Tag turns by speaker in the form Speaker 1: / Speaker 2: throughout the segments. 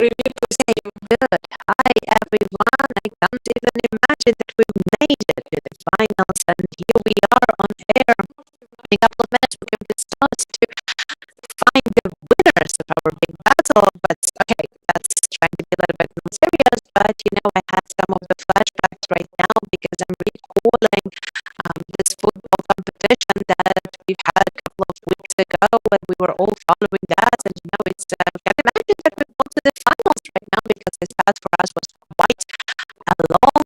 Speaker 1: Good. Hi everyone. I can't even imagine that we've made it to the finals and here we are on air. In a couple of minutes we're going to start to find the winners of our big battle. But okay, that's trying to be a little bit more serious. But you know, I had some of the flashbacks right now because I'm recalling this football competition that we had a couple of weeks ago when we were all following that. And you know, it's can't imagine that we've got to the finals right now because this path for us was quite a long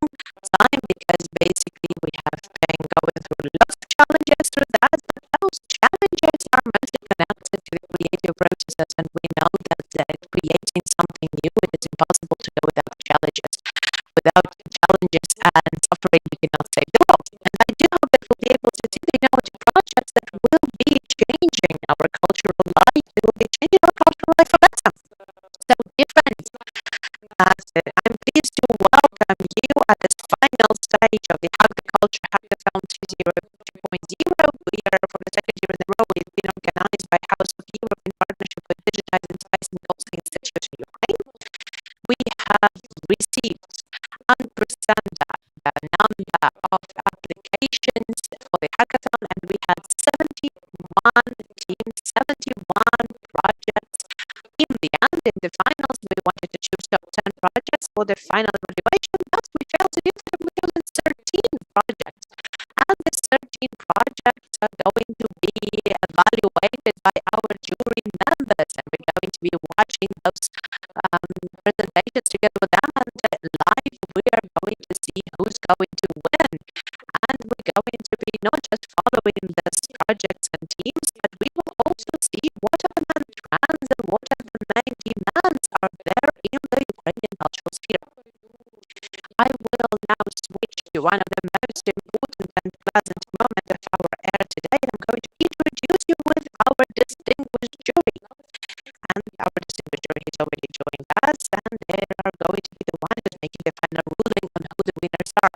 Speaker 1: time because basically we have been going through lots of challenges through that, but those challenges are mostly connected to the creative processes, and we know that creating something new, it is impossible to do without challenges. Without challenges and suffering, we cannot save the world. And I do hope that we'll be able to see the innovative projects that will be changing our cultural life, it will be changing our cultural life for better. So, dear friends, I'm pleased to welcome you at this final stage of the Hatathon 2.0. We are, for the second year in a row, we've been organized by House of Europe in partnership with Digitizing Space and Coastal Institute in Ukraine. We have received unprecedented number of applications for the hackathon, and we had 71 teams, 71 projects. In the end, in the finals, we wanted to choose top 10 projects for the final evaluation, but we failed to do that. We chosen 13 projects, and the 13 projects are going to be evaluated by our jury members, and we're going to be watching those presentations together with them, and live we are going to see who's going to win. And we're going to be not just following these projects and teams, but we will also see what are the main trends and what are the main demands are there in the Ukrainian cultural sphere. I will now switch to one of the most important and pleasant moments of our air today, and I'm going to introduce you with our distinguished jury. And our distinguished jury has already joined us, and they are going to be the one who's making the final ruling on who the winners are.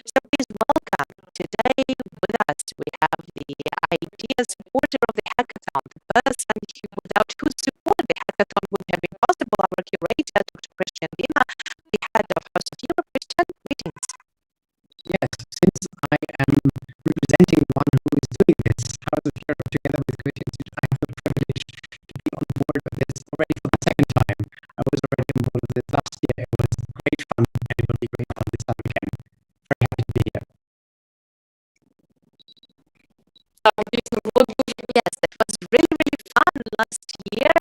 Speaker 1: So please welcome today with us. We have the idea supporter of the hackathon, the person without whose support the hackathon would have been possible, our curator, Dr. Christian Dima, the head of House of Europe. Christian, greetings.
Speaker 2: Yes, since I am representing one who is doing this House of Europe together with Christian, I have the privilege to be on board with this already for the second time. I was already on board with it last year. It was great fun, and it will be great fun this time again. Very happy to be here.
Speaker 1: Yes, it was really, really fun last year,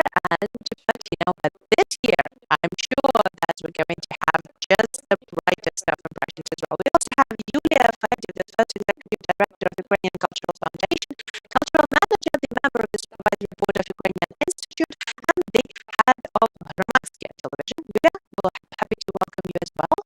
Speaker 1: but this year I'm sure that we're going to have just the brightest of impressions as well. We also have Yulia Fedor, the first executive director of the Ukrainian Cultural Foundation, cultural manager, the member of the supervisory board of Ukrainian Institute, and the head of Hromadske television. Yulia, we're happy to welcome you as well.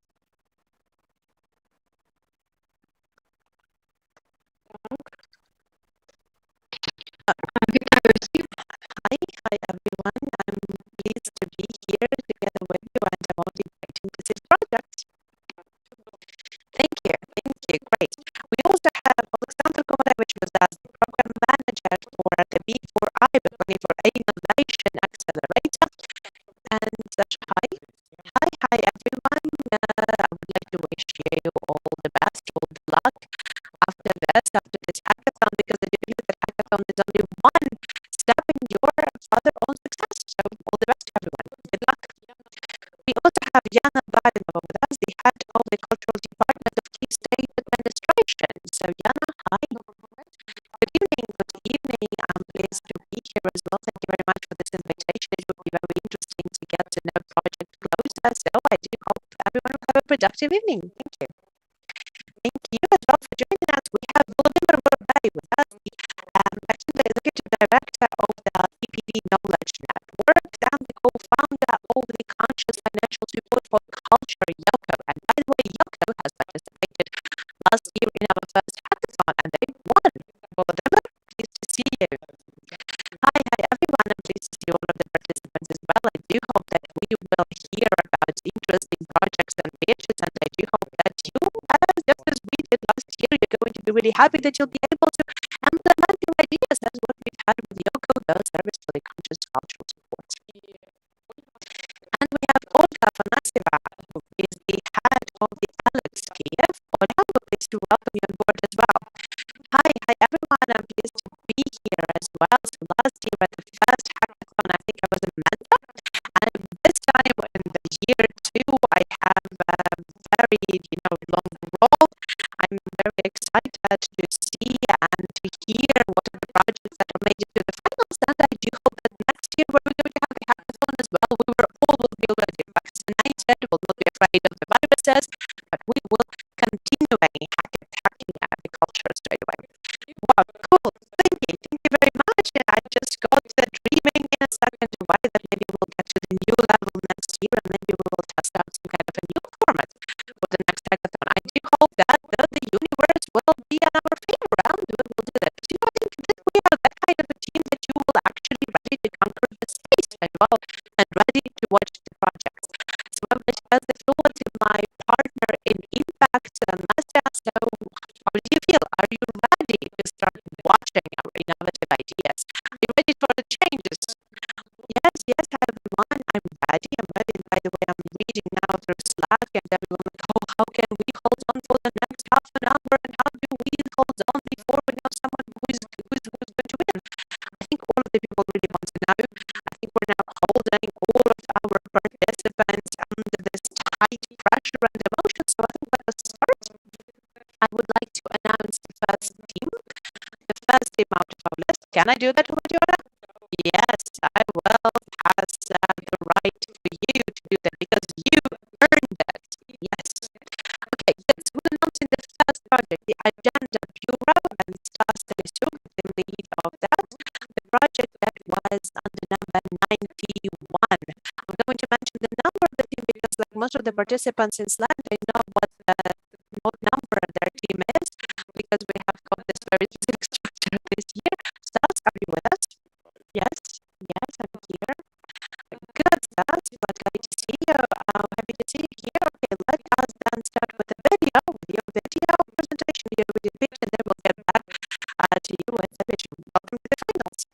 Speaker 1: Hi everyone. I'm pleased to be here together with you, and I'm also inviting to this project. Thank you, great. We also have Alexander Komarevich with us, the program manager for the B4I, the 24A Innovation Accelerator. And hi everyone. I would like to wish you all the best, all the luck after this hackathon, because I do believe that hackathon is only one step in your further own success. So all the best to everyone. Good luck. We also have Yana Barinova with us, the head of the cultural department of Kyiv State Administration. So Yana, hi. Good evening. I'm pleased to be here as well. Thank you very much for this invitation. It would be very interesting to get to know Project closer. So I do hope everyone will have a productive evening. Thank you. Thank you as well for joining us. We have Volodymyr Vorobay with us, the executive director of the EPD Knowledge Network and the co-founder of the Conscious Financial Support for Culture, YOCO. And by the way, YOCO has participated last year in our first hackathon, and they won. Volodymyr, pleased to see you. Hi everyone. I'm pleased to see all of the participants as well. I do hope that we will hear about interesting projects and pitches, and I do hope that you, just as we did last year, you're going to be really happy that you'll be able to implement your ideas. That's what we've had with YOCO, the service for the conscious cultural support. And we have to welcome you on board as well. Hi everyone, I'm pleased to be here as well. So last year at the first hackathon, I think I was a mentor, and this time in the year 2, I have a very, long role. I'm very excited to see and to hear what are the projects that are made it to the finals, and I do hope that next year we're going to have a hackathon as well. We will be already vaccinated, will not be afraid of the viruses, but we will continue hacking agriculture straight away. Wow, cool. Thank you very much. I just got the dreaming in a second why that maybe we'll get to the new level next year, and maybe we will test out some kind of a new format for the next hackathon. I do hope that the universe will be in our favor, and we will do that. I think that we are that kind of a team that you will actually ready to conquer the space as well, and ready to watch the projects. So I'm going to pass the floor to my partner in Impact, Nastya. So how do you feel? Are you ready to start watching our innovative ideas? Are you ready for the changes? Yes, everyone. I'm ready. And by the way, I'm reading now through Slack, and everyone like, oh, how can we hold on for the next half an hour? And how do we hold on before we know someone who's going to win? I think all of the people really want to know. I think we're now holding all of our participants under this tight pressure and emotion. So I think let us start. I would like to announce the first team out of our list. Can I do that, Juliana? Yes, I will pass the right for you to do that because you earned it. Yes. Okay, so we're announcing the first project, the Agenda Bureau, and Stas Teresuk, the lead of that. The project that was under number 91. I'm going to mention the number of the team because like most of the participants in Slack, they know what number their team is because we have got this very specific structure this year. Stas, are you with us? Yes, I'm here. Good, Stas, but great to see you. Happy to see you here. Okay, let us then start with the video, with your video presentation, with your pitch, and then we'll get back to you with the pitch. Welcome to the finals.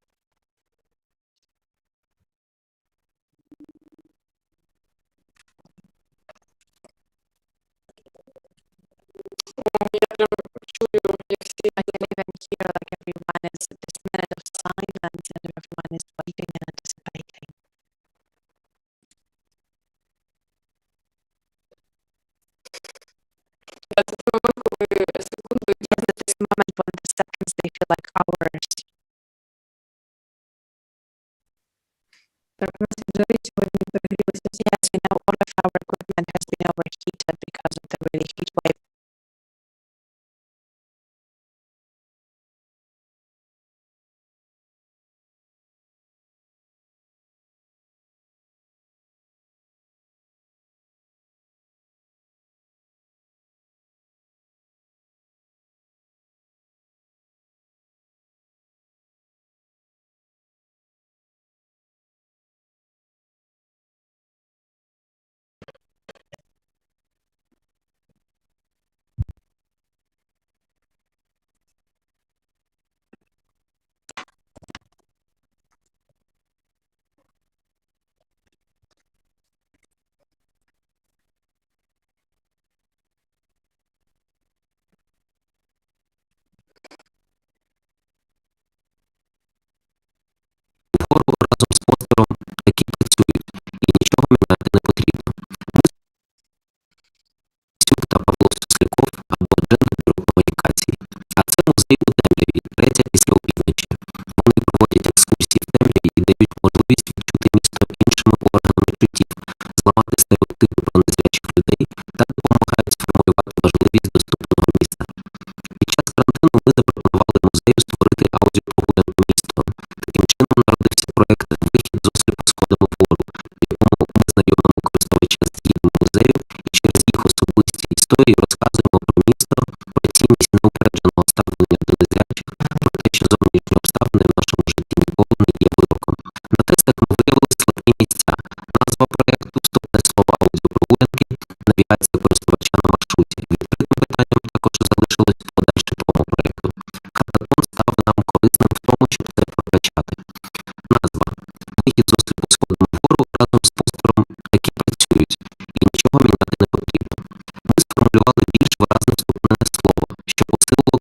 Speaker 1: I can even hear like everyone is this minute of silence and everyone is waiting and anticipating. Yes, at this moment when the seconds they feel like hours. Yes, all of our equipment has been overheated because of the really heat wave.
Speaker 3: які працюють, і нічого міняти не потрібно. Сюк та Павло Сусляков або Agenda Бюро комунікації. А це музей у темряві, третя після опівночі. Вони проводять екскурсії в темряві і дають можливість відчути місто іншими органами чуттів, зламати стереотипи про незрячих людей та допомагають сформулювати важливість доступного міста. Під час карантину ми запропонували музею створити аудіопрогулянку містом. Таким чином народився проект «Вихід з осліпу сходом вгору», в якому ми знайомимо користувача з гідом музею і через їх особисті історії розказуємо про місто, про цінність неупередженого ставлення до незрячих, про те, що зовнішні обставини в нашому житті ніколи не є вироком. На тестах ми виявили слабкі місця. Назва проекту, вступне слово аудіопрогулянки, навігація користувача на маршруті. Відкритим питанням також залишилось подальше промо проекту. Хататон став нам корисним в тому, щоб це прокачати. Назва «Вихід з осліпу сходом вгору» разом з постером «Які працюють» і нічого міняти не потрібно. Ми сформулювали більш виразне вступне слово.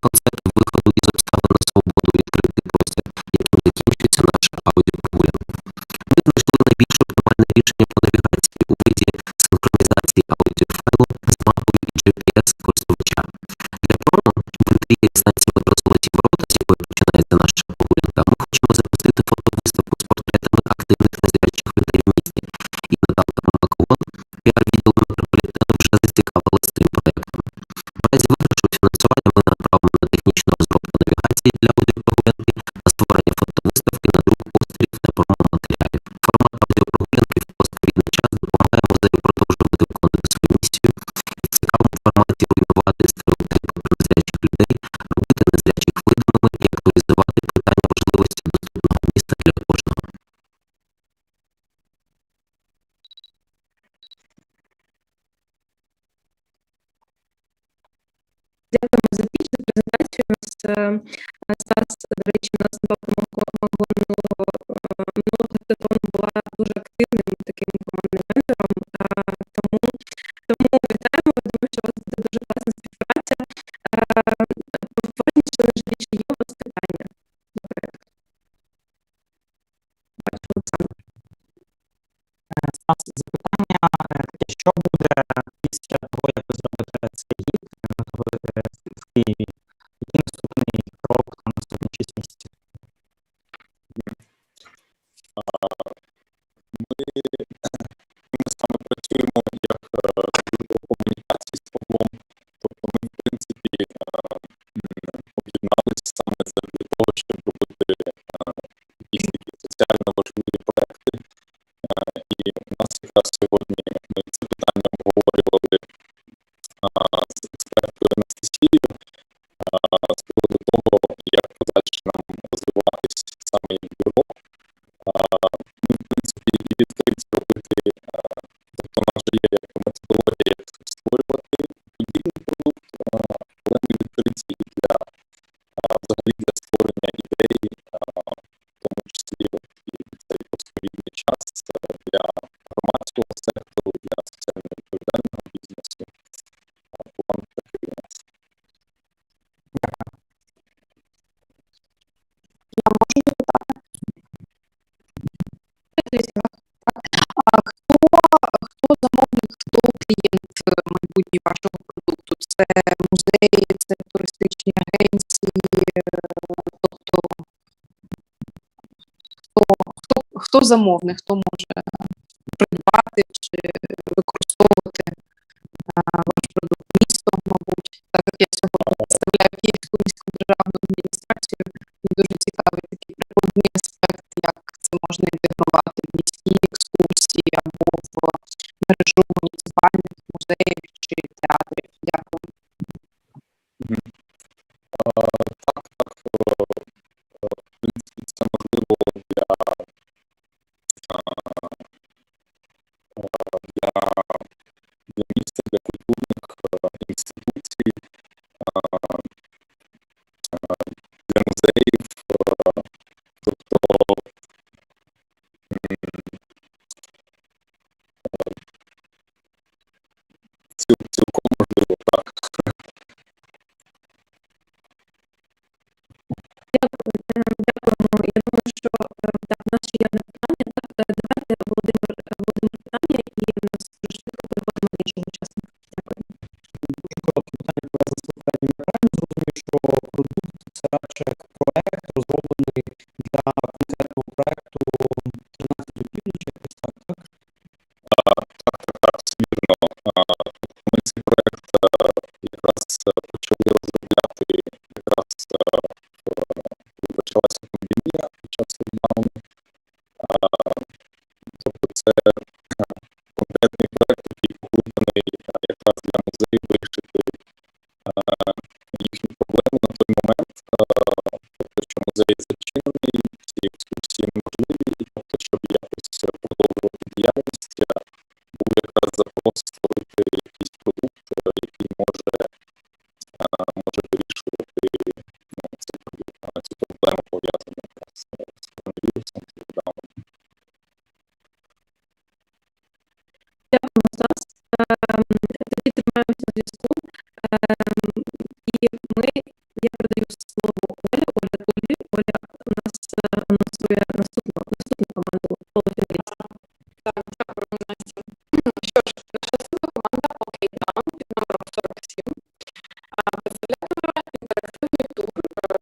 Speaker 3: концепт виходу із обставин на свободу відкритий простір, яким закінчується наша аудіопрогулянка. Ми знайшли найбільш оптимальне рішення по навігації у виді синхронізації аудіофайлу з мапою і GPS користувача. Для промо в інтер'єрі станції метро Золоті Ворота, з якої починається наша прогулянка, ми хочемо запустити фотовиставку з портретами активних незрячих людей в місті. І Наталка Макаон, піар-відділ метрополітену, вже зацікавилась цим проєктом. В разі виграшу фінансування ми направимо на технічну розробку навігації для аудіопрогулянки та створення фотовиставки на друк постерів та промо-матеріалів. Формат аудіопрогулянки в постковідний час допомагає музею продовжувати виконувати свою місію і в цікавому форматі руйнувати стереотипи про незрячих людей, робити незрячих видимими і актуалізувати питання важливості доступного міста для кожного.
Speaker 1: Дякуємо за пічну презентацію. Стас, до речі, у нас на Hatathon була дуже активним таким командним ментором, тому вітаємо, думаю, що у вас буде дуже класна співпраця. Повторніше, лише чи є у вас питання до проєкту? Бачу, Олександр.
Speaker 4: Стас, запитання таке, що буде після того, як ви зробите цей гід в Києві? Який наступний крок на наступні 6 місяців?
Speaker 5: Ми саме працюємо як служба комунікації з Павлом, тобто ми, в принципі, об'єдналися саме для того, щоб робити якісь такі соціально важливі проекти. І у нас якраз сьогодні ми це питання обговорювали з експерткою Анастасією з приводу того, як подальше нам розвиватись саме як бюро. Ми, в принципі, і відкриті робити, тобто у нас же є як методологія, як створювати подібний продукт, але ми відкриті і для взагалі для створення ідей, в тому числі і цей постковідний час для громадського сектору, для соціально відповідального бізнесу. План такий у нас.
Speaker 6: Я можу запитати?
Speaker 1: Звісно.
Speaker 6: Хто замовник, хто клієнт майбутній вашого продукту? Це музеї, це туристичні агенції, тобто хто замовник, хто може придбати чи використовувати ваш продукт? Місто, мабуть, так як я сьогодні представляю Київську міську державну адміністрацію, мені дуже цікавий такий прикладний аспект, як це можна інтегрувати в міські екскурсії або в мережу муніципальних музеїв чи театрів. Дякую.
Speaker 5: В принципі, це можливо для міста, для культурних інституцій, для музеїв, тобто цілком можливо, так.
Speaker 1: Дякуємо. Я думаю, що так, у нас ще є одне питання. Так, давайте, Володимир, питання, і нас дуже швидко переходимо до іншого учасника. Дякую.
Speaker 4: Дуже коротке питання пов'язане з попереднім. Я правильно зрозумів, що продукт – це радше як проект, розроблений для конкретного проекту 13 півночі, якось так, так?
Speaker 5: Так, все вірно. Ми цей проект якраз почали розробляти якраз коли почалася пандемія під час локдауну. Тобто це конкретний проект, який покликаний якраз для музеїв вирішити їхні проблеми на той момент. Тобто, що музей зачинений, ці екскурсії неможливі, і тобто, щоб якось продовжувати діяльність, був якраз запрос створити якийсь продукт, який може вирішувати цю проблему, пов'язану якраз з коронавірусом, з локдауном.
Speaker 1: Дякуємо, Стас. Тоді тримаємося на зв'язку. І ми, як
Speaker 6: надаю слово Олі. Оля Тулі. Оля у нас анонсує наступну команду полуфіналістів.
Speaker 7: Так, дякую, Настя. Що ж, наша наступна команда ideathon під номером 47 представлятиме інтерактивний тур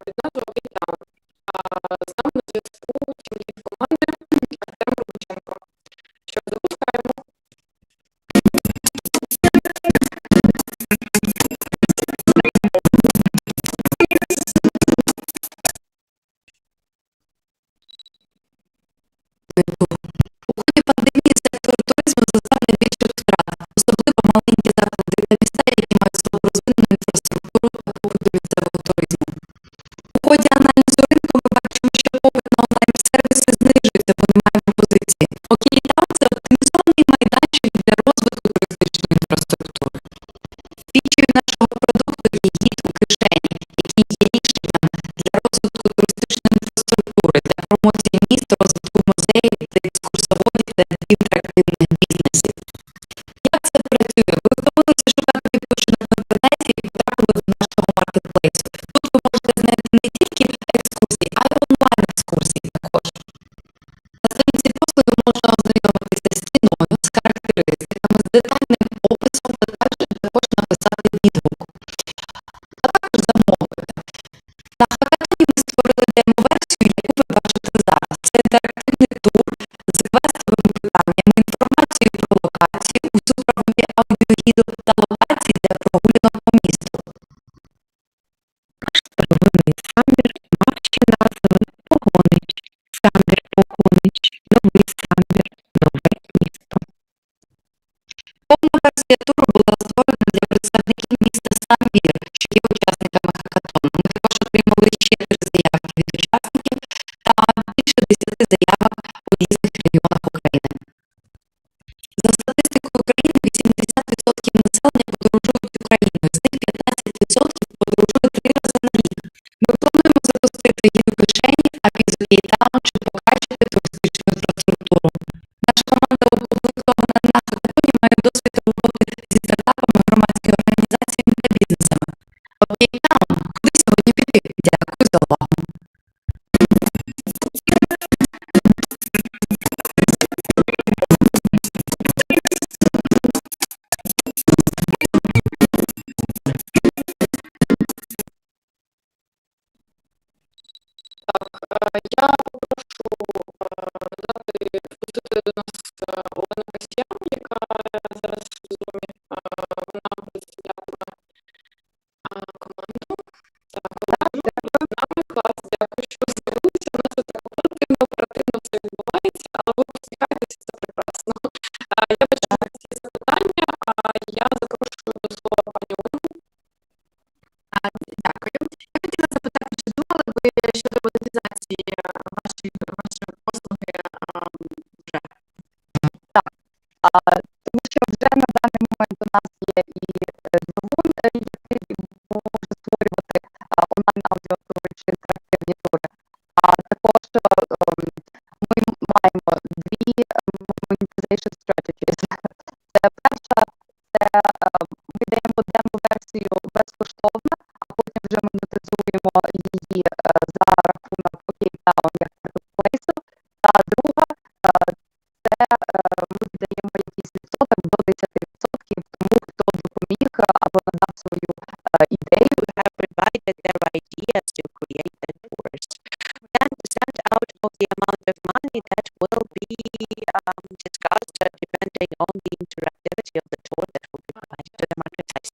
Speaker 7: під назвою ideathon. З нами на зв'язку тімлід команди Артем Рубченко. Що, запускаємо?
Speaker 1: У ході пандемії сектор туризму зазнав найбільших втрат, особливо маленькі заклади та міста, які мають слабо розвинену інфраструктуру та попит до місцевого туризму. У ході аналізу ринку ми бачимо, що попит на онлайн-сервіси знижується, бо немає пропозиції. ideathon – це оптимізований майданчик для розвитку туристичної інфраструктури. Фічею нашого продукту є гід у кишені, який є рішенням для розвитку туристичної інфраструктури, для промоції міст, розвитку музеїв, для екскурсоводів та інтерактивних бізнесів. Як це працює? Ви вдумалися шукати відпочинок в інтернеті і потрапили до нашого маркетплейсу. Тут ви можете знайти не тільки екскурсії, а й онлайн-екскурсії також. На сторінці послуги можна ознайомитися з ціною, з характеристиками, з детальним описом та також написати відгук. А також замовити. На Hatathon ми створили демо-версію, яку ви бачите зараз. Це інтерактивний тур з квестовими питаннями, інформацією про локацію, у супроводі аудіогіду та локацій для прогулянок по місту. Наш торговий самір мав ще назву Погонич, самір Погонич, новий самір, нове місто. Повна версія туру була створена для представників міста Самір, що є учасниками Hatathon. Ми також отримали ще 3 заявки від учасників та більше 10 заявок у різних регіонах України. За статистикою України, 80% населення подорожують Україною, з них 15% подорожує 3 рази на рік. Ми плануємо запустити гід у кишені, а віз ideathon чи покращити туристичну інфраструктуру. Наша команда опублікована на Hatathon має досвід роботи зі стартапами, громадськими організаціями та бізнесами. ideathon, куди сьогодні піти? Дякую за увагу.
Speaker 7: Я попрошу надати впустити до нас Олену Касьян, яка зараз в Zoom. Вона представлятиме команду. Так, Олена, з нами клас, дякую, що ви з'явилися. У нас тут так оперативно все відбувається, але ви посміхаєтеся, це прекрасно. Я бачу, що є запитання, я запрошую до слова пані Олену.
Speaker 8: Дякую. Я хотіла запитати, чи думали ви щодо монетизації вашої послуги вже?
Speaker 9: Так, тому що вже на даний момент у нас є і двигун, який може створювати онлайн-аудіотури чи інтерактивні тури. А також ми маємо 2 monetization strategies. Це перша, це ми даємо демо-версію безкоштовно, а потім вже монетизуємо її за рахунок ideathon як маркетплейсу. Та друга, це ми віддаємо якийсь відсоток до 10% тому, хто допоміг або надав свою ідею.
Speaker 1: Have provided their ideas to create the tours. 10% out of the amount of money that will be discussed depending on the interactivity of the tour that will be provided to the marketplace.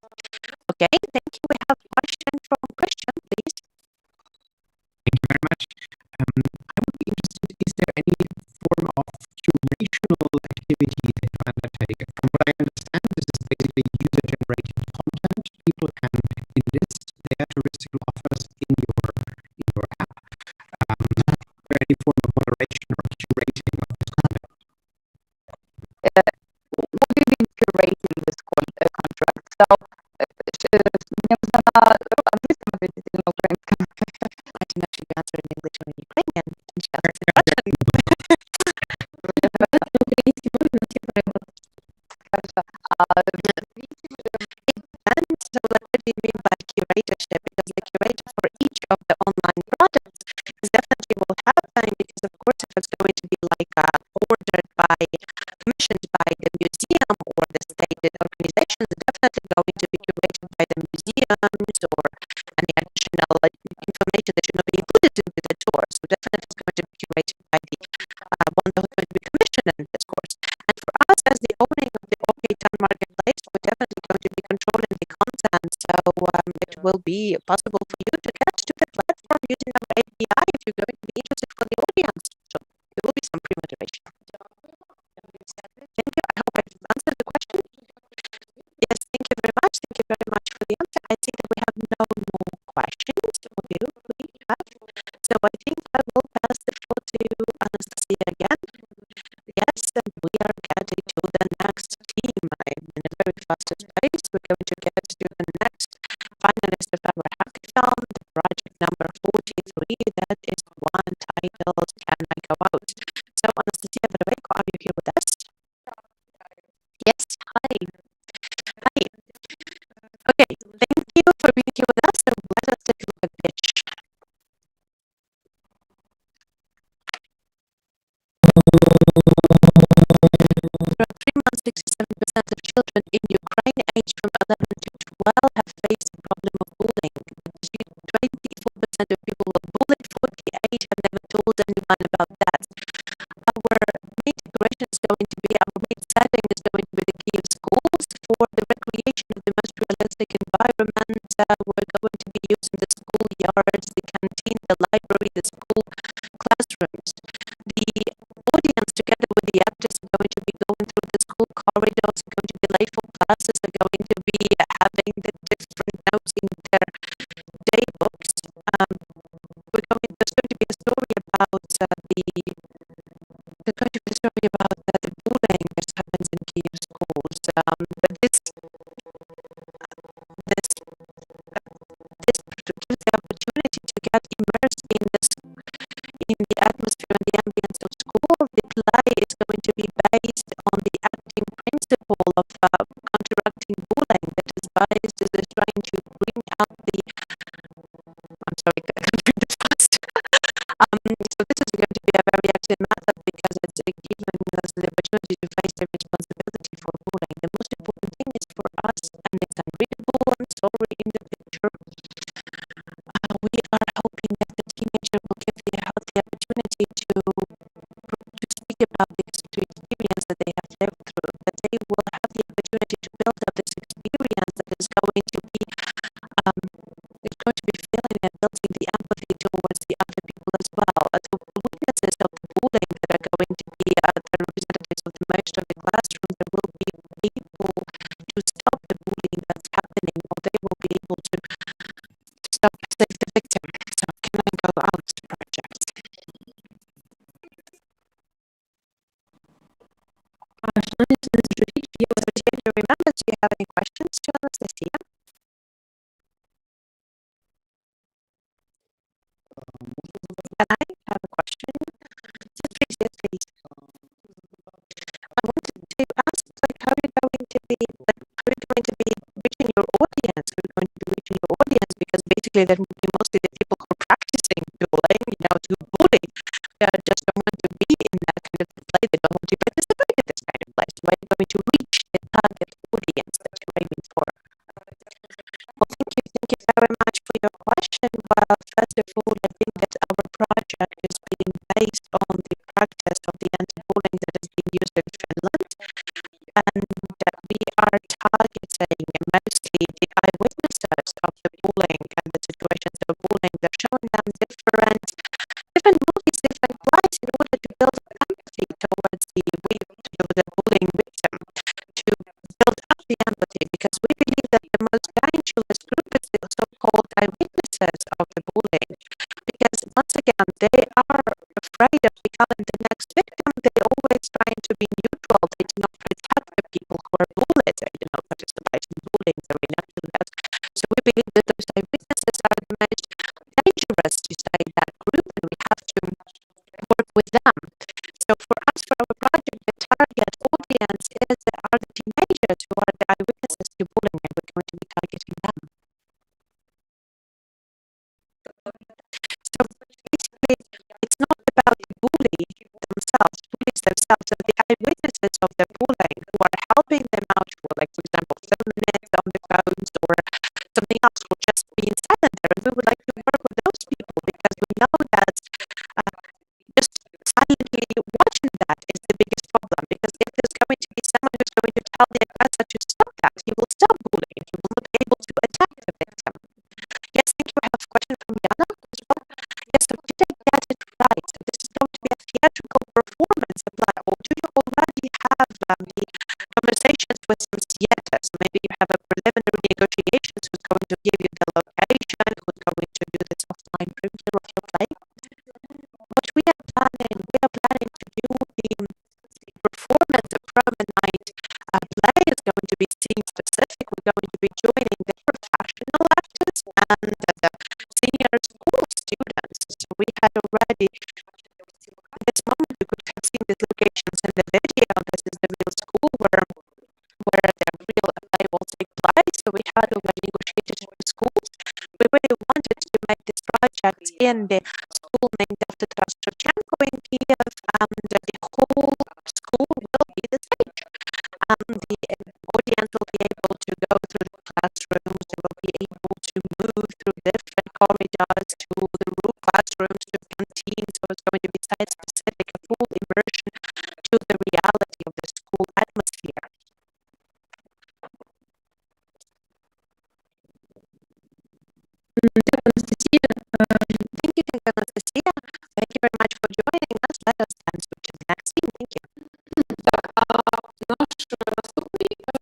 Speaker 1: Okay, thank you. We have a question from Christian, please.
Speaker 2: Thank you very much. I would be interested, is there any form of curational activity that you undertake? From what I understand, this is basically user-generated content. People can enlist their touristical offers in your app. Is there any form of moderation or curating of this content?
Speaker 9: What do you mean curating this contract? So, мне нужно на английском ответить или на украинском?
Speaker 1: I can actually answer in English or in Ukrainian.
Speaker 6: Українські мови на ті переклад.
Speaker 9: Хорошо.
Speaker 1: And so what do you mean by curatorship? Because the curator for each of the online projects is definitely will happen because, of course, if it's going to be like ordered by, commissioned by the museum or the state organizations, definitely going to be curated by the museums or any additional information that should not be included into the tour. So definitely it's going to be curated by the one that is going to be commissioned in this course. And for us, as the owning of the OK Town Marketplace, we're definitely going to be controlling the content. So it will be possible for you to get to the platform using our API if you're going to be interested for the audience. So there will be some pre-moderation. Thank you. I hope I've answered the question. Yes, thank you very much. Thank you very much for the answer. I see that we have no more questions. Or do we have? So I think I will pass the floor to Anastasia again. Yes, and we are getting to the next team. I'm in a very fast pace. We're going to get to the next finalist of our hackathon, the project number 43. That is one titled Can I Go Out? So Anastasia Verbeco, are you here with us? Yes, hi. Hi. Okay, thank you for being here with us. So let us take a look at pitch. Around 3 months, 67% of children in Ukraine aged from 11 to 12 have faced the problem of bullying. 24% of people were bullied, 48 have never told anyone about that. Our main decoration is going to be, our main setting is going to be the Kiev schools. For the recreation of the most realistic environment, we're going to be using the schoolyards, the canteen, the library, the school classrooms. The audience, together with the actors, are going to be going through the school corridors, are going to be late for classes, they're going to be having the different notes in their day books. There's going to be a story about the bullying that happens in Kiev schools. But this gives the opportunity to get immersed in the atmosphere and the ambience of school. The play is going to be based on the acting principle of counteracting bullying. That is based is trying to bring out the. I'm sorry, I can't read it fast. So this is going to be a very active method because it's giving us the opportunity to face the responsibility for bullying. The most important thing is for us, and it's unreadable, I'm sorry, in the picture. We are hoping that the teenager will give the opportunity to speak about the experience that they have lived through, that they will have the opportunity to build up this experience that is going to be feeling and building the empathy towards the other people as well. The witnesses of the bullying that are going to be the representatives of the most of the classroom, they will be able to stop the bullying that's happening, or they will be able to stop save the victim. So Can I Go Out project. Do you remember? Do you have any questions to Anastasia? Can I have a question? Yes, please. I wanted to ask, how are you going to be reaching your audience? How are you going to be reaching your audience? Because basically, that would be mostly the people who are practicing bullying, to bully. They just don't want to be in that kind of play. They don't want to participate in this kind of play. So, how are you going to reach the target audience that you're aiming for? Well, thank you very much for your question. Well, first of all, I think that our project is being based on the practice of the anti-bullying that is being used in Finland, and we are targeting mostly the eyewitnesses of the bullying and the situations of bullying. They're showing them different movies, different plays in order to build up empathy towards the bullying victim, to build up the empathy, because we believe that the most dangerous group is the so-called eyewitnesses of the bullying, because once again they are afraid of becoming the next victim. They always trying to be neutral. They do not protect the people who are bullied. They do not participate in bullying. They're inept in that. So we believe that those eyewitnesses are the most dangerous to say that group, and we have to work with them. So for us, for our project, the target audience are the teenagers who are the eyewitnesses to bullying, and we're going to be targeting them. bullies themselves, so the eyewitnesses of the bullying who are helping them out for, like, for example, filming it on the phones or something else, or just being silent there. And we would like to work with those people because we know that just silently watching that is the biggest problem. Because if there's going to be someone who's going to tell the aggressor to stop that, he will stop bullying. He will not be able to attack the victim. Yes, thank you. I have a question from Yana as well. Yes, so did I get it right? So this is going to be a theatrical performance apply, or do you already have the conversations with some theaters? Maybe you have a preliminary negotiations who's going to give you the location, who's going to do this offline premiere of your play? What we are planning to do the performance of Promo Night play is going to be scene specific. We're going to be joining the professional actors and the senior school students. So we had already, at this moment, we could have seen these locations in the video. This is the real school where the real play will take place. So we had already negotiated with schools. We really wanted to make this project in the school named after Taras Shevchenko in Kiev, and the whole school will be the stage. The audience will be able to go through the classrooms, they will be able to move through different corridors to the room classrooms, to canteens, so it's going to be site-specific, a full immersion to the reality of the school atmosphere. Thank you, Anastasia. Thank you very much for joining us. Let us then switch to the next scene. Thank you.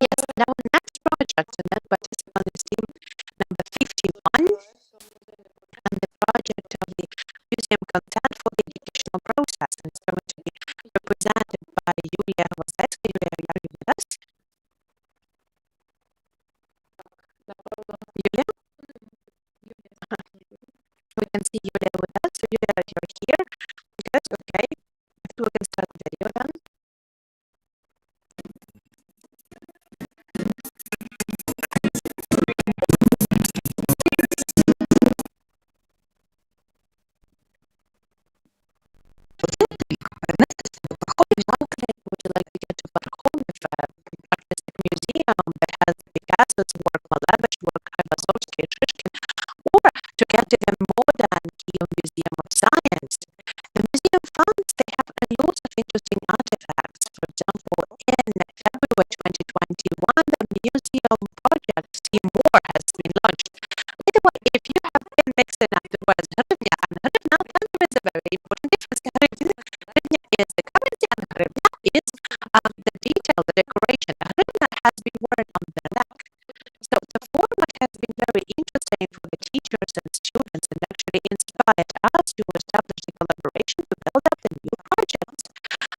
Speaker 1: Yes, and our next project, and then participant is team number 51, and the project of the museum content for the educational process, and it's going to be represented by Yulia Wazetska. Yulia, are you with us? Yulia? We can see Yulia with us. So Yulia, you're here. Good, okay. I think we can start the video then. Would you like to get to Verkhovny Artistic Museum that has Picasso's work, Malevich's work, Aibazovsky, Shishkin, or to get to the modern Kiev Museum of Science? The museum funds, they have a lot of interesting artifacts. For example, in February 2021, the museum project Timor has been launched. By the way, if you have been mixing up the words Hryvnia and Hryvnia, then there is a very important difference. Hryvnia is the currency and Hryvnia is the detail, the decoration. Hryvnia has been worn on the neck. So the format has been very interesting for the teachers and students, and actually inspired us to establish a collaboration to build up the new projects.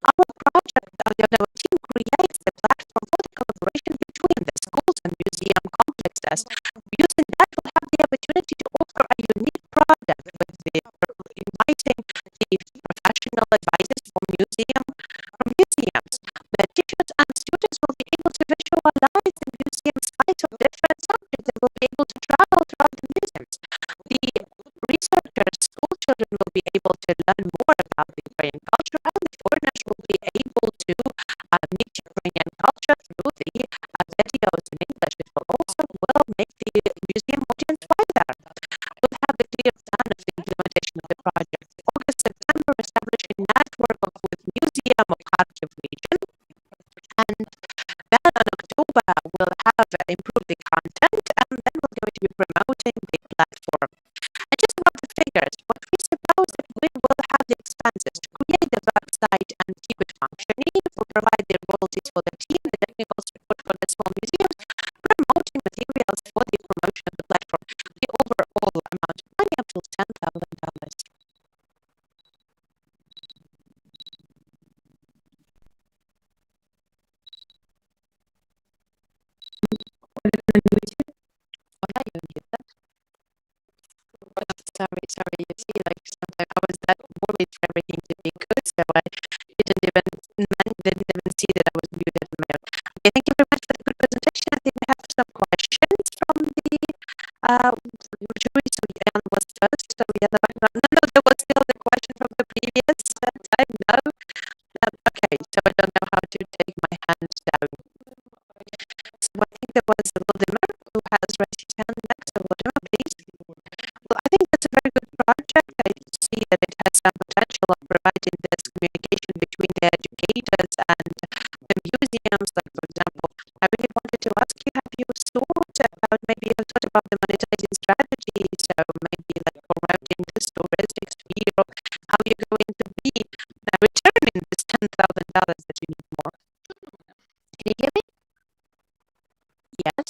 Speaker 1: Our project, our team creates the platform for the collaboration between the schools and museum complexes. Using that, we'll have the opportunity to offer a unique product with inviting the professional advisors from museums. The teachers and students will be able to visualize the museum site of different subjects. They will be able to travel throughout the museums. The researchers, school children, will be able to learn more about the Ukrainian culture, and the foreigners will be able to meet Ukrainian culture through the videos in English. It will make the museum audience wider. We'll have a clear plan of the implementation of the project. August, September, establish a network with Museum of Kharkiv region, and then in October we'll have improved the content, and then we're going to be promoting the platform. And just about the figures, what we suppose that we will have the expenses to create the website and keep it functioning, we'll provide the royalties for the team, the technical support for the small museums, promoting materials for the promotion of the platform. The overall amount of money up to $10,000. Sorry, you see, like, sometimes I was that worried for everything to be good, so I didn't even see that I was muted. Okay, thank you very much for the good presentation. I think we have some questions from the jury. So Jan was first. So yeah, no, there was still the question from the previous time. Okay, so I don't know how to take my hand down. So I think there was Vladimir who has raised his hand next. So Vladimir, please. Well, I think that's a very good project. I see that it has some potential of providing this communication between the educators and the museums. Like, for example, I really wanted to ask you, have you thought about, maybe you have thought about the monetizing strategy? So maybe like promoting this touristic sphere, or how you're going to be returning this $10,000 that you need more. Can you hear me? Yes.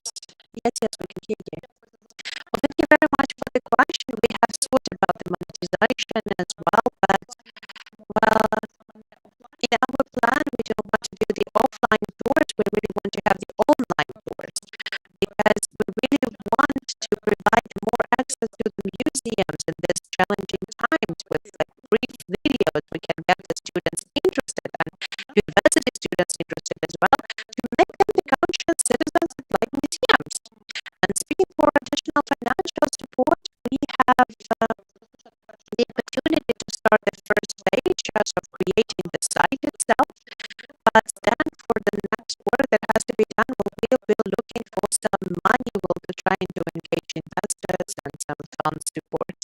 Speaker 1: Yes, yes, we can hear you. Well, thank you very much for the question. We have thought about the monetization as well, but well, in our plan, we don't want to do the offline tours. We really want to have the online tours because we really want to provide more access to the museums in this challenging times with like brief videos. We can get the students interested and university students interested as well to make them the conscious citizens that like museums. And speaking for additional financial support, we have the opportunity to start the first stage of creating the site itself. But then for the next work that has to be done, we'll be looking for some money. We'll be trying to engage investors and some fund support.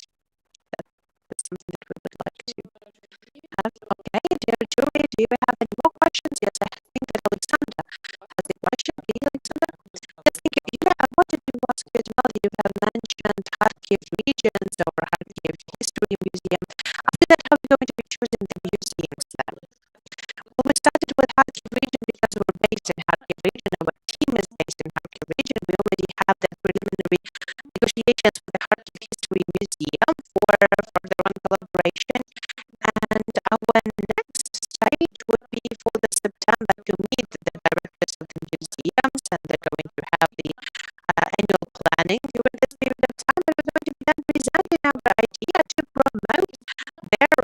Speaker 1: That's something that we would like to have. Okay, dear jury, do you have any more questions? Yes, I think that Alexander has a question. Please, Alexander. Yes, thank you. Yeah, I wanted to ask you as well. You have mentioned Kharkiv regions or Kharkiv History Museum. After that, how are you going to be choosing the museums then? Well, we started with Kharkiv region because we're based in Kharkiv region. Our team is based in Kharkiv region. We already have the preliminary negotiations with the Kharkiv History Museum for further on collaboration. And our next stage would be for the September to meet the directors of the museums, and they're going to have the annual planning during this period of time. And we're going to be then presenting our idea to promote their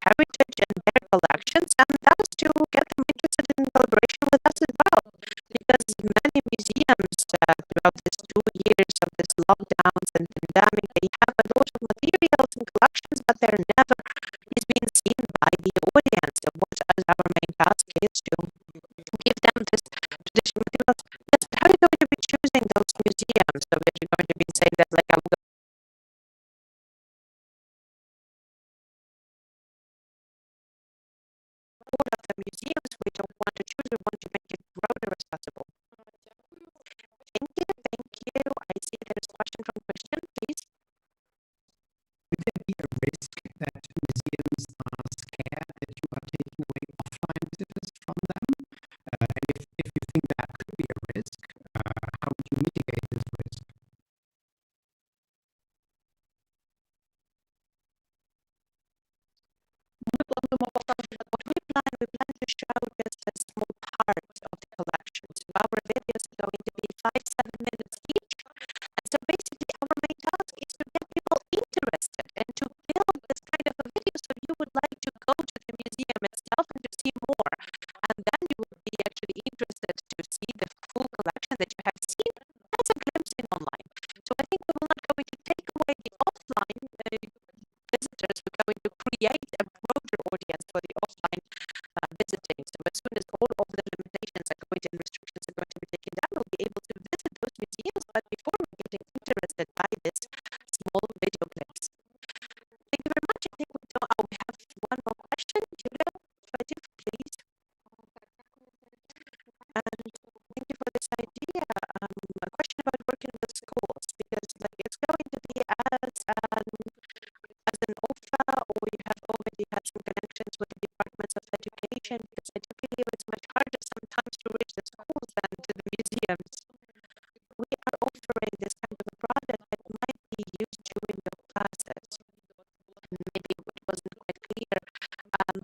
Speaker 1: heritage and their collections, and thus to get them interested in collaboration with us as well. Because many museums throughout these 2 years of this lockdowns and pandemic, they have a lot of materials and collections, but they're never is being seen by the audience. So what is our main task is to give them this traditional materials. Yes, but how are you going to be choosing those museums? So that you're going to be saying that like I'm going all of the museums, we don't want to choose, we want to make it broader as possible. Thank you, thank you. I see there's a question from Christian, please.
Speaker 2: Would there be a risk that museums are scared that you are taking away offline visitors from them? And if you think that could be a risk, how would you mitigate this risk?
Speaker 1: What we plan to show just a small part of the collection. So our videos are going to be 5-7 minutes each. And so basically our main task is to get people interested and to build this kind of a video so you would like to go to the museum itself and to see more. And then you would be actually interested to see the full collection that you have seen as a glimpse in online. So I think we're not going to take away the offline visitors. We're going to create a broader audience for the offline visiting. So as soon as all of the limitations are going to and restrictions are going to be taken down, we'll be able to visit those museums, but before we're getting interested by this small video clips. Thank you very much. I think we have one more question. Julia, please. And thank you for this idea. A question about working with schools, because like it's going to be as an offer, or you have already had some connections with the departments of education, because I do believe it's much harder sometimes to reach the schools than to the museums. We are offering this kind of a product that might be used during your classes. And maybe it wasn't quite clear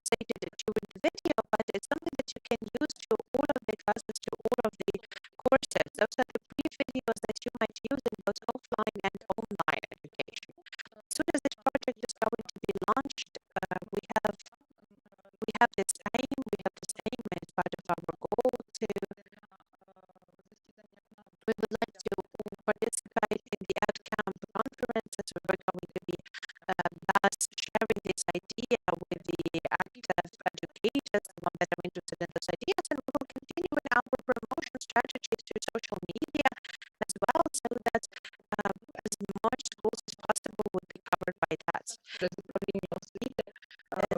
Speaker 1: stated during the video, but it's something that you can use to all of the classes, to all of the courses. Those are the brief videos that you might use in both offline and online education. As soon as this project is going to be launched, we have this aim as part of our goal to we would like to participate in the AdCamp conferences. We're going to be thus sharing this idea with the active promotion strategies through social media as well, so that as much schools as possible would be covered by that. The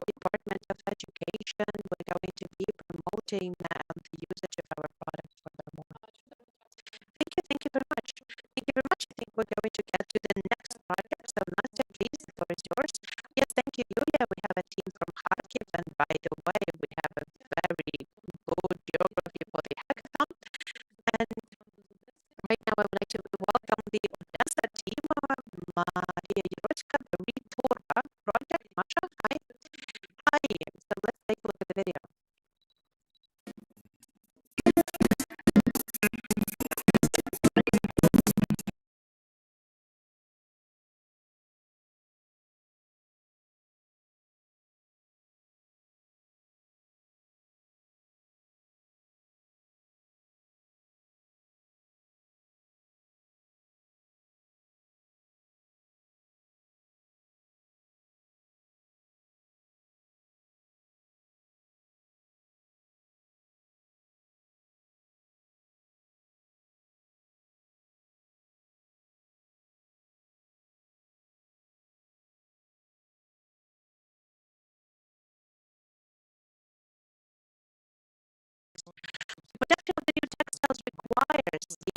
Speaker 1: Department of Education, we're going to be promoting the usage of our product furthermore. Thank you very much. Thank you very much. I think we're going to get to the next project. So Nastya, please, the floor is yours. Yes, thank you, Yulia. We have a team from Kharkiv, and by the way, we have a very good geography for the hackathon. And right now, I would like to welcome the Odessa team, Maria Yurochka, the Retorba project. Masha, hi. Hi. So let's take a look at the video. Production of the new textiles requires the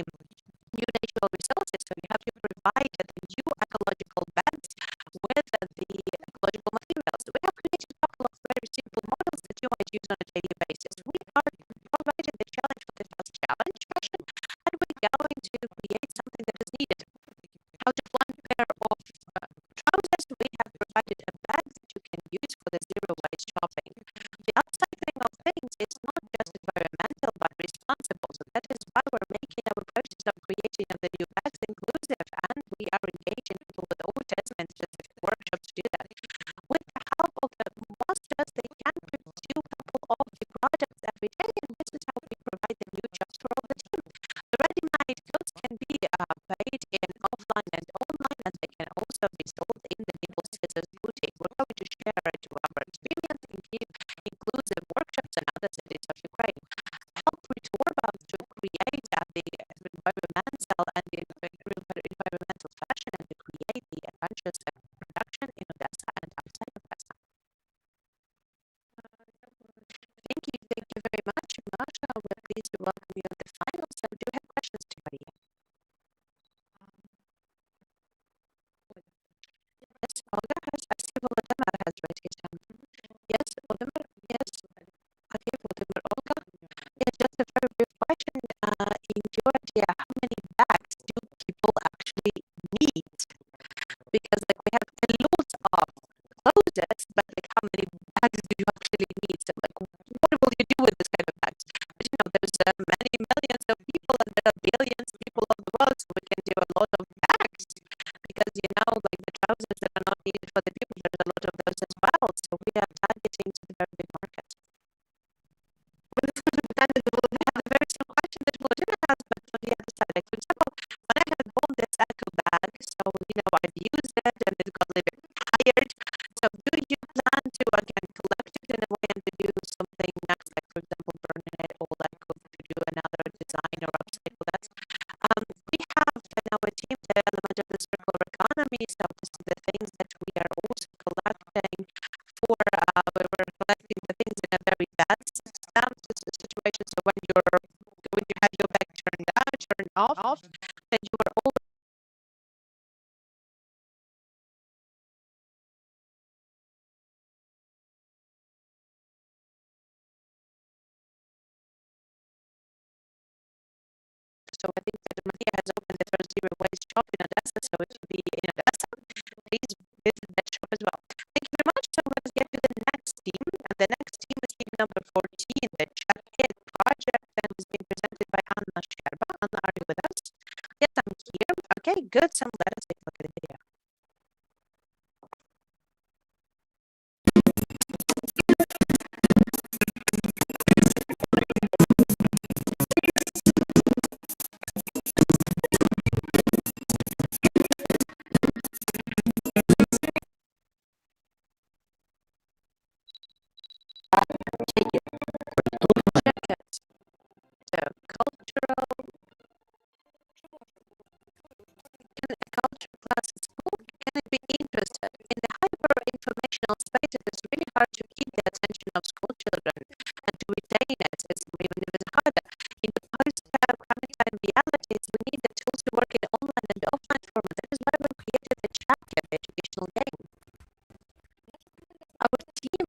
Speaker 1: new natural resources, so you have to provide the new ecological beds with the ecological materials. We have created a couple of very simple models that you might use on a daily basis. We are providing the challenge for the first challenge question, and we're going to create something that is needed. Out of one pair of trousers, we have provided a bag that you can use for the zero waste shopping. The upcycling of things is not just environmental but responsible, so that is why we're making our process of creating of the new bags inclusive, and we are engaging people with autism and specific workshops to do that. With the help of the masters, they can pursue a couple of the projects every day, and this is how we provide the new jobs for all the team. The ready-made goods can be paid in offline and online, and they can also be sold in the Nibble Scissors boutique. We're going to share it to our experience and give inclusive workshops in other cities of Ukraine. Help Retorba to create the environmental and the environmental fashion, and to create the adventures and production in Odessa and outside Odessa. Thank you very much, Masha. We're pleased to welcome you at the final. So, do you have questions to Maria? Yes, Olga has. I see Volodymyr has raised his hand. Yes, Volodymyr. Yes. Okay, Volodymyr. Olga. Yes, just a very brief question. In Georgia, how many bags do people actually need? Because like we have a lot of clothes, but like how many bags do you actually need? So like what will you do with this kind of bags? But you know, there's many millions of people and there are billions of people on the world, so we can do a lot of bags. Because you know, like the trousers that are not needed for the people, there's a lot of those as well. So we are targeting to the very big market. I have a very same question that Volodymyr has, but on the other side. Like, for example, when I had bought this eco bag, so you know, I've used it and it got a little bit tired. So do you plan to again collect it in a way and to do something next, like for example, burning it or like to do another design or upcycle that? We have in our team the element of the circular economy, so this is the things that we are also collecting for, we're collecting the things in a very bad situation. So when you have your bag turned off, then you are all. So I think that Maria has opened the first zero waste shop in Odessa. So if you be in Odessa, please visit that shop as well. Thank you very much. So let's get to the next team. And the next team is team number 14, the Check It project, and is being presented by Anna Sherba. Anna, are you with us? Yes, I'm here. Okay, good. So let us take a look at the video. Check it. So educational spaces, it's really hard to keep the attention of school children and to retain it. It's even harder. In the post-quarantine realities, we need the tools to work in online and offline format. That is why we created the chapter, the educational game. Our team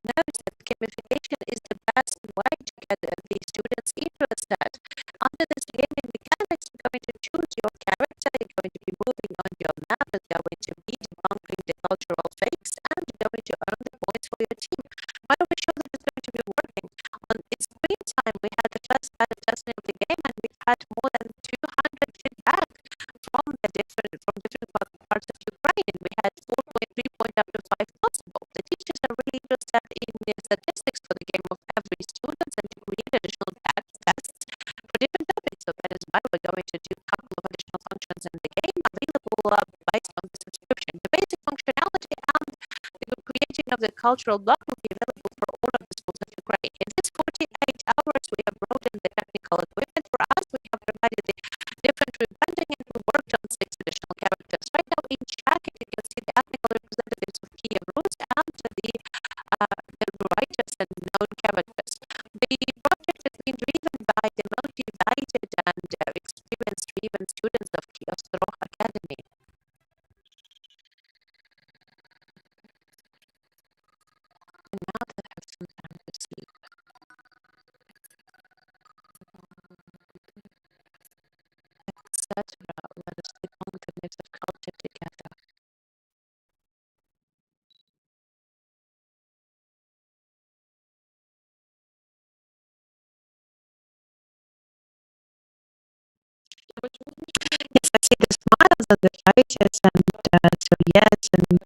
Speaker 1: knows that gamification is the best way to get the students interested. Under this gaming mechanics, you're going to choose your character, you're going to be moving on your map, you're going to be debunking the cultural fakes, and you're going to earn the points for your team. Why don't we show that it's going to be working? On its screen time, we had the first beta testing of the game, and we've had more than 200 feedback from different parts of Ukraine. We had 4.3 point up to 5 possible. The teachers are really interested in the statistics for the game of every student and to create additional tests for different topics. So that is why we're going to do a couple of additional functions in the game available based on the subscription. The basic functionality and the creating of the cultural block will be available for all of the schools of Ukraine. In this 48 hours, we have brought in the technical equipment for us. We have provided the different rebranding and we worked on 6 additional characters. Right now in chat, you can see the ethnical representatives of Kiev Rus and the writers and known characters. The project has been driven by the motivated and experience-driven students of Kiev Academy. And now that I have some time to sleep, etc. Let us sleep on with a mix of culture together. Yes, I see the smiles of the faces, and so yes, and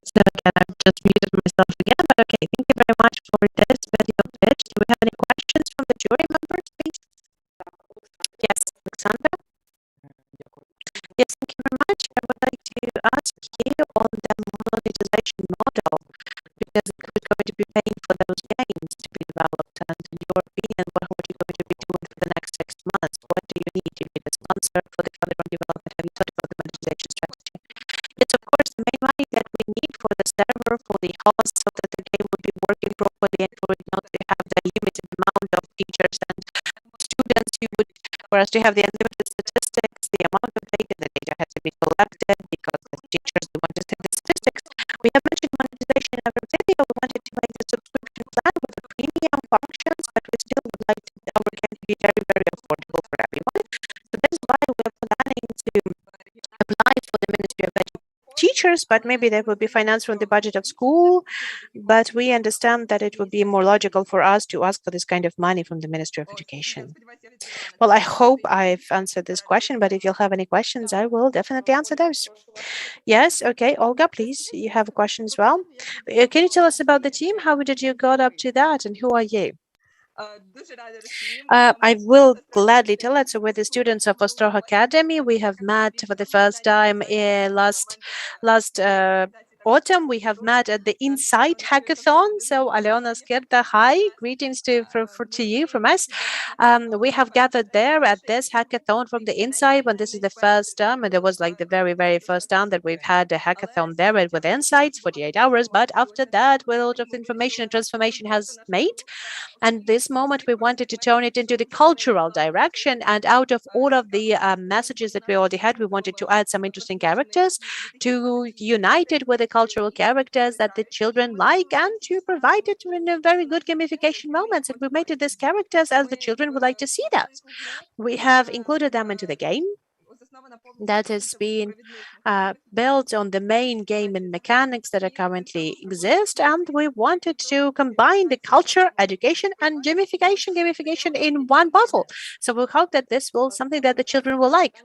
Speaker 1: so again, I've just muted myself again, but okay, thank you very much for this video pitch. Do we have any questions from the jury members, please? Yes, Alexander? Yes, thank you very much. I would like to ask you on the monetization model, because who's going to be paying for those games to be developed, and in your opinion, what are you going to be doing for the next 6 months? What do you need? Do you need a sponsor for the further development? Have you thought about the monetization strategy? It's of course the main money that we need for the server, for the host, so that the game would be working properly and for it not to have the limited amount of teachers and students you would, for us to have the unlimited statistics, the amount of data, the data has to be collected because the teachers do want to see the statistics. We have mentioned monetization in our video. We wanted to make the subscription plan with the premium functions, but we still would like our game to be very, very affordable for everyone. So that's why we're planning to apply for the Ministry of Education teachers, but maybe that would be financed from the budget of school. But we understand that it would be more logical for us to ask for this kind of money from the Ministry of Education. Well, I hope I've answered this question, but if you'll have any questions, I will definitely answer those. Yes, okay, Olga, please, you have a question as well. Can you tell us about the team? How did you got up to that, and who are you? I will gladly tell it. So with the students of Ostrov Academy, we have met for the first time last autumn. We have met at the Insight Hackathon. So Alena Skirta, hi, greetings to you from us. We have gathered there at this hackathon from the Insight, when this is the first time, and it was like the very, very first time that we've had a hackathon there with Insights, 48 hours. But after that, a lot of information and transformation has made. And this moment, we wanted to turn it into the cultural direction. And out of all of the messages that we already had, we wanted to add some interesting characters to unite it with the cultural characters that the children like, and to provide it in a very good gamification moments. And we made it these characters as the children would like to see that. We have included them into the game. That has been built on the main game and mechanics that are currently exist, and we wanted to combine the culture, education, and gamification in one bottle. So we hope that this will something that the children will like.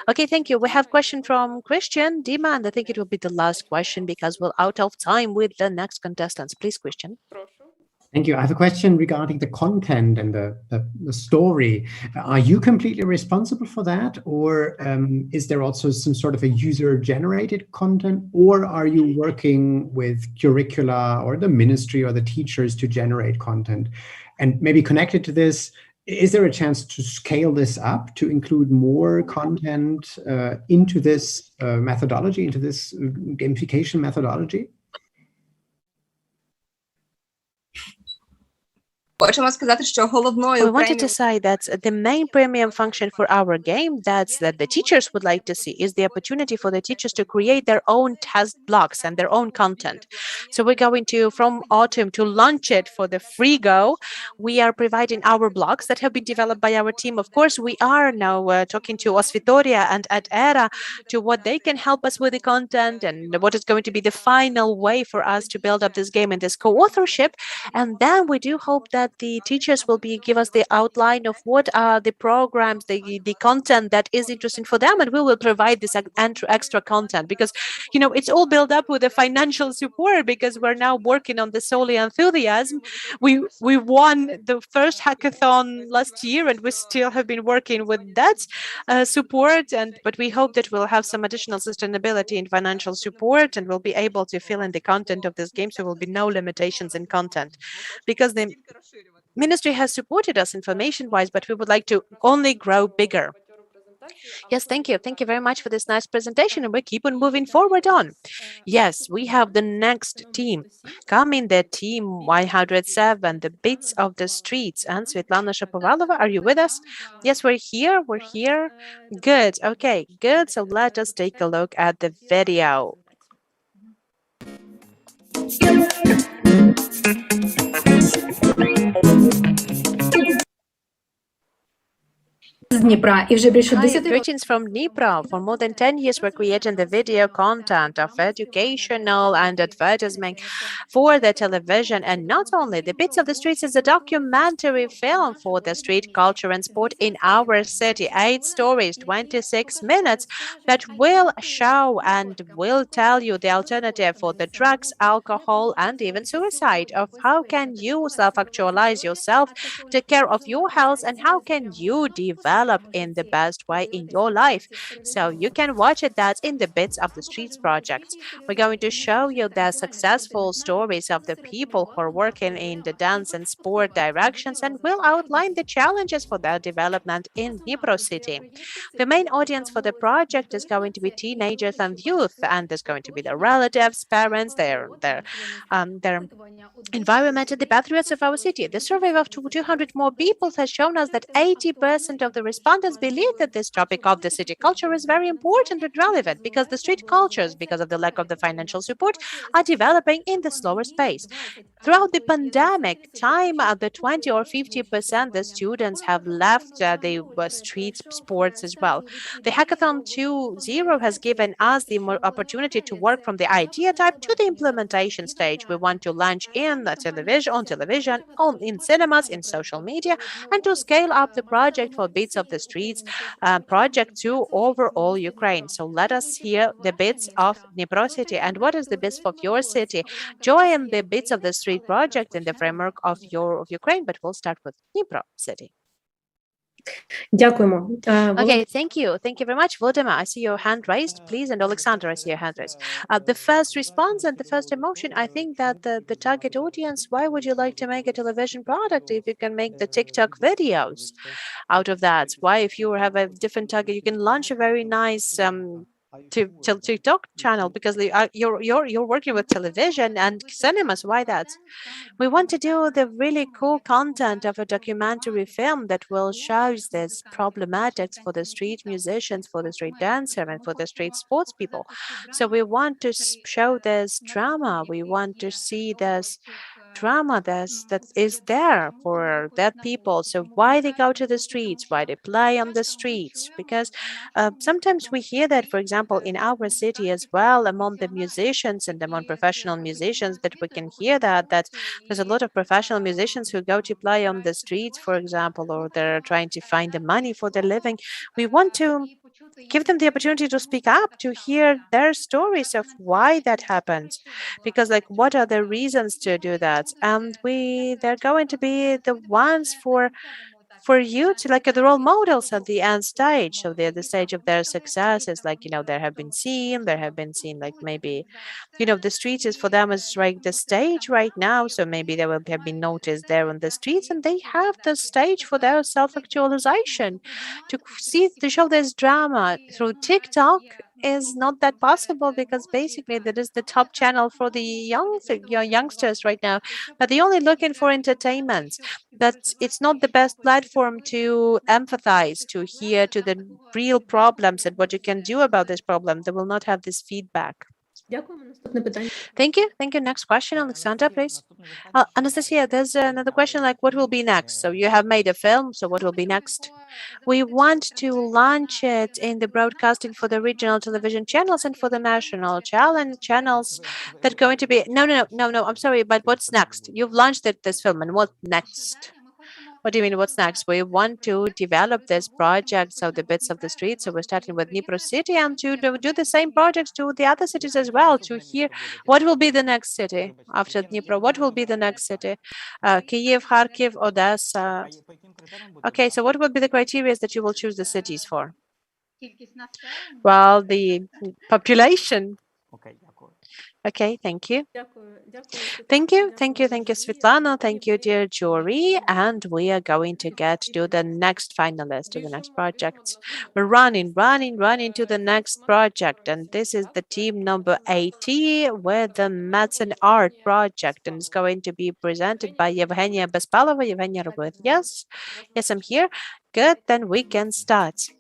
Speaker 1: Okay, thank you. We have a question from Christian Dima, and I think it will be the last question because we're out of time with the next contestants. Please, Christian.
Speaker 2: Thank you. I have a question regarding the content and the story. Are you completely responsible for that? Or is there also some sort of a user-generated content? Or are you working with curricula or the ministry or the teachers to generate content? And maybe connected to this, is there a chance to scale this up to include more content into this methodology, into this gamification methodology?
Speaker 1: We wanted to say that the main premium function for our game that the teachers would like to see is the opportunity for the teachers to create their own test blocks and their own content. So we're going to, from autumn, to launch it for the free go. We are providing our blocks that have been developed by our team. Of course, we are now talking to Osvitoria and at ERA to what they can help us with the content and what is going to be the final way for us to build up this game and this co-authorship. And then we do hope that the teachers will give us the outline of what are the programs, the content that is interesting for them, and we will provide this extra content because, you know, it's all built up with the financial support because we're now working on the solely enthusiasm. We won the first hackathon last year, and we still have been working with that support. But we hope that we'll have some additional sustainability in financial support, and we'll be able to fill in the content of this game, so there will be no limitations in content, because the Ministry has supported us information-wise, but we would like to only grow bigger. Yes, thank you. Thank you very much for this nice presentation, and we keep on moving forward on. Yes, we have the next team. Coming, the team 107, the Bits of the Streets. And Svetlana Shapovalova, are you with us? Yes, we're here. We're here. Good. Okay, good. So let us take a look at the video. Greetings from Dnipro. For more than 10 years, we're creating the video content of educational and advertisement for the television. And not only, The Bits of the Streets is a documentary film for the street culture and sport in our city. 8 stories, 26 minutes that will show and will tell you the alternative for the drugs, alcohol, and even suicide, of how can you self-actualize yourself, take care of your health, and how can you develop in the best way in your life. So you can watch it. That's in the Bits of the Streets project. We're going to show you the successful stories of the people who are working in the dance and sport directions, and will outline the challenges for their development in Dnipro city. The main audience for the project is going to be teenagers and youth, and there's going to be their relatives, parents, their environment, and the patriots of our city. The survey of 200 more people has shown us that 80% of the respondents believe that this topic of the city culture is very important and relevant, because the street cultures, because of the lack of the financial support, are developing in the slower pace. Throughout the pandemic time, the 20 or 50% the students have left the street sports as well. The Hackathon 2.0 has given us the opportunity to work from the idea type to the implementation stage. We want to launch in the television, in cinemas, in social media, and to scale up the project for Bits of the Streets project to overall Ukraine. So let us hear the Bits of Dnipro city. And what is the Bits of your city? Join the Bits of the Street project in the framework of Ukraine, but we'll start with Dnipro city. Okay, thank you. Thank you very much. Volodymyr, I see your hand raised, please. And Alexander, I see your hand raised. The first response and the first emotion, I think that the target audience, why would you like to make a television product if you can make the TikTok videos out of that? Why, if you have a different target, you can launch a very nice TikTok channel, because you're working with television and cinemas. Why that? We want to do the really cool content of a documentary film that will show this problematics for the street musicians, for the street dancer, and for the street sports people. So we want to show this drama. We want to see this drama that is there for that people. So why they go to the streets, why they play on the streets? Because sometimes we hear that, for example, in our city as well, among the musicians and among professional musicians, that we can hear that there's a lot of professional musicians who go to play on the streets, for example, or they're trying to find the money for their living. We want to give them the opportunity to speak up, to hear their stories of why that happens, because like what are the reasons to do that. And they're going to be the ones for for you to like the role models at the end stage. So they're the stage of their success is like, there have been seen like maybe, the streets is for them is like the stage right now. So maybe they will have been noticed there on the streets, and they have the stage for their self-actualization. To show this drama through TikTok is not that possible, because basically that is the top channel for the youngsters right now, but they're only looking for entertainment. But it's not the best platform to empathize, to hear to the real problems and what you can do about this problem. They will not have this feedback. Thank you. Thank you. Next question, Alexandra, please. Anastasia, there's another question like, what will be next? So you have made a film, so what will be next? We want to launch it in the broadcasting for the regional television channels and for the national channels that going to be, no, I'm sorry, but what's next? You've launched this film, and what next? What do you mean, what's next? We want to develop this project, so the bits of the street. So we're starting with Dnipro city, and to do the same projects to the other cities as well, to hear what will be the next city after Dnipro. What will be the next city? Kyiv, Kharkiv, Odessa. Okay, so what will be the criteria that you will choose the cities for? Well, the population. Okay, thank you. Thank you, Svetlana. Thank you, dear jury. And we are going to get to the next finalist, to the next project. We're running to the next project. And this is the team number 80 with the Maths and Art project. And it's going to be presented by Yevgenia Bespalova. Yevgenia, with yes? Yes, I'm here. Good, then we can start.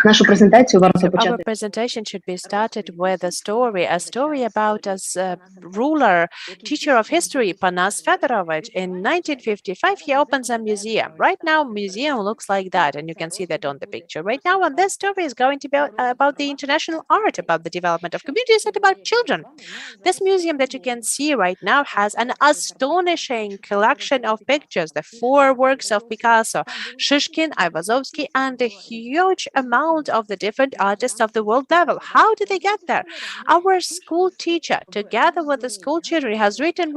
Speaker 1: Our presentation should be started with a story about a ruler, teacher of history, Panas Fedorovich. In 1955, he opens a museum. Right now, museum looks like that, and you can see that on the picture right now. And this story is going to be about the international art, about the development of communities, and about children. This museum that you can see right now has an astonishing collection of pictures, the 4 works of Picasso, Shishkin, Ayvazovsky, and a huge amount of the different artists of the world level. How did they get there? Our school teacher, together with the school children, has written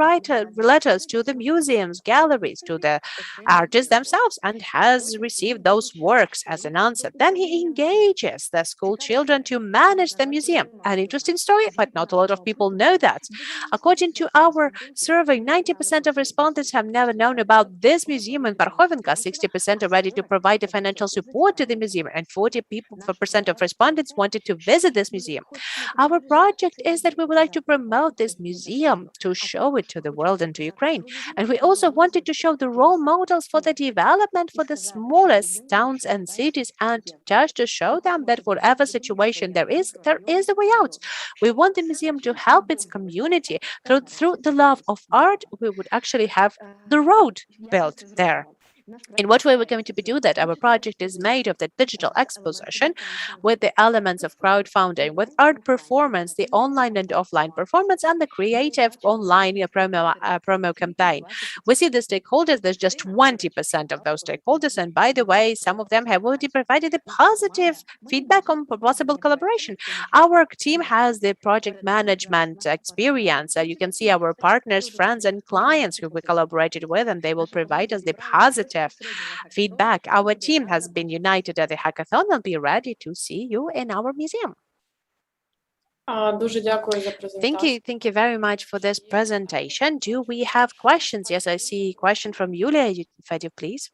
Speaker 1: letters to the museums, galleries, to the artists themselves, and has received those works as an answer. Then he engages the school children to manage the museum. An interesting story, but not a lot of people know that. According to our survey, 90% of respondents have never known about this museum in Parkhovenka. 60% are ready to provide the financial support to the museum, and 40% of respondents wanted to visit this museum. Our project is that we would like to promote this museum, to show it to the world and to Ukraine. And we also wanted to show the role models for the development for the smallest towns and cities, and just to show them that whatever situation there is a way out. We want the museum to help its community. Through the love of art, we would actually have the road built there. In what way we're going to do that? Our project is made of the digital exposition with the elements of crowdfunding, with art performance, the online and offline performance, and the creative online promo campaign. We see the stakeholders, there's just 20% of those stakeholders. And by the way, some of them have already provided a positive feedback on possible collaboration. Our team has the project management experience. You can see our partners, friends, and clients who we collaborated with, and they will provide us the positive feedback. Our team has been united at the hackathon and be ready to see you in our museum. Thank you very much for this presentation. Do we have questions? Yes, I see a question from Yulia. Fedya, please.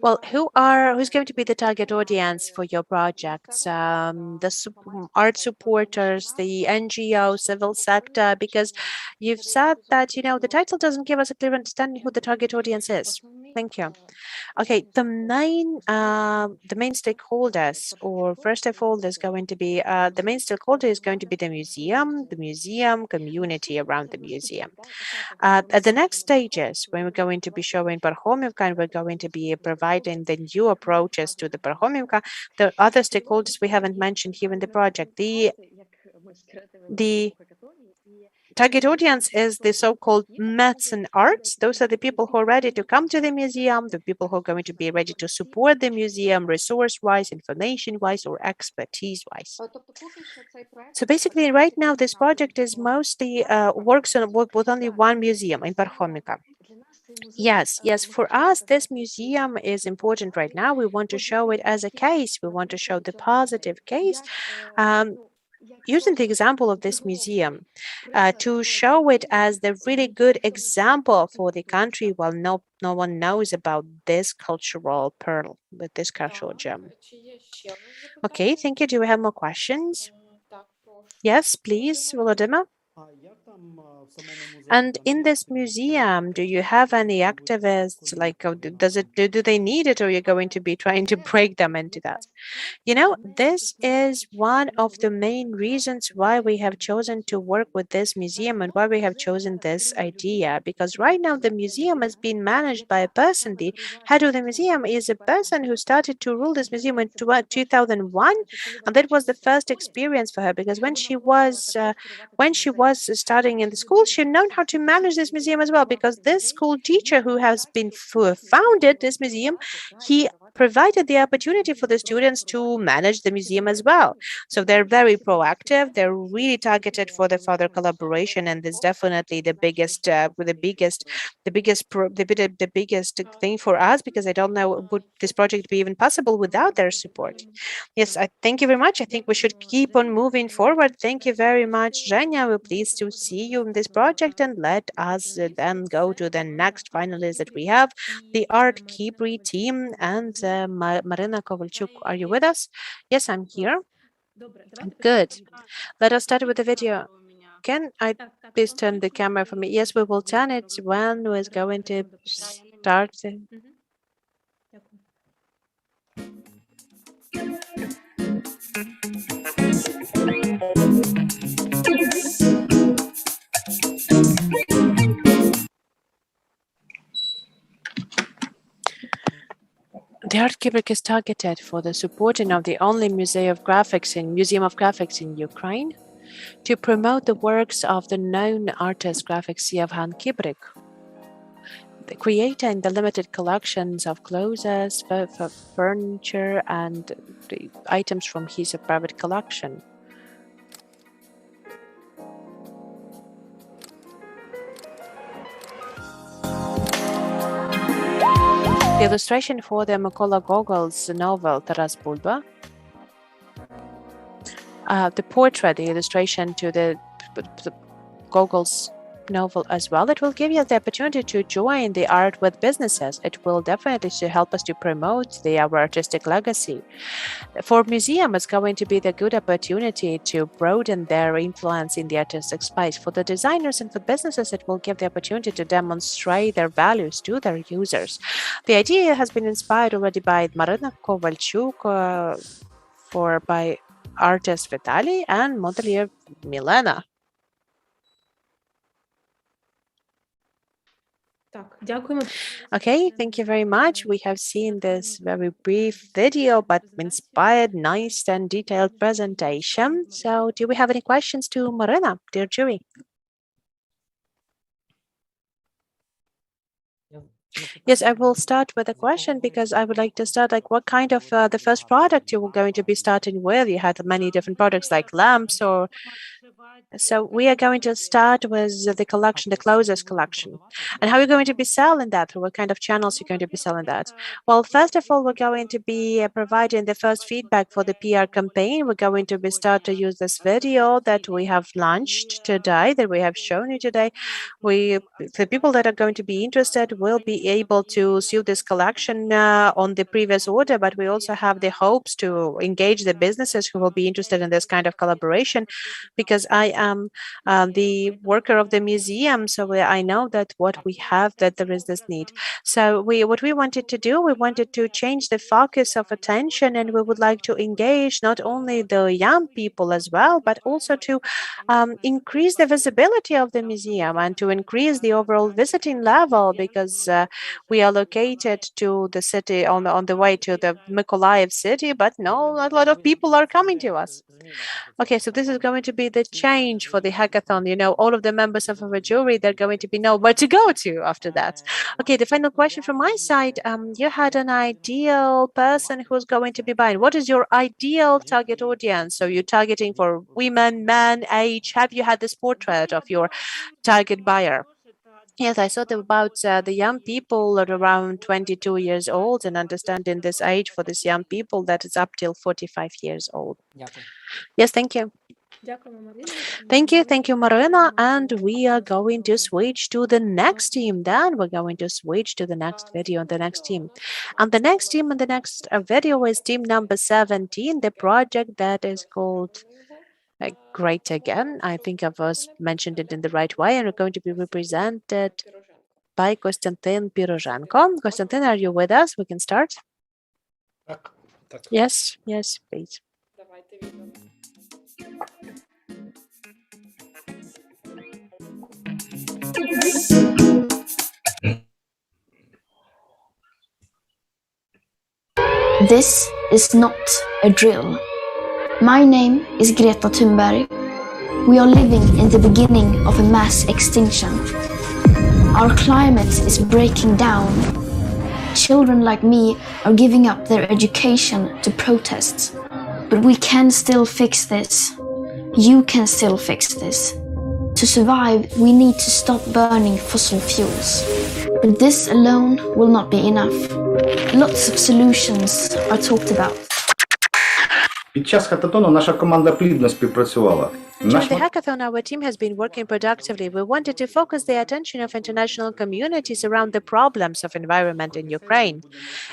Speaker 1: Well, who's going to be the target audience for your projects? Art supporters, the NGO, civil sector, because you've said that, the title doesn't give us a clear understanding who the target audience is. Thank you. Okay, the main stakeholders, or first of all, there's going to be the main stakeholder is going to be the museum community around the museum. At the next stages, when we're going to be showing Parkhomivka, and we're going to be providing the new approaches to the Parkhomivka, the other stakeholders we haven't mentioned here in the project, the target audience is the so-called maths and arts. Those are the people who are ready to come to the museum, the people who are going to be ready to support the museum resource-wise, information-wise, or expertise-wise. So basically, right now, this project is mostly work with only one museum in Parhomika. Yes, for us, this museum is important right now. We want to show it as a case. We want to show the positive case. Using the example of this museum to show it as the really good example for the country while no one knows about this cultural pearl, with this cultural gem. Okay, thank you. Do we have more questions? Yes, please, Volodymyr. And in this museum, do you have any activists? Like, do they need it, or you're going to be trying to break them into that? You know, this is one of the main reasons why we have chosen to work with this museum and why we have chosen this idea. Because right now the museum is being managed by a person. The head of the museum is a person who started to rule this museum in 2001, and that was the first experience for her. Because when she was studying in the school, she had known how to manage this museum as well. Because this school teacher who has been founded this museum, he provided the opportunity for the students to manage the museum as well. So they're very proactive. They're really targeted for the further collaboration, and this definitely the biggest thing for us, because I don't know would this project be even possible without their support. Yes, I thank you very much. I think we should keep on moving forward. Thank you very much, Zhenya. We're pleased to see you in this project, and let us then go to the next finalist that we have, the Art Kibri team, and Marina Kovalchuk. Are you with us? Yes, I'm here. Good. Let us start with the video. Can I please turn the camera for me? Yes, we will turn it when we're going to start. The Art Kibrik is targeted for the supporting of the only Museum of Graphics in Ukraine to promote the works of the known artist graphics Yevhen Kibrik, the creator in the limited collections of clothes, furniture, and the items from his private collection. The illustration for the Mykola Gogol's novel Taras Bulba, the portrait, the illustration to the Gogol's novel as well. It will give you the opportunity to join the art with businesses. It will definitely help us to promote our artistic legacy. For museum, it's going to be the good opportunity to broaden their influence in the artistic space. For the designers and for businesses, it will give the opportunity to demonstrate their values to their users. The idea has been inspired already by Marina Kovalchuk, by artist Vitaly and modelier Milena. Okay, thank you very much. We have seen this very brief video, but inspired, nice and detailed presentation. So do we have any questions to Marina, dear jury? Yes, I will start with a question, because I would like to start what kind of the first product you were going to be starting with. You had many different products like lamps or so we are going to start with the collection, the closest collection. And how are you going to be selling that? Or what kind of channels you're going to be selling that? Well, first of all, we're going to be providing the first feedback for the PR campaign. We're going to be start to use this video that we have launched today, that we have shown you today. The people that are going to be interested will be able to see this collection on the previous order, but we also have the hopes to engage the businesses who will be interested in this kind of collaboration, because I am the worker of the museum, so I know that what we have, that there is this need. So what we wanted to do, we wanted to change the focus of attention, and we would like to engage not only the young people as well, but also to increase the visibility of the museum and to increase the overall visiting level, because we are located to the city on the way to the Mykolaiv city, but no, not a lot of people are coming to us. Okay, so this is going to be the change for the hackathon. You know, all of the members of our jury, they're going to be know where to go to after that. Okay, the final question from my side. You had an ideal person who's going to be buying. What is your ideal target audience? So you're targeting for women, men, age. Have you had this portrait of your target buyer? Yes, I thought about the young people at around 22 years old and understanding this age for these young people that is up till 45 years old. Yes, thank you. Thank you, Marina. And we are going to switch to the next team. Then we're going to switch to the next video and the next team. And the next team and the next video is team number 17, the project that is called Great Again. I think I've mentioned it in the right way, and we're going to be represented by Konstantin Pirozhenko. Konstantin, are you with us? We can start. Yes, please.
Speaker 10: This is not a drill. My name is Greta Thunberg. We are living in the beginning of a mass extinction. Our climate is breaking down. Children like me are giving up their education to protest. But we can still fix this. You can still fix this. To survive, we need to stop burning fossil fuels. But this alone will not be enough. Lots of solutions are talked about.
Speaker 11: Під час хататону наша команда плідно співпрацювала.
Speaker 1: During the hackathon, our team has been working productively. We wanted to focus the attention of international communities around the problems of environment in Ukraine.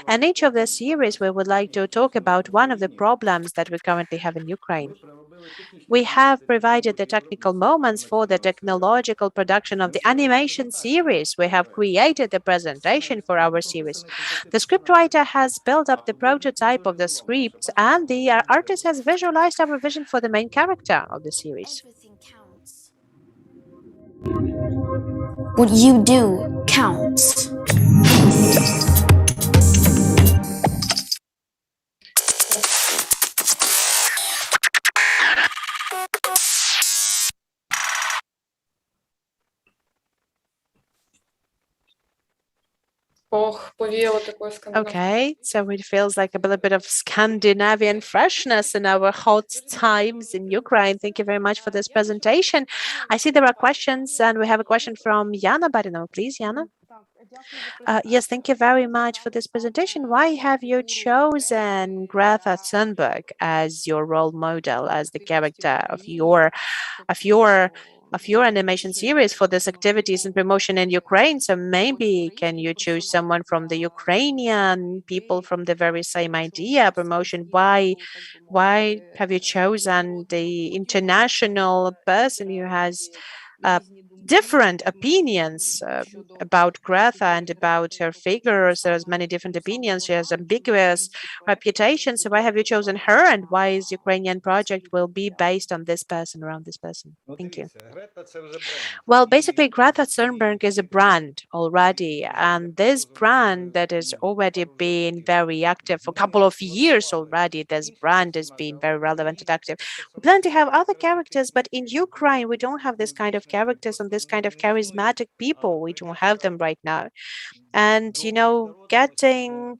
Speaker 1: And each of the series, we would like to talk about one of the problems that we currently have in Ukraine. We have provided the technical moments for the technological production of the animation series. We have created the presentation for our series. The scriptwriter has built up the prototype of the script, and the artist has visualized our vision for the main character of the series.
Speaker 10: Everything counts. What you do counts.
Speaker 1: Okay, so it feels like a little bit of Scandinavian freshness in our hot times in Ukraine. Thank you very much for this presentation. I see there are questions, and we have a question from Yana Barinova. Please, Yana. Yes, thank you very much for this presentation. Why have you chosen Greta Thunberg as your role model, as the character of your animation series for this activities and promotion in Ukraine? So maybe can you choose someone from the Ukrainian people from the very same idea promotion? Why have you chosen the international person who has different opinions about Greta and about her figures? There's many different opinions. She has ambiguous reputation. So why have you chosen her, and why is Ukrainian project will be based on this person, around this person? Thank you. Well, basically, Greta Thunberg is a brand already, and this brand that has already been very active for a couple of years already. This brand has been very relevant and active. We plan to have other characters, but in Ukraine, we don't have this kind of characters and this kind of charismatic people. We don't have them right now. And, you know, getting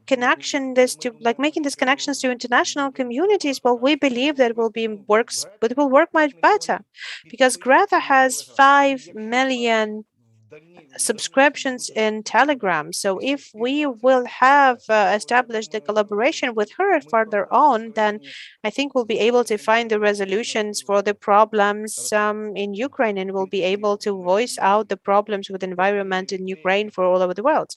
Speaker 1: connection this to making these connections to international communities, well, we believe that it will work much better, because Greta has 5 million subscriptions in Telegram. So if we will have established the collaboration with her further on, then I think we'll be able to find the resolutions for the problems in Ukraine, and we'll be able to voice out the problems with environment in Ukraine for all over the world.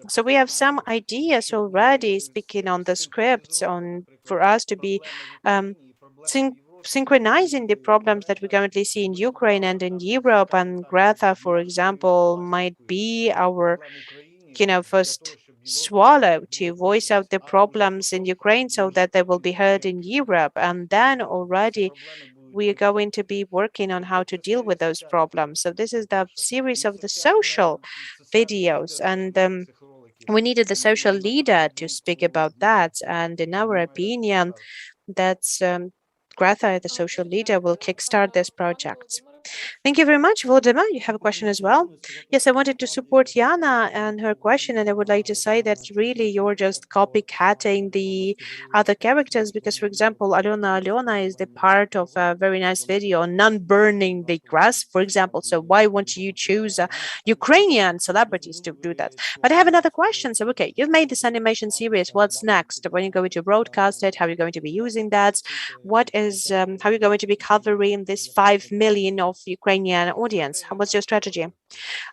Speaker 1: So we have some ideas already speaking on the scripts for us to be synchronizing the problems that we currently see in Ukraine and in Europe. And Greta, for example, might be our, first swallow to voice out the problems in Ukraine so that they will be heard in Europe. And then already we are going to be working on how to deal with those problems. So this is the series of the social videos, and we needed the social leader to speak about that. And in our opinion, that's Greta, the social leader, will kickstart this project. Thank you very much, Volodymyr. You have a question as well? Yes, I wanted to support Yana and her question, and I would like to say that really you're just copycatting the other characters because, for example, Alena is the part of a very nice video on non-burning the grass, for example. So why won't you choose Ukrainian celebrities to do that? But I have another question. So, okay, you've made this animation series. What's next? When are you going to broadcast it? How are you going to be using that? What is how are you going to be covering this 5 million of Ukrainian audience? What's your strategy?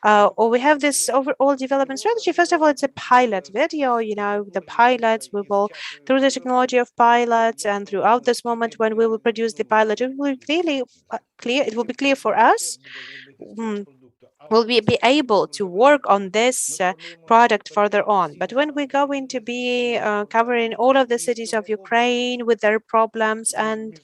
Speaker 1: Or we have this overall development strategy. First of all, it's a pilot video. You know, the pilots, we will, through the technology of pilots and throughout this moment when we will produce the pilot, it will be really clear. It will be clear for us. Will we be able to work on this product further on? But when we're going to be covering all of the cities of Ukraine with their problems, and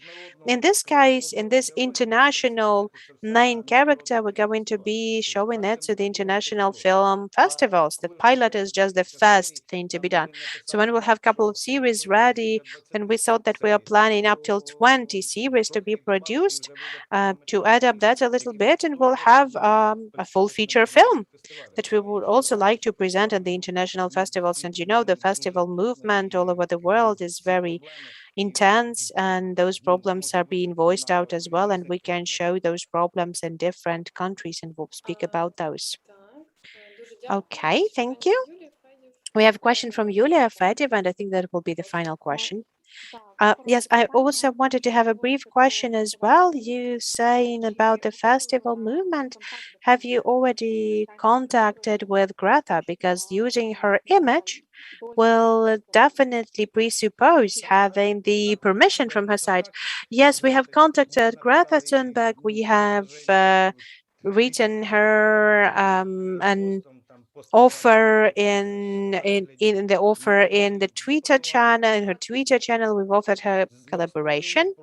Speaker 1: in this case, in this international main character, we're going to be showing it to the international film festivals. The pilot is just the first thing to be done. So when we'll have a couple of series ready, then we thought that we are planning up till 20 series to be produced to add up that a little bit, and we'll have a full feature film that we would also like to present at the international festivals. And you know, the festival movement all over the world is very intense, and those problems are being voiced out as well. And we can show those problems in different countries, and we'll speak about those. Okay, thank you. We have a question from Yulia Fedyev, and I think that will be the final question. Yes, I also wanted to have a brief question as well. You saying about the festival movement, have you already contacted with Greta? Because using her image will definitely presuppose having the permission from her side. Yes, we have contacted Greta Thunberg. We have written her an offer in the offer in the Twitter channel. In her Twitter channel, we've offered her collaboration.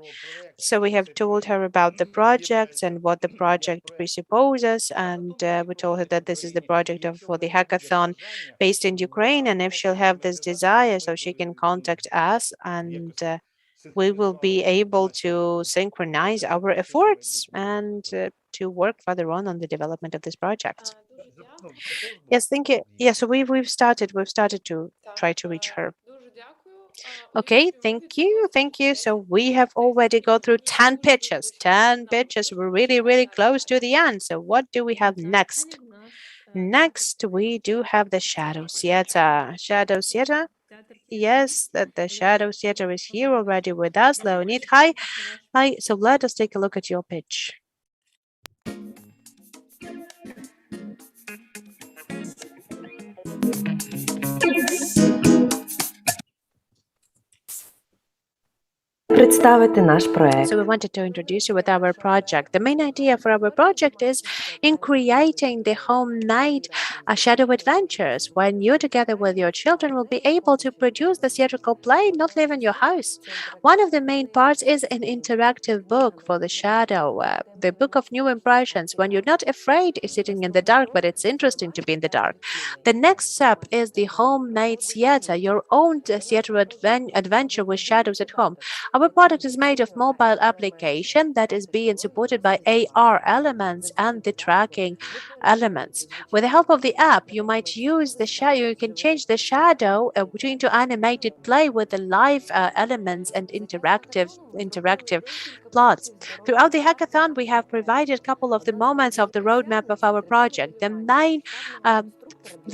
Speaker 1: So we have told her about the projects and what the project presupposes, and we told her that this is the project for the hackathon based in Ukraine, and if she'll have this desire, so she can contact us, and we will be able to synchronize our efforts and to work further on the development of this project. Yes, thank you. Yeah, so we've started to try to reach her. Okay, thank you, thank you. So we have already go through 10 pitches. 10 pitches. We're really, really close to the end. So what do we have next? Next, we do have the Shadow Theater. Shadow Theater. Yes, that the Shadow Theater is here already with us. Leonid, hi. Hi. So let us take a look at your pitch.
Speaker 12: Представити наш проект.
Speaker 1: So we wanted to introduce you with our project. The main idea for our project is in creating the home night shadow adventures. When you together with your children will be able to produce the theatrical play, not live in your house. One of the main parts is an interactive book for the shadow, the book of new impressions. When you're not afraid of sitting in the dark, but it's interesting to be in the dark. The next step is the home night theater, your own theater adventure with shadows at home. Our product is made of mobile application that is being supported by AR elements and the tracking elements. With the help of the app, you might use the shadow. You can change the shadow into animated play with the live elements and interactive plots. Throughout the hackathon, we have provided a couple of the moments of the roadmap of our project. The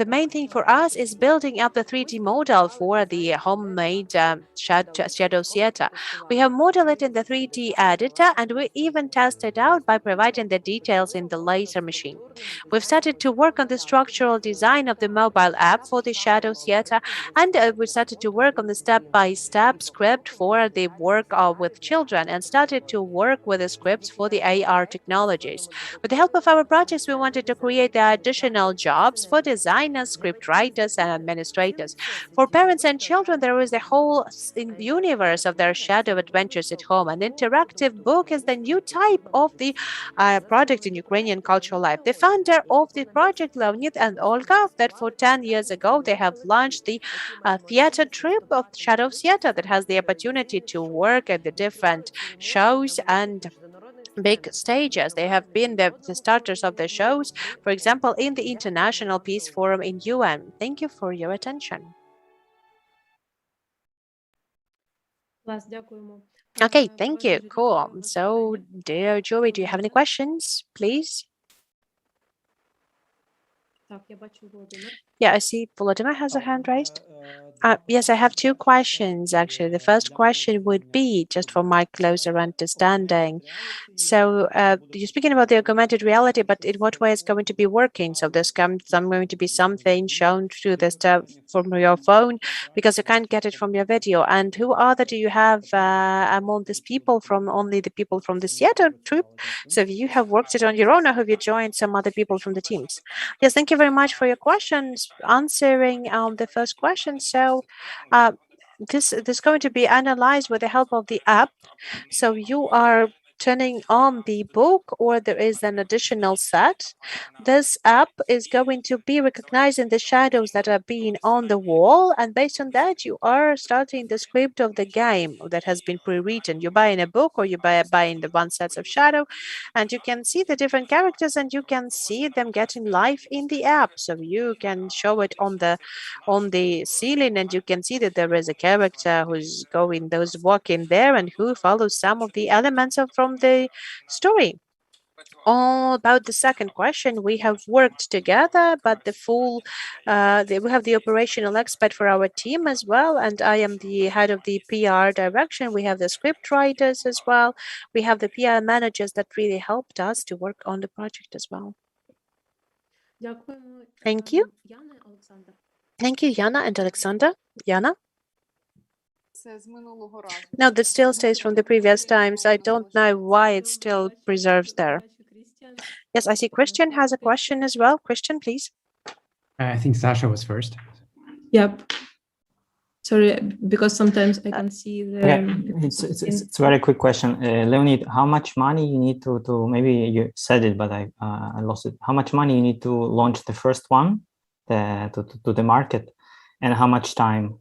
Speaker 1: main thing for us is building up the 3D model for the homemade shadow theater. We have modeled it in the 3D editor, and we even tested out by providing the details in the laser machine. We've started to work on the structural design of the mobile app for the shadow theater, and we started to work on the step-by-step script for the work with children, and started to work with the scripts for the AR technologies. With the help of our projects, we wanted to create the additional jobs for designers, script writers, and administrators. For parents and children, there is a whole universe of their shadow adventures at home. An interactive book is the new type of the project in Ukrainian cultural life. The founder of the project, Leonid and Olga, that for 10 years ago, they have launched the theater trip of Shadow Theater that has the opportunity to work at the different shows and big stages. They have been the starters of the shows, for example, in the International Peace Forum in UN. Thank you for your attention. Okay, thank you. Cool. So, dear Joey, do you have any questions, please? Yeah, I see Volodymyr has a hand raised. Yes, I have two questions actually. The first question would be just for my closer understanding. So you're speaking about the augmented reality, but in what way it's going to be working? So there's going to be something shown through the stuff from your phone because you can't get it from your video. And who other do you have among these people from only the people from the Seattle troop? So you have worked it on your own, or have you joined some other people from the teams? Yes, thank you very much for your questions. Answering the first question. So this is going to be analyzed with the help of the app. So you are turning on the book, or there is an additional set. This app is going to be recognizing the shadows that are being on the wall, and based on that, you are starting the script of the game that has been pre-written. You're buying a book, or you're buying the one sets of shadow, and you can see the different characters, and you can see them getting life in the app. So you can show it on the ceiling, and you can see that there is a character who's walking there, and who follows some of the elements from the story. All about the second question, we have worked together, but we have the operational expert for our team as well, and I am the head of the PR direction. We have the script writers as well. We have the PR managers that really helped us to work on the project as well. Thank you. Thank you, Yana and Alexander. Yana? No, that still stays from the previous times. I don't know why it still preserves there. Yes, I see Christian has a question as well. Christian, please.
Speaker 2: I think Sasha was first.
Speaker 12: Yep. Sorry, because sometimes I can see the...
Speaker 4: Yeah, it's a very quick question. Leonid, how much money you need to maybe you said it, but I lost it. How much money you need to launch the first one to the market, and how much time?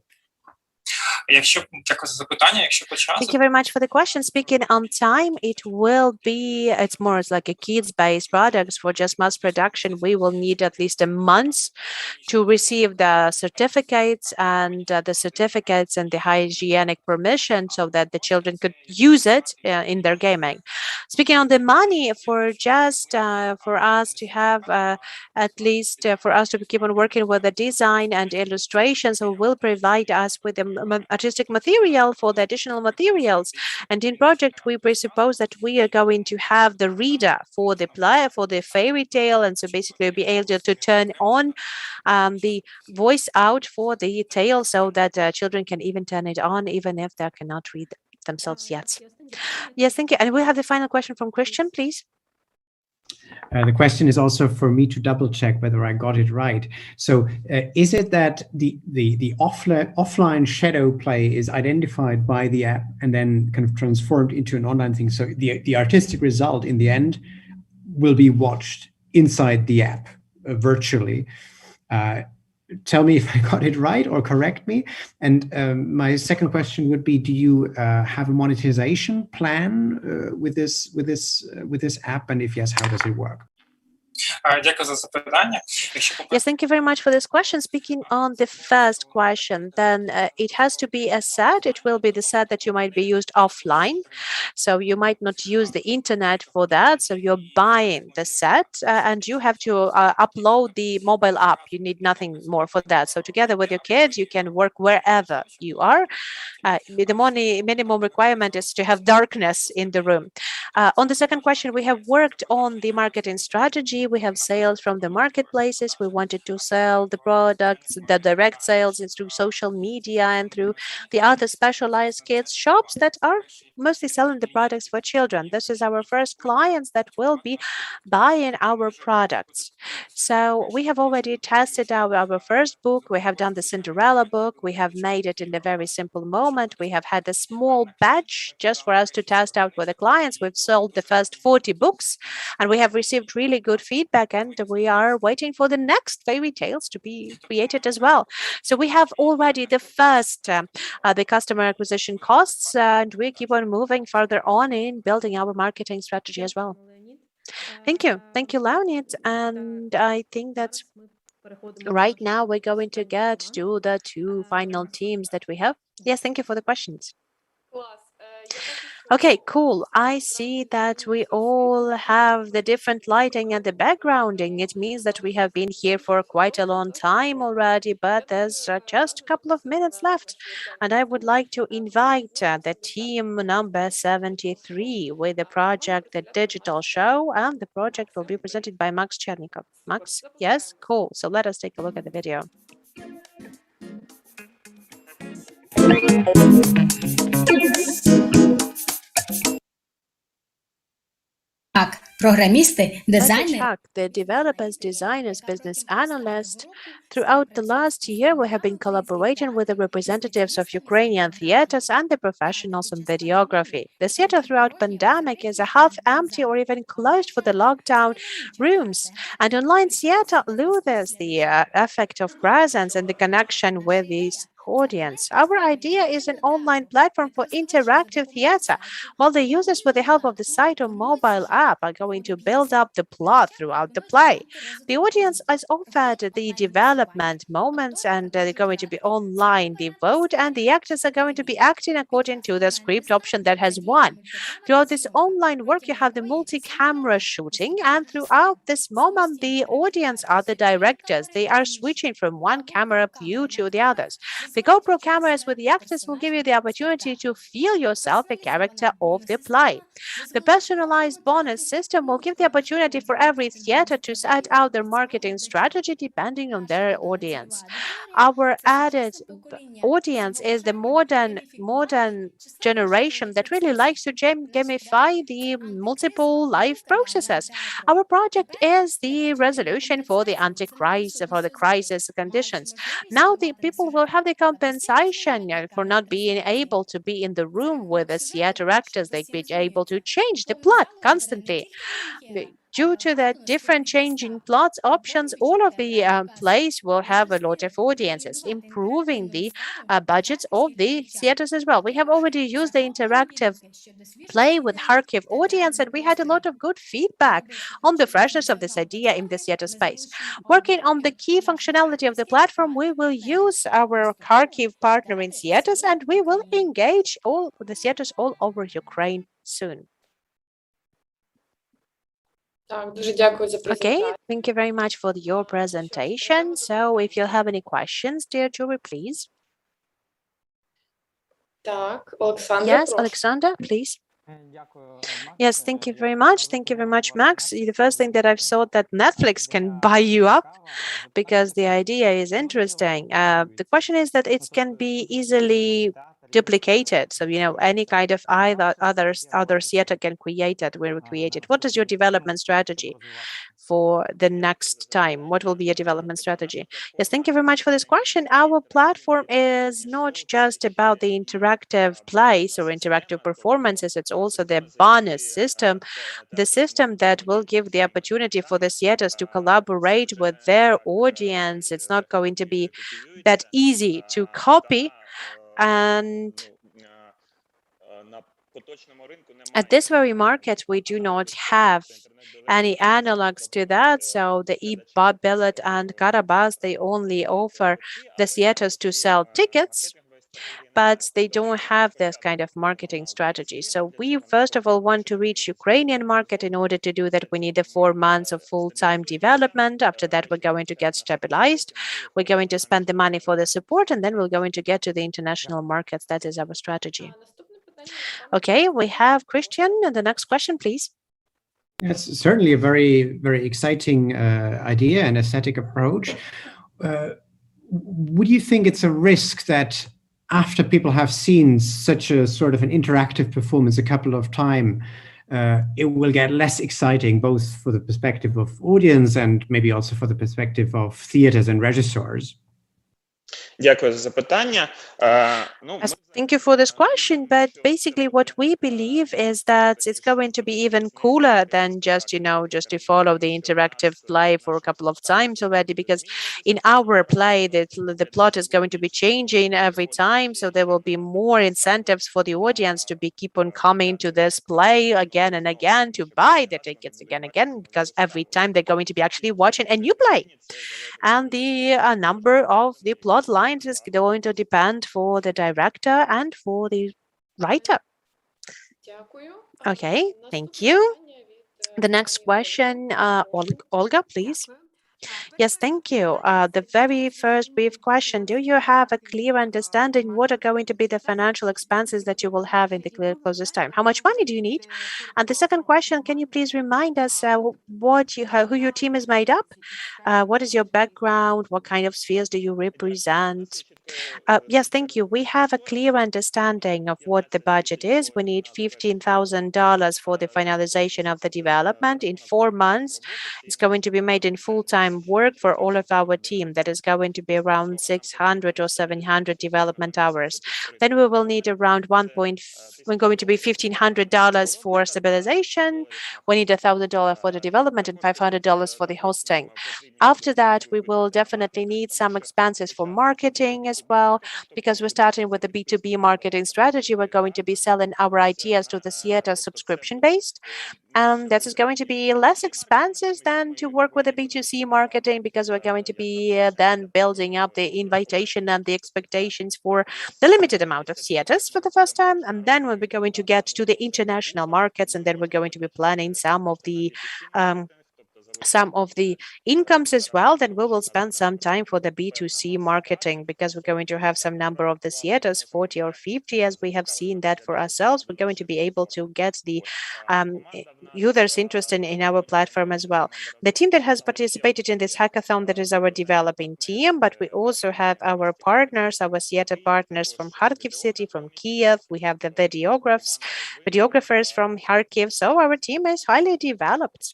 Speaker 1: Thank you very much for the question. Speaking on time, it's more like a kids-based product. For just mass production, we will need at least a month to receive the certificates and the hygienic permission so that the children could use it in their gaming. Speaking on the money, for us to have at least for us to keep on working with the design and illustration, so will provide us with the artistic material for the additional materials. And in project, we presuppose that we are going to have the reader for the play, for the fairy tale, and so basically be able to turn on the voice out for the tale so that children can even turn it on even if they cannot read themselves yet. Yes, thank you. And we have the final question from Christian, please.
Speaker 2: The question is also for me to double check whether I got it right. So is it that the offline shadow play is identified by the app and then kind of transformed into an online thing? So the artistic result in the end will be watched inside the app virtually. Tell me if I got it right or correct me. And my second question would be: do you have a monetization plan with this app? And if yes, how does it work?
Speaker 1: Yes, thank you very much for this question. Speaking on the first question, then it has to be a set. It will be the set that you might be used offline. So you might not use the internet for that. So you're buying the set and you have to upload the mobile app. You need nothing more for that. So together with your kids, you can work wherever you are. The minimum requirement is to have darkness in the room. On the second question, we have worked on the marketing strategy B2B, we have sales from the marketplaces. We wanted to sell the products, the direct sales is through social media and through the other specialized kids shops that are mostly selling the products for children. This is our first clients that will be buying our products. So we have already tested our first book. We have done the Cinderella book. We have made it in a very simple moment. We have had a small batch just for us to test out with the clients. We've sold the first 40 books and we have received really good feedback, and we are waiting for the next fairy tales to be created as well. So we have already the first the customer acquisition costs, and we keep on moving further on in building our marketing strategy as well. Thank you, Leonid. And I think that's right now we're going to get to the two final teams that we have. Yes, thank you for the questions. Okay, cool. I see that we all have the different lighting and the backgrounding. It means that we have been here for quite a long time already, but there's just a couple of minutes left. And I would like to invite the team number 73 with the project, The Digital Show, and the project will be presented by Max Chernikov. Max, yes? Cool. So let us take a look at the video.
Speaker 13: Програмісти, дизайнери.
Speaker 1: Chuck, the developers, designers, business analysts. Throughout the last year, we have been collaborating with the representatives of Ukrainian theaters and the professionals in videography. The theater throughout pandemic is a half empty or even closed for the lockdown rooms. And online theater loses the effect of presence and the connection with these audience. Our idea is an online platform for interactive theater, while the users, with the help of the site or mobile app, are going to build up the plot throughout the play. The audience is offered the development moments, and they're going to be online. They vote, and the actors are going to be acting according to the script option that has won. Throughout this online work, you have the multi-camera shooting, and throughout this moment, the audience are the directors. They are switching from one camera view to the others. The GoPro cameras with the actors will give you the opportunity to feel yourself a character of the play. The personalized bonus system will give the opportunity for every theater to set out their marketing strategy depending on their audience. Our added audience is the modern generation that really likes to gamify the multiple life processes. Our project is the resolution for the crisis conditions. Now the people will have the compensation for not being able to be in the room with the theater actors. They'll be able to change the plot constantly. Due to the different changing plots options, all of the plays will have a lot of audiences, improving the budgets of the theaters as well. We have already used the interactive play with Kharkiv audience, and we had a lot of good feedback on the freshness of this idea in the theater space. Working on the key functionality of the platform, we will use our Kharkiv partner in theaters, and we will engage all the theaters all over Ukraine soon. Okay, thank you very much for your presentation. So if you have any questions, dear jury, please. Yes, Alexander, please. Yes, thank you very much. Thank you very much, Max. The first thing that I've thought that Netflix can buy you up because the idea is interesting. The question is that it can be easily duplicated. So, any kind of other theater can create it, will create it. What is your development strategy for the next time? What will be your development strategy? Yes, thank you very much for this question. Our platform is not just about the interactive plays or interactive performances. It's also the bonus system, the system that will give the opportunity for the theaters to collaborate with their audience. It's not going to be that easy to copy. And at this very market, we do not have any analogs to that. So the e-Billet and Karabas, they only offer the theaters to sell tickets, but they don't have this kind of marketing strategy. So we first of all want to reach Ukrainian market. In order to do that, we need the 4 months of full-time development. After that, we're going to get stabilized. We're going to spend the money for the support, and then we're going to get to the international markets. That is our strategy. Okay, we have Christian. And the next question, please.
Speaker 2: It's certainly a very, very exciting idea and aesthetic approach. Would you think it's a risk that after people have seen such a sort of an interactive performance a couple of times, it will get less exciting, both for the perspective of audience and maybe also for the perspective of theaters and regisseurs?
Speaker 13: Дякую за запитання.
Speaker 1: Thank you for this question, but basically what we believe is that it's going to be even cooler than just to follow the interactive play for a couple of times already, because in our play, the plot is going to be changing every time, so there will be more incentives for the audience to keep on coming to this play again and again, to buy the tickets again and again, because every time they're going to be actually watching a new play. And the number of the plot lines is going to depend for the director and for the writer. Okay, thank you. The next question, Olga, please. Yes, thank you. The very first brief question, do you have a clear understanding what are going to be the financial expenses that you will have in the closest time? How much money do you need? And the second question, can you please remind us who your team is made up? What is your background? What kind of spheres do you represent? Yes, thank you. We have a clear understanding of what the budget is. We need $15,000 for the finalization of the development in 4 months. It's going to be made in full-time work for all of our team. That is going to be around 600 or 700 development hours. Then we will need around we're going to be $1,500 for stabilization. We need $1,000 for the development and $500 for the hosting. After that, we will definitely need some expenses for marketing as well, because we're starting with the B2B marketing strategy. We're going to be selling our ideas to the theater subscription-based. That is going to be less expensive than to work with the B2C marketing, because we're going to be then building up the invitation and the expectations for the limited amount of theaters for the first time. And then we're going to get to the international markets, and then we're going to be planning some of the incomes as well. Then we will spend some time for the B2C marketing, because we're going to have some number of the theaters, 40 or 50, as we have seen that for ourselves. We're going to be able to get the users interested in our platform as well. The team that has participated in this hackathon, that is our developing team, but we also have our partners, our theater partners from Kharkiv city, from Kiev. We have the videographers from Kharkiv. So our team is highly developed.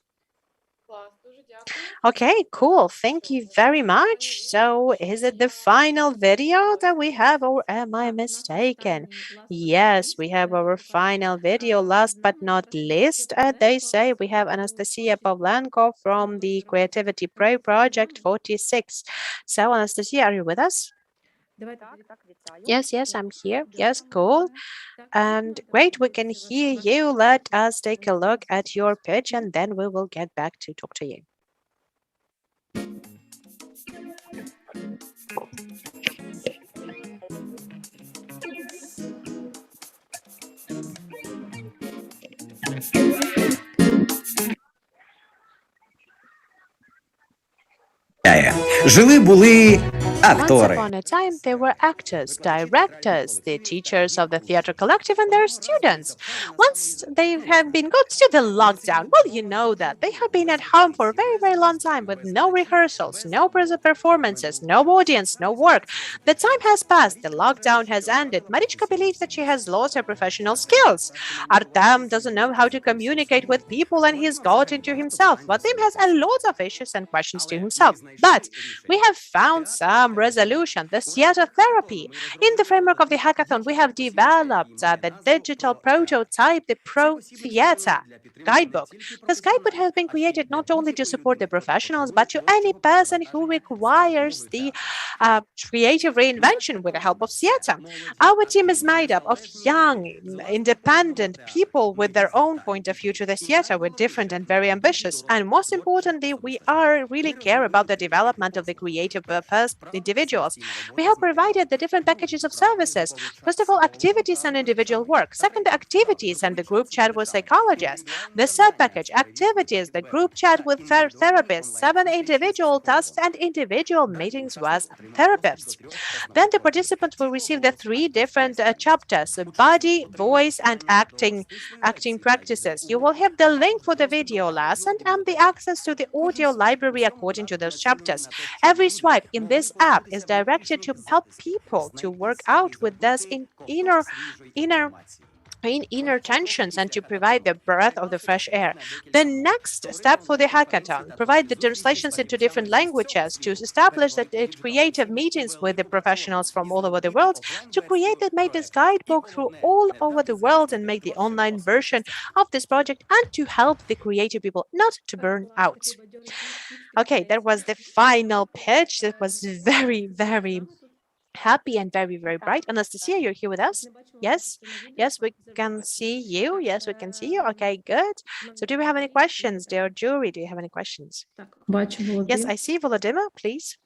Speaker 1: Okay, cool. Thank you very much. So is it the final video that we have, or am I mistaken? Yes, we have our final video. Last but not least, they say we have Anastasia Pavlenko from the Creativity Pro Project 46. So Anastasia, are you with us? Yes, I'm here. Yes, cool. And great, we can hear you. Let us take a look at your pitch, and then we will get back to talk to you.
Speaker 14: Жили-були
Speaker 1: Once
Speaker 14: актори.
Speaker 1: upon a time, there were actors, directors, the teachers of the theater collective, and their students. Once they have been got to the lockdown, well, you know that they have been at home for a very, very long time with no rehearsals, no performances, no audience, no work. The time has passed. The lockdown has ended. Marichka believes that she has lost her professional skills. Artem doesn't know how to communicate with people, and he's got into himself. Vadim has a lot of issues and questions to himself. But we have found some resolution, the theater therapy. In the framework of the hackathon, we have developed the digital prototype, the Pro Theater guidebook. This guidebook has been created not only to support the professionals, but to any person who requires the creative reinvention with the help of theater. Our team is made up of young, independent people with their own point of view to the theater. We're different and very ambitious. And most importantly, we really care about the development of the creative individuals. We have provided the different packages of services. First of all, activities and individual work. Second, activities and the group chat with psychologists. The third package, activities, the group chat with therapists. 7 individual tasks and individual meetings with therapists. Then the participants will receive the 3 different chapters: body, voice, and acting practices. You will have the link for the video lesson and the access to the audio library according to those chapters. Every swipe in this app is directed to help people to work out with this inner tensions and to provide the breath of the fresh air. The next step for the hackathon, provide the translations into different languages to establish that creative meetings with the professionals from all over the world, to create that made this guidebook through all over the world and make the online version of this project, and to help the creative people not to burn out. Okay, that was the final pitch. That was very, very happy and very, very bright. Anastasia, you're here with us? Yes, yes, we can see you. Yes, we can see you. Okay, good. So do we have any questions, dear jury? Do you have any questions? Yes, I see Volodymyr, please.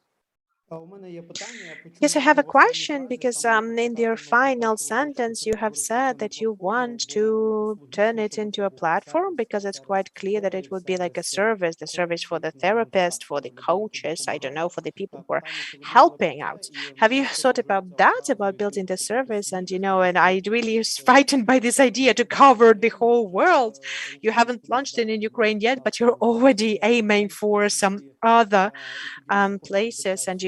Speaker 1: Yes, I have a question because in your final sentence, you have said that you want to turn it into a platform because it's quite clear that it would be like a service, the service for the therapist, for the coaches, I don't know, for the people who are helping out. Have you thought about that, about building the service? And, and I really was frightened by this idea to cover the whole world. You haven't launched it in Ukraine yet, but you're already aiming for some other places. And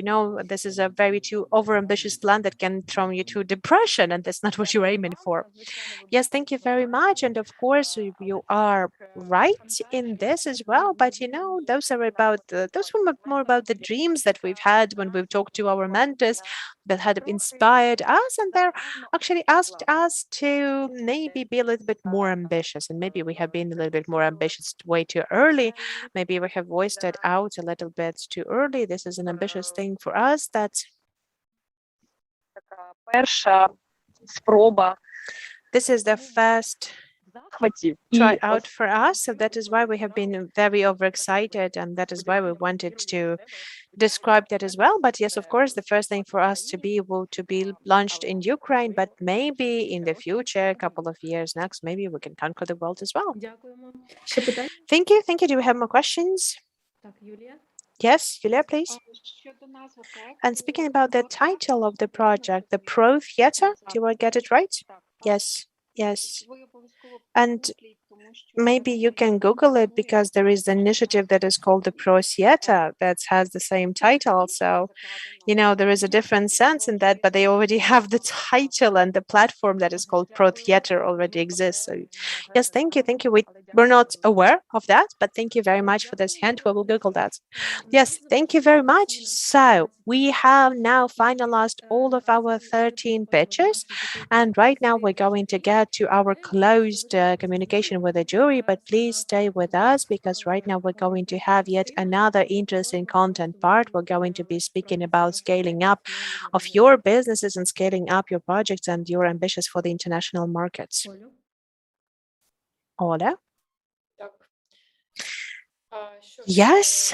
Speaker 1: this is a very too overambitious plan that can throw you to depression, and that's not what you're aiming for. Yes, thank you very much. And of course, you are right in this as well. But those are about those were more about the dreams that we've had when we've talked to our mentors that had inspired us, and they're actually asked us to maybe be a little bit more ambitious. And maybe we have been a little bit more ambitious way too early. Maybe we have voiced it out a little bit too early. This is an ambitious thing for us. This is the first try out for us. So that is why we have been very overexcited, and that is why we wanted to describe that as well. But yes, of course, the first thing for us to be able to be launched in Ukraine, but maybe in the future, a couple of years next, maybe we can conquer the world as well. Thank you. Thank you. Do we have more questions? Yes, Julia, please. And speaking about the title of the project, the Pro Theater, do I get it right? Yes, yes. And maybe you can Google it because there is an initiative that is called the Pro Theater that has the same title. So, there is a different sense in that, but they already have the title, and the platform that is called Pro Theater already exists. So, yes, thank you. Thank you. We're not aware of that, but thank you very much for this hint. We will Google that. Yes, thank you very much. So we have now finalized all of our 13 pitches. And right now we're going to get to our closed communication with the jury, but please stay with us because right now we're going to have yet another interesting content part. We're going to be speaking about scaling up of your businesses and scaling up your projects and your ambitions for the international markets. Ola? Yes.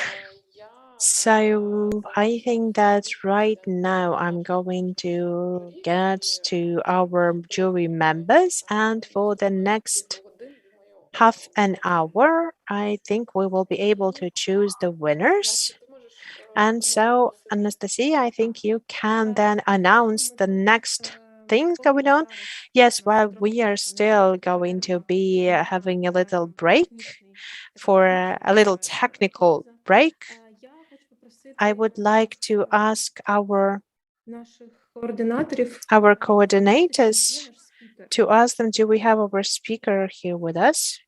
Speaker 1: So I think that right now I'm going to get to our jury members, and for the next half an hour, I think we will be able to choose the winners. And so, Anastasia, I think you can then announce the next things going on. Yes, while we are still going to be having a little break for a little technical break, I would like to ask our coordinators to ask them, do we have our speaker here with us?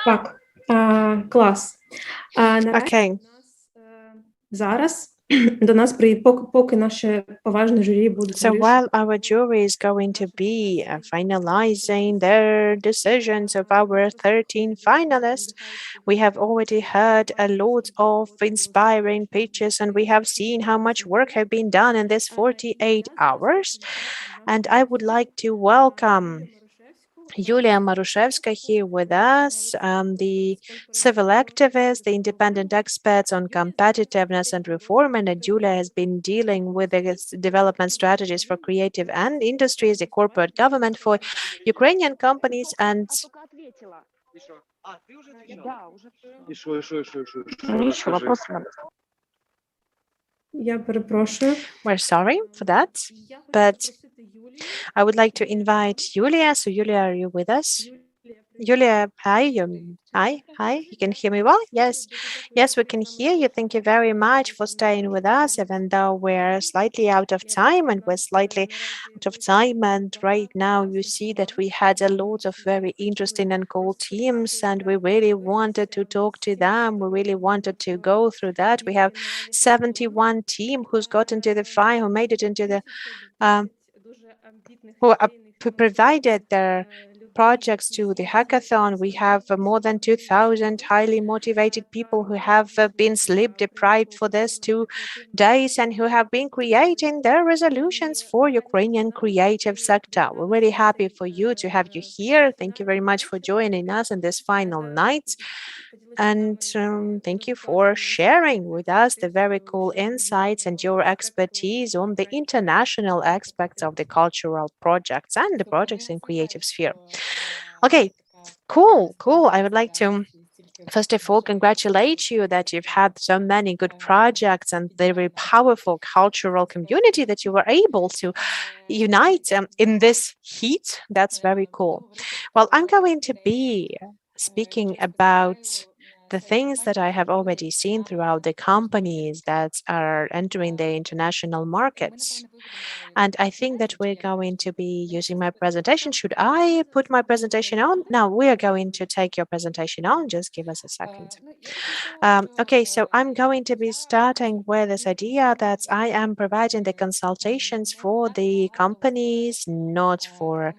Speaker 12: Так, клас.
Speaker 1: Okay.
Speaker 12: Зараз до нас поки наше поважне журі будуть
Speaker 1: So while our jury is going to be finalizing their decisions of our 13 finalists, we have already heard a lot of inspiring pitches and we have seen how much work have been done in this 48 hours. And I would like to welcome Yulia Marushevska here with us, the civil activist, the independent experts on competitiveness and reform, and Julia has been dealing with the development strategies for creative and industries, the corporate government for Ukrainian companies, and
Speaker 12: Я перепрошую.
Speaker 1: we're sorry for that, but I would like to invite Yulia. So Yulia, are you with us? Yulia, hi. Hi. You can hear me well? Yes. Yes, we can hear you. Thank you very much for staying with us, even though we're slightly out of time and we're slightly out of time. And right now you see that we had a lot of very interesting and cool teams and we really wanted to talk to them. We really wanted to go through that. We have 71 team who's got into the final, who made it into the who provided their projects to the hackathon. We have more than 2,000 highly motivated people who have been sleep deprived for these 2 days and who have been creating their resolutions for Ukrainian creative sector. We're really happy for you to have you here. Thank you very much for joining us in this final night. And thank you for sharing with us the very cool insights and your expertise on the international aspects of the cultural projects and the projects in creative sphere. Okay, cool. I would like to first of all congratulate you that you've had so many good projects and the very powerful cultural community that you were able to unite in this heat. That's very cool. Well, I'm going to be speaking about the things that I have already seen throughout the companies that are entering the international markets. And I think that we're going to be using my presentation. Should I put my presentation on? No, we are going to take your presentation on. Just give us a second. Okay, so I'm going to be starting with this idea that I am providing the consultations for the companies, not for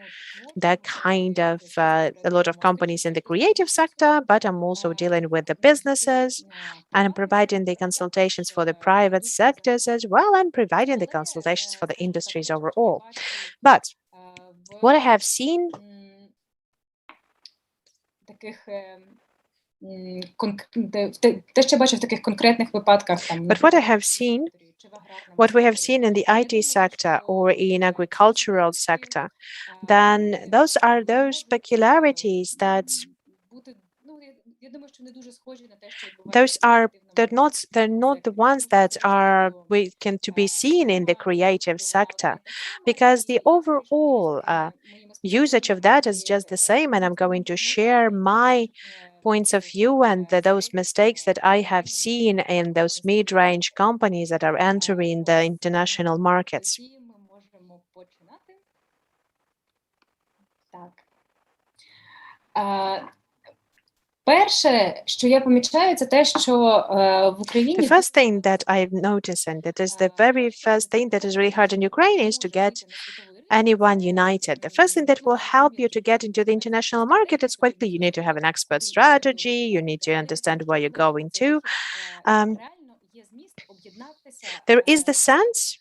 Speaker 1: that kind of a lot of companies in the creative sector, but I'm also dealing with the businesses and I'm providing the consultations for the private sectors as well and providing the consultations for the industries overall. But what I have seen But what I have seen, what we have seen in the IT sector or in agricultural sector, then those are those peculiarities that they're not the ones that are to be seen in the creative sector, because the overall usage of that is just the same, and I'm going to share my points of view and those mistakes that I have seen in those mid-range companies that are entering the international markets. The first thing that I've noticed, and that is the very first thing that is really hard in Ukraine, is to get anyone united. The first thing that will help you to get into the international market is quite clear. You need to have an expert strategy. You need to understand where you're going to. There is the sense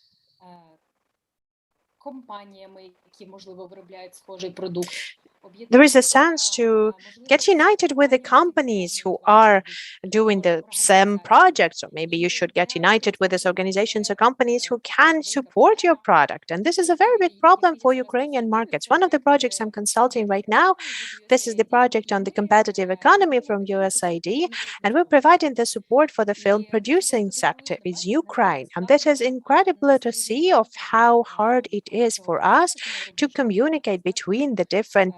Speaker 1: there is a sense to get united with the companies who are doing the same projects, or maybe you should get united with these organizations or companies who can support your product. And this is a very big problem for Ukrainian markets. One of the projects I'm consulting right now, this is the project on the competitive economy from USAID, and we're providing the support for the film producing sector in Ukraine. And this is incredible to see of how hard it is for us to communicate between the different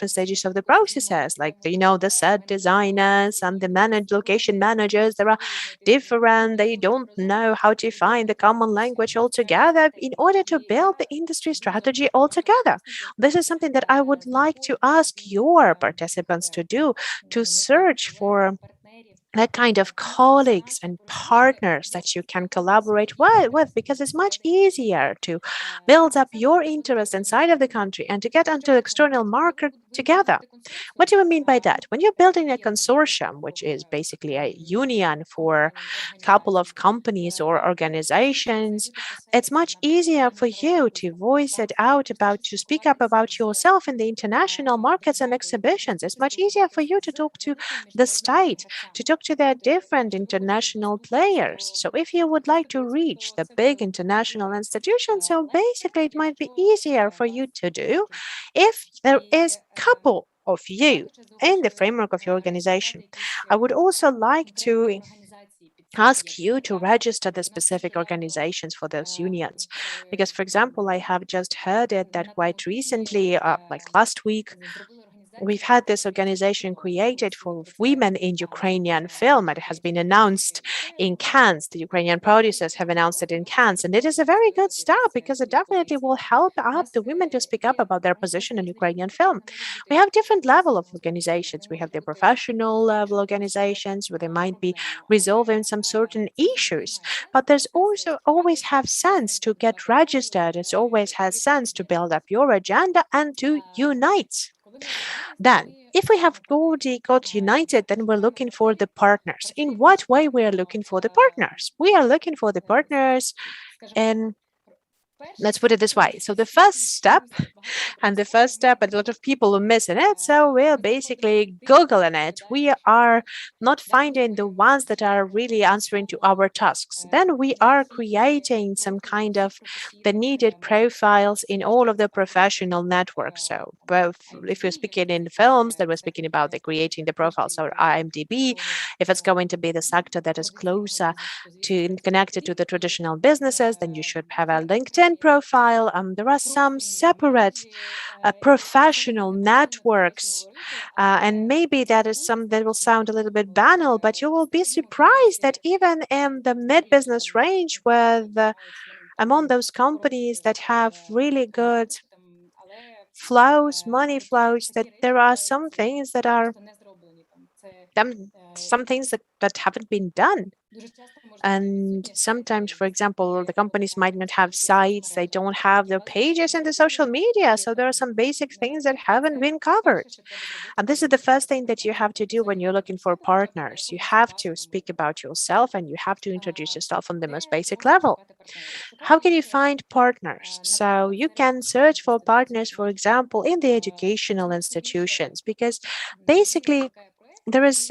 Speaker 1: stages of the processes, like the set designers and the location managers. There are different, they don't know how to find the common language altogether in order to build the industry strategy altogether. This is something that I would like to ask your participants to do, to search for that kind of colleagues and partners that you can collaborate with, because it's much easier to build up your interest inside of the country and to get onto the external market together. What do I mean by that? When you're building a consortium, which is basically a union for a couple of companies or organizations, it's much easier for you to voice it out about, to speak up about yourself in the international markets and exhibitions. It's much easier for you to talk to the state, to talk to the different international players. So if you would like to reach the big international institutions, so basically it might be easier for you to do if there is couple of you in the framework of your organization. I would also like to ask you to register the specific organizations for those unions. Because, for example, I have just heard it that quite recently, like last week, we've had this organization created for women in Ukrainian film. It has been announced in Cannes. The Ukrainian producers have announced it in Cannes. And it is a very good start because it definitely will help up the women to speak up about their position in Ukrainian film. We have different level of organizations. We have the professional level organizations where they might be resolving some certain issues. But there's also always have sense to get registered. It always has sense to build up your agenda and to unite. Then, if we have already got united, then we're looking for the partners. In what way we are looking for the partners? We are looking for the partners in, let's put it this way. So the first step, and a lot of people are missing it. So we're basically Googling it. We are not finding the ones that are really answering to our tasks. Then we are creating some kind of the needed profiles in all of the professional networks. So both, if we're speaking in films, then we're speaking about the creating the profiles or IMDb. If it's going to be the sector that is closer to connected to the traditional businesses, then you should have a LinkedIn profile. There are some separate professional networks, and maybe that is some that will sound a little bit banal, but you will be surprised that even in the mid-business range, with among those companies that have really good flows, money flows, that there are some things that are some things that haven't been done. And sometimes, for example, the companies might not have sites, they don't have their pages in the social media. So there are some basic things that haven't been covered. And this is the first thing that you have to do when you're looking for partners. You have to speak about yourself and you have to introduce yourself on the most basic level. How can you find partners? So you can search for partners, for example, in the educational institutions, because basically there is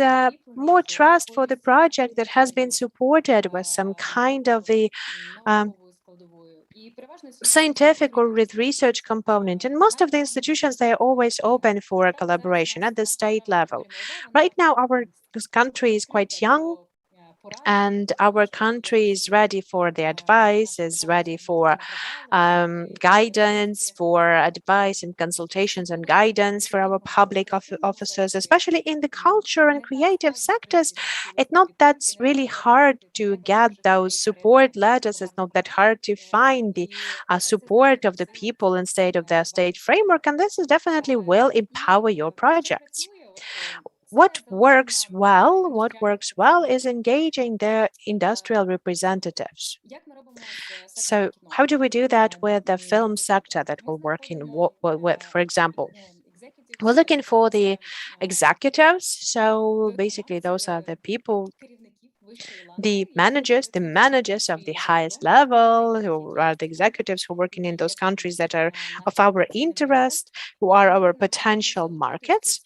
Speaker 1: more trust for the project that has been supported with some kind of the scientific or with research component. And most of the institutions, they are always open for a collaboration at the state level. Right now, our country is quite young, and our country is ready for the advice, is ready for guidance, for advice and consultations and guidance for our public officers, especially in the culture and creative sectors. It's not that's really hard to get those support letters. It's not that hard to find the support of the people instead of the state framework, and this is definitely will empower your projects. What works well? What works well is engaging the industrial representatives. So how do we do that with the film sector that we're working with, for example? We're looking for the executives. So basically, those are the people, the managers of the highest level, who are the executives who are working in those countries that are of our interest, who are our potential markets.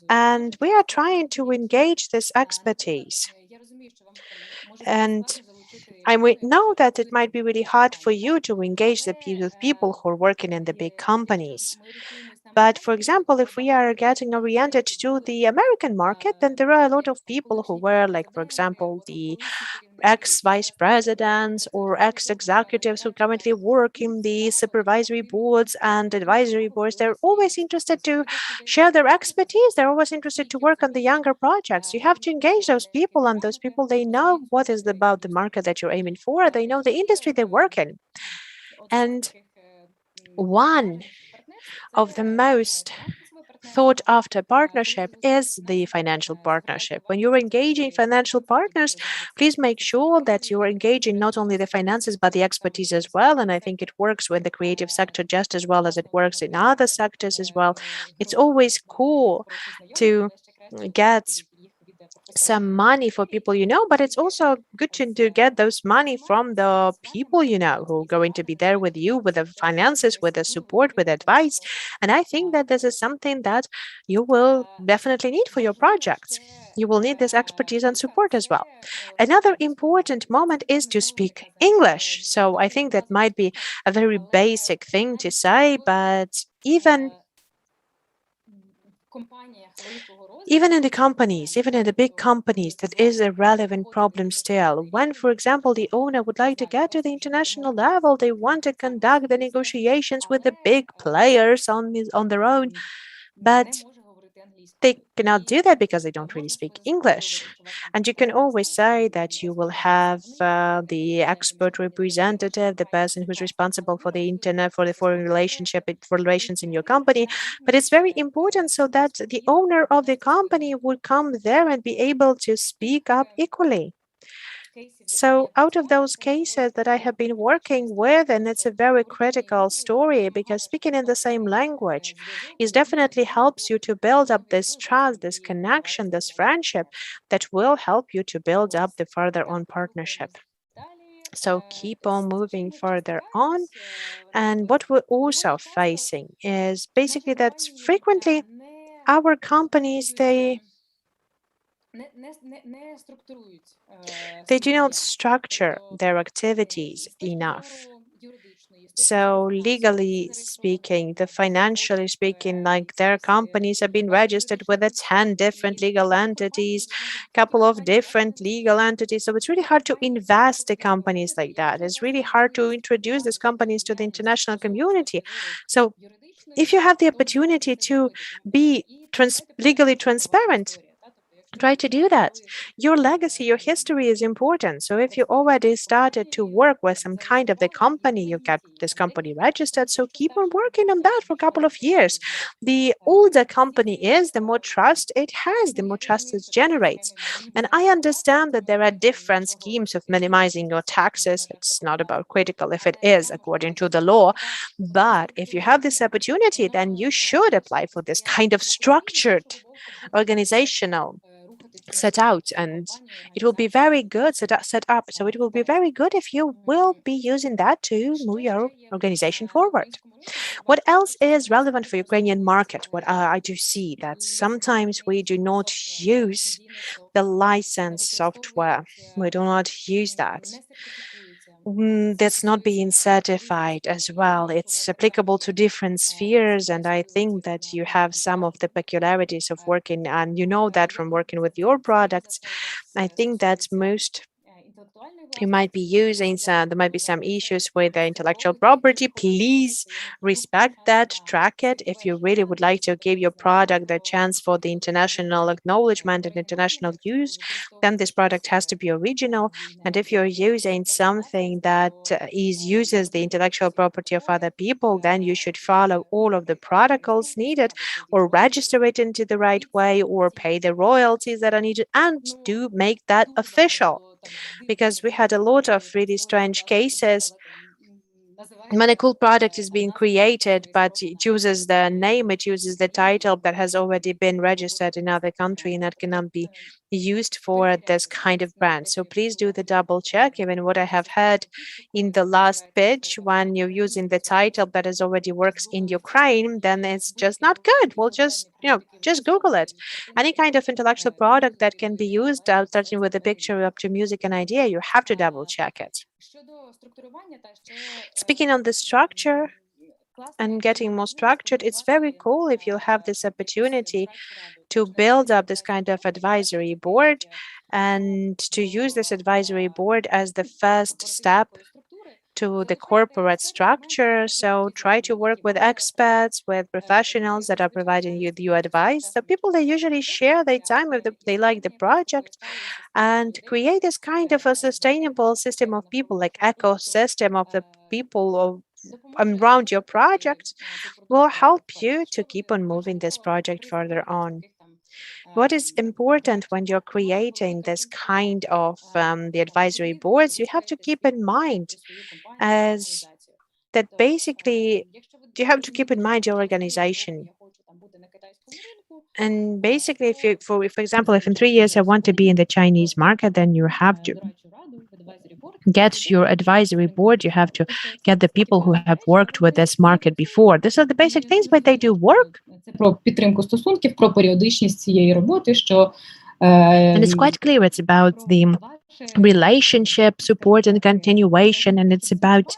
Speaker 1: And we are trying to engage this expertise. And I know that it might be really hard for you to engage the people who are working in the big companies. But for example, if we are getting oriented to the American market, then there are a lot of people who were, like, for example, the ex-vice presidents or ex-executives who currently work in the supervisory boards and advisory boards. They're always interested to share their expertise. They're always interested to work on the younger projects. You have to engage those people, and those people, they know what is about the market that you're aiming for. They know the industry they work in. And one of the most thought after partnership is the financial partnership. When you're engaging financial partners, please make sure that you're engaging not only the finances but the expertise as well. And I think it works with the creative sector just as well as it works in other sectors as well. It's always cool to get some money for people you know, but it's also good to get those money from the people you know who are going to be there with you, with the finances, with the support, with advice. And I think that this is something that you will definitely need for your projects. You will need this expertise and support as well. Another important moment is to speak English. So I think that might be a very basic thing to say, but even in the companies, even in the big companies, that is a relevant problem still. When, for example, the owner would like to get to the international level, they want to conduct the negotiations with the big players on their own, but they cannot do that because they don't really speak English. And you can always say that you will have the expert representative, the person who's responsible for the internet, for the foreign for relations in your company. But it's very important so that the owner of the company would come there and be able to speak up equally. So out of those cases that I have been working with, and it's a very critical story because speaking in the same language is definitely helps you to build up this trust, this connection, this friendship that will help you to build up the further on partnership. So keep on moving further on. And what we're also facing is basically that frequently our companies, they do not structure their activities enough. So legally speaking, the financially speaking, like their companies have been registered with 10 different legal entities, couple of different legal entities. So it's really hard to invest in companies like that. It's really hard to introduce these companies to the international community. So if you have the opportunity to be legally transparent, try to do that. Your legacy, your history is important. So if you already started to work with some kind of the company, you got this company registered, so keep on working on that for a couple of years. The older company is, the more trust it has, the more trust it generates. And I understand that there are different schemes of minimizing your taxes. It's not about critical if it is according to the law, but if you have this opportunity, then you should apply for this kind of structured organizational set out, and it will be very good set up. So it will be very good if you will be using that to move your organization forward. What else is relevant for Ukrainian market? What I do see that sometimes we do not use the license software. We do not use that. That's not being certified as well. It's applicable to different spheres, and I think that you have some of the peculiarities of working, and you know that from working with your products. I think that you might be using some, there might be some issues with the intellectual property. Please respect that, track it. If you really would like to give your product the chance for the international acknowledgement and international use, then this product has to be original. And if you're using something that uses the intellectual property of other people, then you should follow all of the protocols needed, or register it into the right way, or pay the royalties that are needed, and do make that official. Because we had a lot of really strange cases when a cool product is being created, but it uses the name, it uses the title that has already been registered in other country, and that cannot be used for this kind of brand. So please do the double check. Even what I have heard in the last pitch, when you're using the title that is already works in Ukraine, then it's just not good. We'll just, just Google it. Any kind of intellectual product that can be used, starting with a picture up to music and idea, you have to double check it. Speaking on the structure and getting more structured, it's very cool if you have this opportunity to build up this kind of advisory board and to use this advisory board as the first step to the corporate structure. So try to work with experts, with professionals that are providing you advice. So people, they usually share their time if they like the project, and create this kind of a sustainable system of people, like ecosystem of the people around your project will help you to keep on moving this project further on. What is important when you're creating this kind of the advisory boards, you have to keep in mind as that basically you have to keep in mind your organization. And basically, if you, for example, if in 3 years I want to be in the Chinese market, then you have to get your advisory board. You have to get the people who have worked with this market before. These are the basic things, but they do work.
Speaker 6: Про підтримку стосунків, про періодичність цієї роботи, що
Speaker 1: And it's quite clear it's about the relationship, support, and continuation. And it's about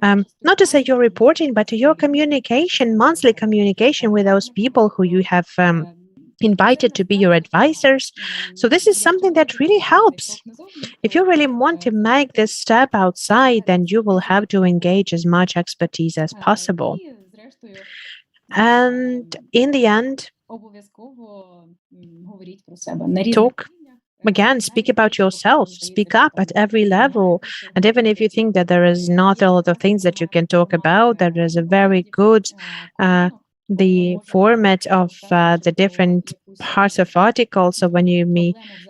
Speaker 1: not to say your reporting, but your communication, monthly communication with those people who you have invited to be your advisors. So this is something that really helps. If you really want to make this step outside, then you will have to engage as much expertise as possible. And in the end, talk again, speak about yourself, speak up at every level. And even if you think that there is not a lot of things that you can talk about, there is a very good the format of the different parts of articles. So when you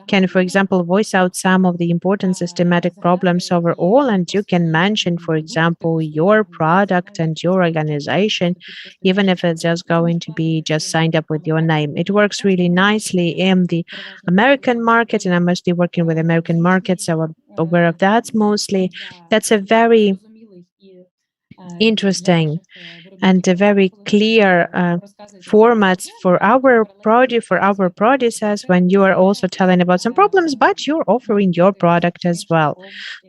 Speaker 1: can, for example, voice out some of the important systematic problems overall, and you can mention, for example, your product and your organization, even if it's just going to be just signed up with your name. It works really nicely in the American market, and I'm mostly working with American markets, so I'm aware of that mostly. That's a very interesting and a very clear formats for our producers when you are also telling about some problems, but you're offering your product as well.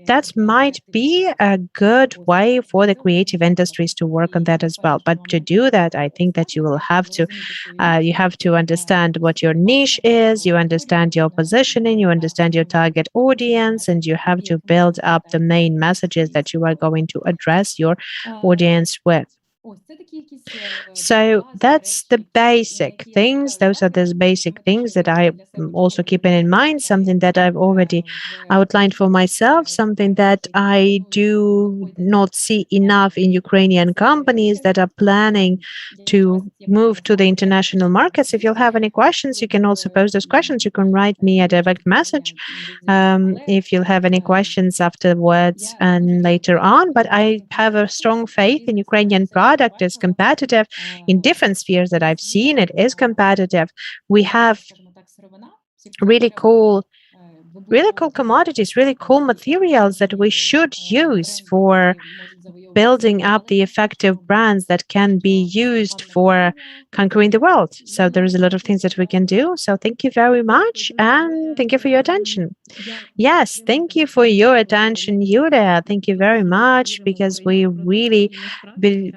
Speaker 1: That might be a good way for the creative industries to work on that as well. But to do that, I think that you will have to understand what your niche is, you understand your positioning, you understand your target audience, and you have to build up the main messages that you are going to address your audience with. So that's the basic things. Those are the basic things that I also keeping in mind, something that I've already outlined for myself, something that I do not see enough in Ukrainian companies that are planning to move to the international markets. If you'll have any questions, you can also pose those questions. You can write me a direct message if you'll have any questions afterwards and later on. But I have a strong faith in Ukrainian product is competitive in different spheres that I've seen. It is competitive. We have really cool commodities, really cool materials that we should use for building up the effective brands that can be used for conquering the world. So there's a lot of things that we can do. So thank you very much, and thank you for your attention. Yes, thank you for your attention, Yulia. Thank you very much, because we really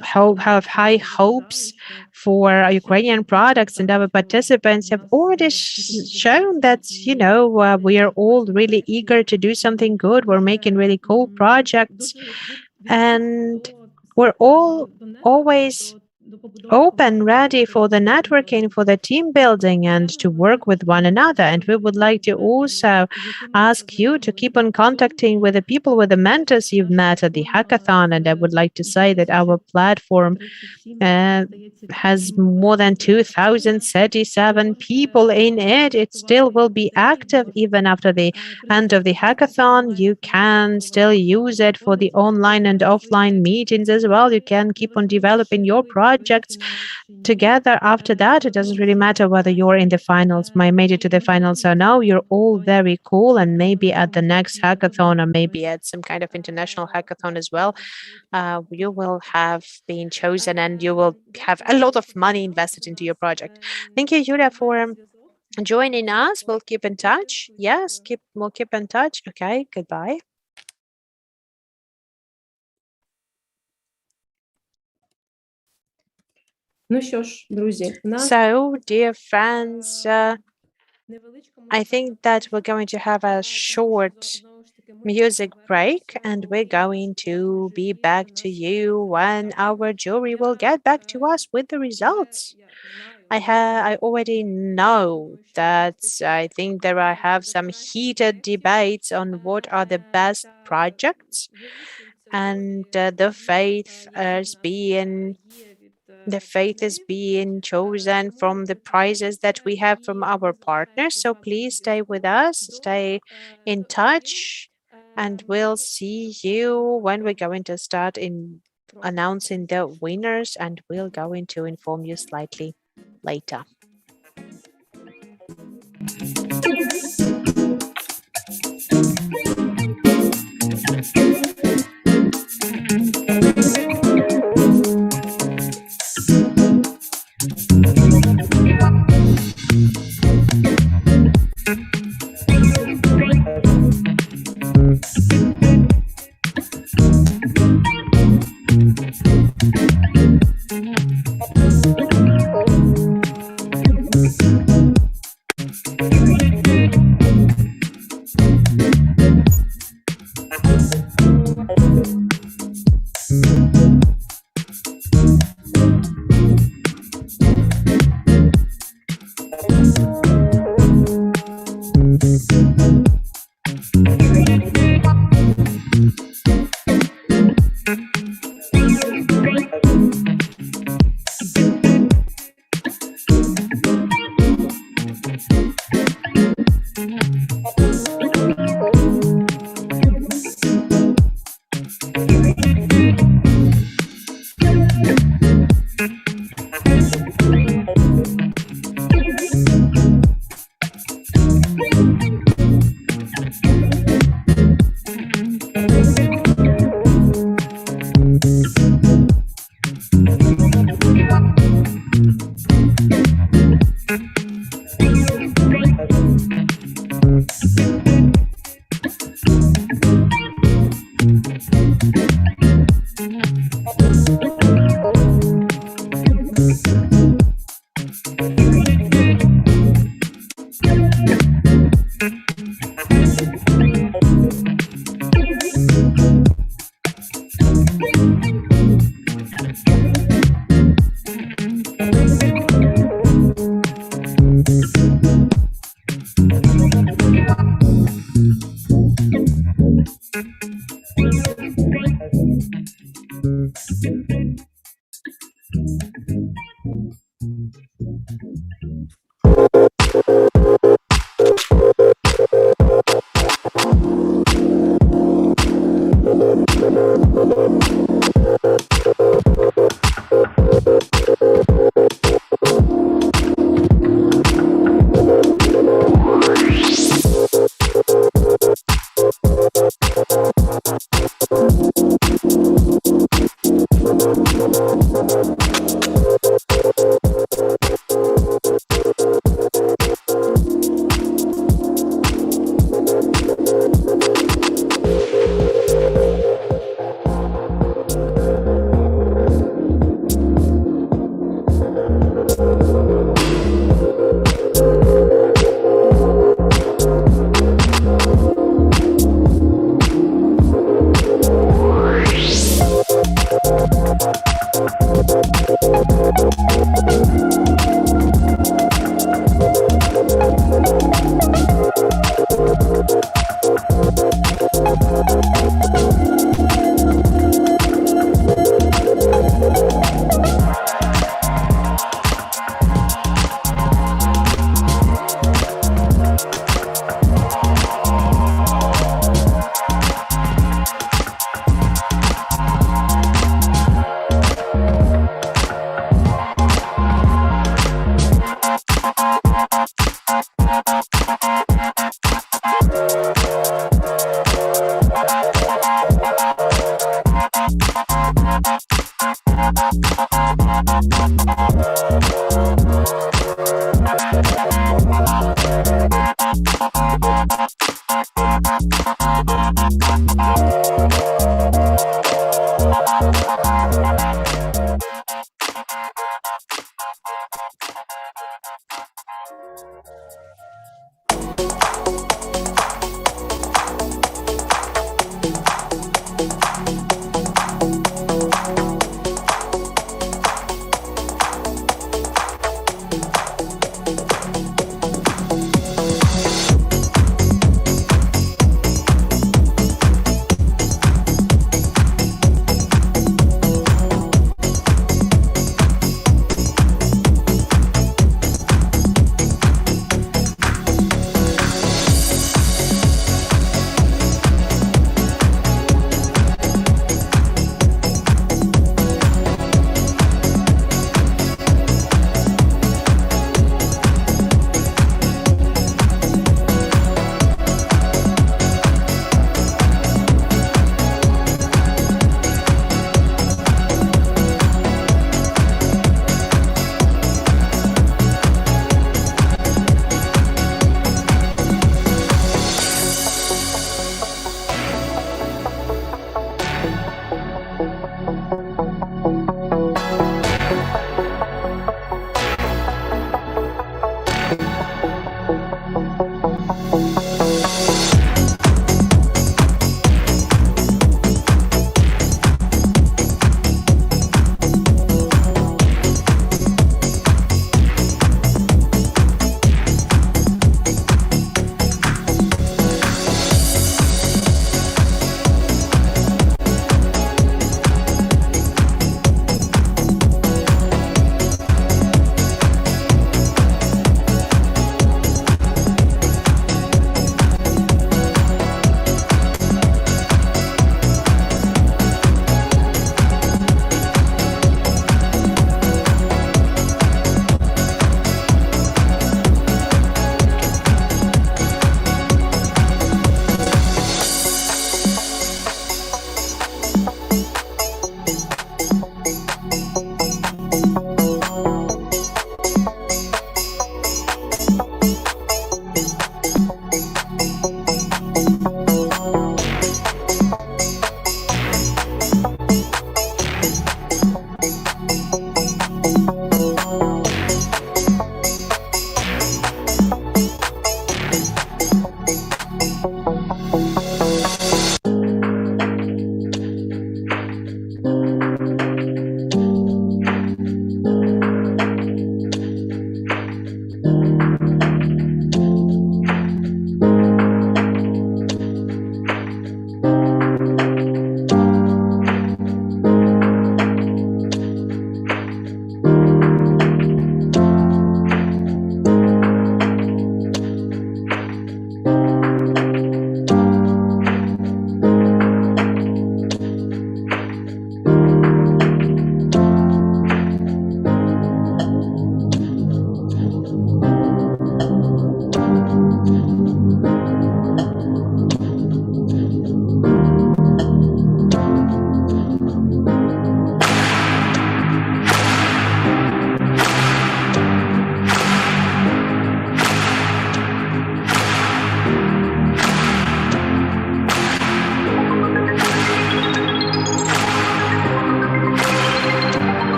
Speaker 1: have high hopes for Ukrainian products, and our participants have already shown that, we are all really eager to do something good. We're making really cool projects, and we're all always open, ready for the networking, for the team building, and to work with one another. And we would like to also ask you to keep on contacting with the people, with the mentors you've met at the hackathon. And I would like to say that our platform has more than 2,037 people in it. It still will be active even after the end of the hackathon. You can still use it for the online and offline meetings as well. You can keep on developing your projects together after that. It doesn't really matter whether you're in the finals, made it to the finals or no. You're all very cool, and maybe at the next hackathon, or maybe at some kind of international hackathon as well, you will have been chosen and you will have a lot of money invested into your project. Thank you, Yulia, for joining us. We'll keep in touch. Yes, we'll keep in touch. Okay, goodbye. So, dear friends, I think that we're going to have a short music break, and we're going to be back to you when our jury will get back to us with the results. I already know that I think I have some heated debates on what are the best projects. and the faith is being chosen from the prizes that we have from our partners. So please stay with us, stay in touch, and we'll see you when we're going to start in announcing the winners, and we're going to inform you slightly later.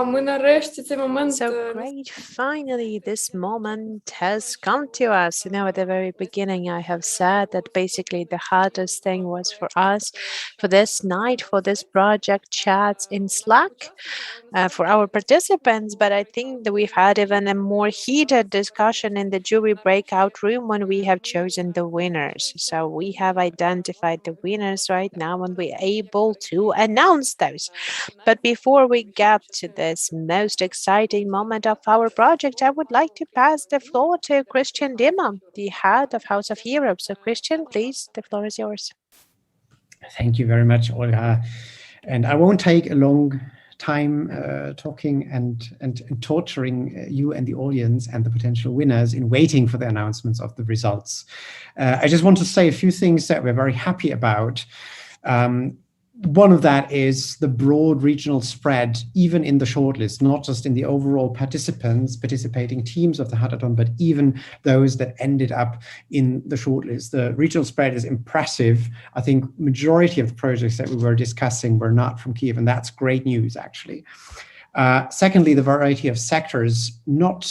Speaker 7: ми нарешті цей момент
Speaker 1: So great. Finally, this moment has come to us. You know, at the very beginning, I have said that basically the hardest thing was for us, for this night, for this project chats in Slack, for our participants. But I think that we've had even a more heated discussion in the jury breakout room when we have chosen the winners. So we have identified the winners right now and we're able to announce those. But before we get to this most exciting moment of our project, I would like to pass the floor to Christian Dimmer, the head of House of Europe. So Christian, please, the floor is yours.
Speaker 2: Thank you very much, Olga. And I won't take a long time talking and torturing you and the audience and the potential winners in waiting for the announcements of the results. I just want to say a few things that we're very happy about. One of that is the broad regional spread, even in the shortlist, not just in the overall participating teams of the Hatathon, but even those that ended up in the shortlist. The regional spread is impressive. I think majority of the projects that we were discussing were not from Kiev, and that's great news, actually. Secondly, the variety of sectors, not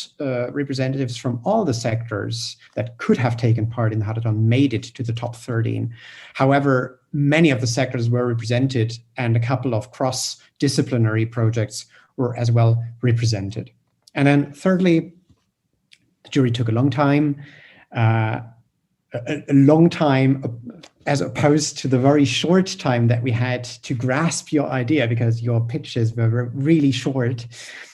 Speaker 2: representatives from all the sectors that could have taken part in the Hatathon made it to the top 13. However, many of the sectors were represented and a couple of cross-disciplinary projects were as well represented. And then thirdly, the jury took a long time, as opposed to the very short time that we had to grasp your idea, because your pitches were really short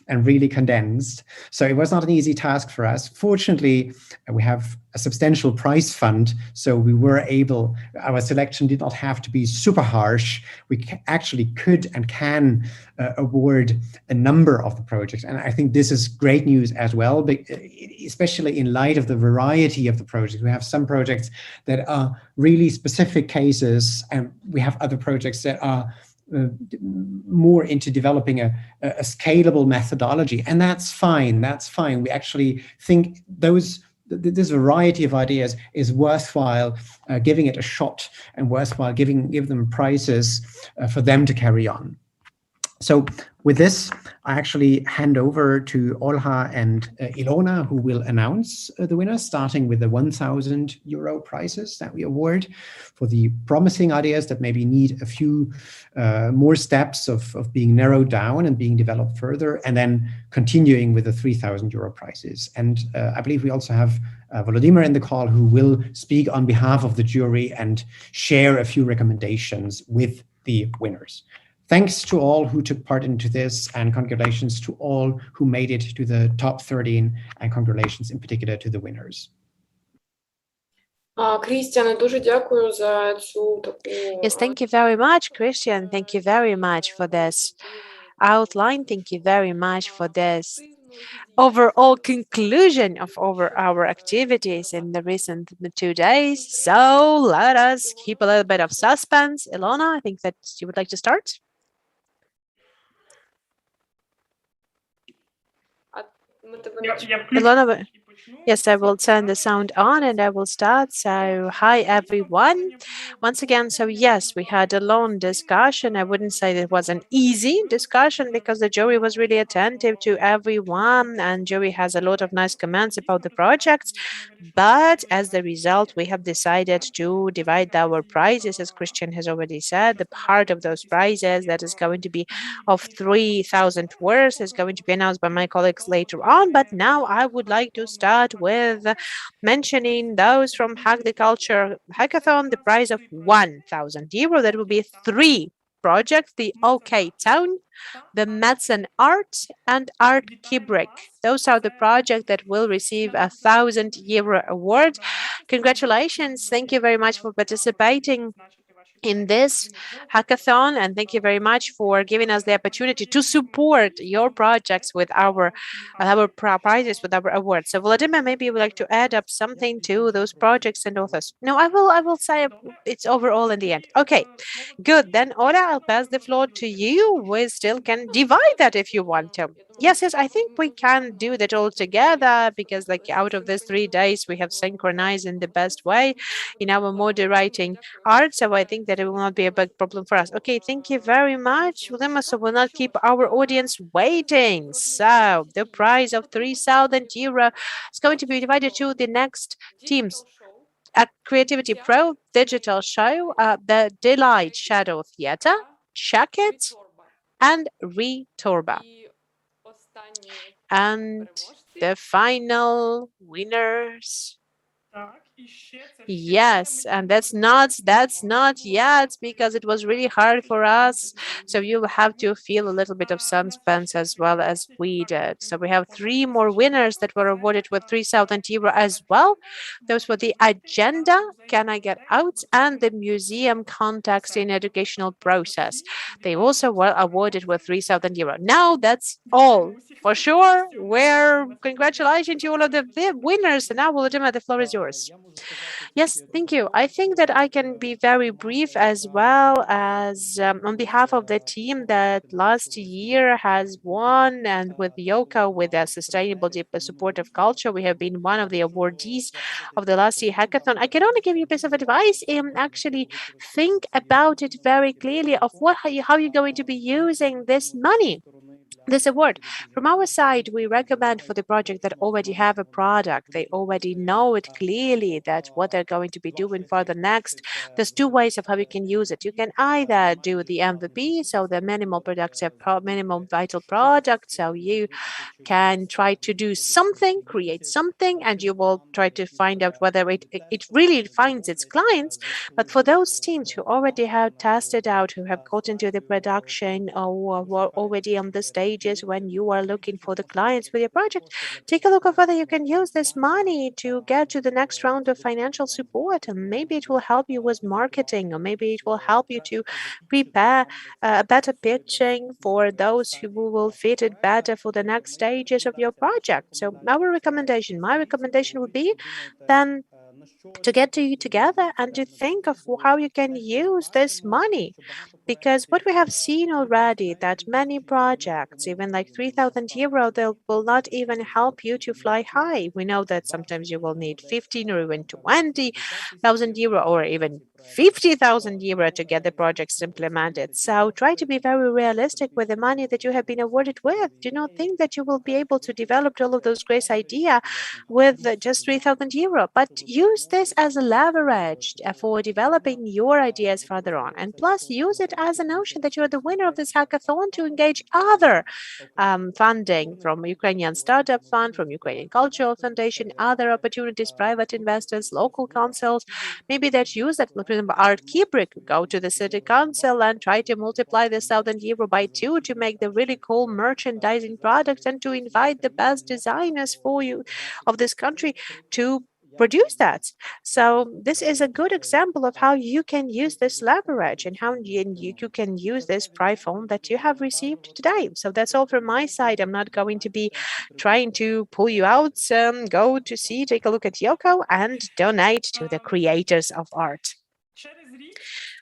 Speaker 2: and really condensed. So it was not an easy task for us. Fortunately, we have a substantial prize fund, so we were able, our selection did not have to be super harsh. We actually could and can award a number of the projects. And I think this is great news as well, especially in light of the variety of the projects. We have some projects that are really specific cases, and we have other projects that are more into developing a scalable methodology, and that's fine. That's fine. We actually think this variety of ideas is worthwhile giving it a shot, and worthwhile give them prizes for them to carry on. So with this, I actually hand over to Olha and Ilona, who will announce the winners, starting with the 1,000 euro prizes that we award for the promising ideas that maybe need a few more steps of being narrowed down and being developed further, and then continuing with the 3,000 euro prizes. And I believe we also have Volodymyr in the call, who will speak on behalf of the jury and share a few recommendations with the winners. Thanks to all who took part into this, and congratulations to all who made it to the top 13, and congratulations in particular to the winners.
Speaker 7: Крістіане, дуже дякую за цю таку...
Speaker 1: Yes, thank you very much, Christian. Thank you very much for this outline. Thank you very much for this overall conclusion of our activities in the recent 2 days. So let us keep a little bit of suspense. Ilona, I think that you would like to start. Ilona, yes, I will turn the sound on and I will start. So, hi everyone. Once again, so yes, we had a long discussion. I wouldn't say that it was an easy discussion, because the jury was really attentive to everyone, and jury has a lot of nice comments about the projects. But as the result, we have decided to divide our prizes, as Christian has already said. The part of those prizes that is going to be of 3,000 words is going to be announced by my colleagues later on. But now I would like to start with mentioning those from Agriculture Hackathon, the prize of 1,000 euro. That will be 3 projects: the OK Town, the Medicine Art, and Art Kibrick. Those are the projects that will receive a 1,000 euro award. Congratulations. Thank you very much for participating in this hackathon, and thank you very much for giving us the opportunity to support your projects with our prizes, with our awards. So Volodymyr, maybe you would like to add up something to those projects and authors. No, I will say it's overall in the end. Okay, good. Then Ola, I'll pass the floor to you. We still can divide that if you want to. Yes, I think we can do that all together because, like, out of these 3 days, we have synchronized in the best way in our moderating art. So I think that it will not be a big problem for us. Okay, thank you very much, Wilma. So we'll not keep our audience waiting. So the prize of €3,000 is going to be divided to the next teams. At Creativity Pro Digital Show, the Delight Shadow Theatre, Check It, and Retorba. And the final winners. Yes, and that's not yet because it was really hard for us. So you'll have to feel a little bit of suspense as well as we did. So we have 3 more winners that were awarded with €3,000 as well. Those were the agenda, Can I Get Out, and the museum context in educational process. They also were awarded with €3,000. Now that's all. For sure, congratulations to all of the winners. And now, Volodymyr, the floor is yours. Yes, thank you. I think that I can be very brief as well as on behalf of the team that last year has won, and with Yoko, with a sustainable supportive culture, we have been one of the awardees of the last year hackathon. I can only give you a piece of advice. Actually, think about it very clearly of how you're going to be using this money, this award. From our side, we recommend for the project that already have a product, they already know it clearly that what they're going to be doing for the next. There's 2 ways of how you can use it. You can either do the MVP, so the minimum vital product, so you can try to do something, create something, and you will try to find out whether it really finds its clients. But for those teams who already have tested out, who have got into the production or were already on the stages when you are looking for the clients for your project, take a look at whether you can use this money to get to the next round of financial support. And maybe it will help you with marketing, or maybe it will help you to prepare better pitching for those who will fit it better for the next stages of your project. So my recommendation would be then to get to you together and to think of how you can use this money, because what we have seen already that many projects, even like €3,000, they will not even help you to fly high. We know that sometimes you will need 15 or even €20,000 or even €50,000 to get the projects implemented. So try to be very realistic with the money that you have been awarded with. Do not think that you will be able to develop all of those great ideas with just €3,000, but use this as a leverage for developing your ideas further on. And plus, use it as a notion that you're the winner of this hackathon to engage other funding from Ukrainian Startup Fund, from Ukrainian Cultural Foundation, other opportunities, private investors, local councils. Maybe that use that, for example, Art Kibrik, go to the city council and try to multiply the €1,000 by 2 to make the really cool merchandising products and to invite the best designers for you of this country to produce that. So this is a good example of how you can use this leverage and how you can use this prize fund that you have received today. So that's all from my side. I'm not going to be trying to pull you out. Go to see, take a look at Yoko and donate to the creators of art.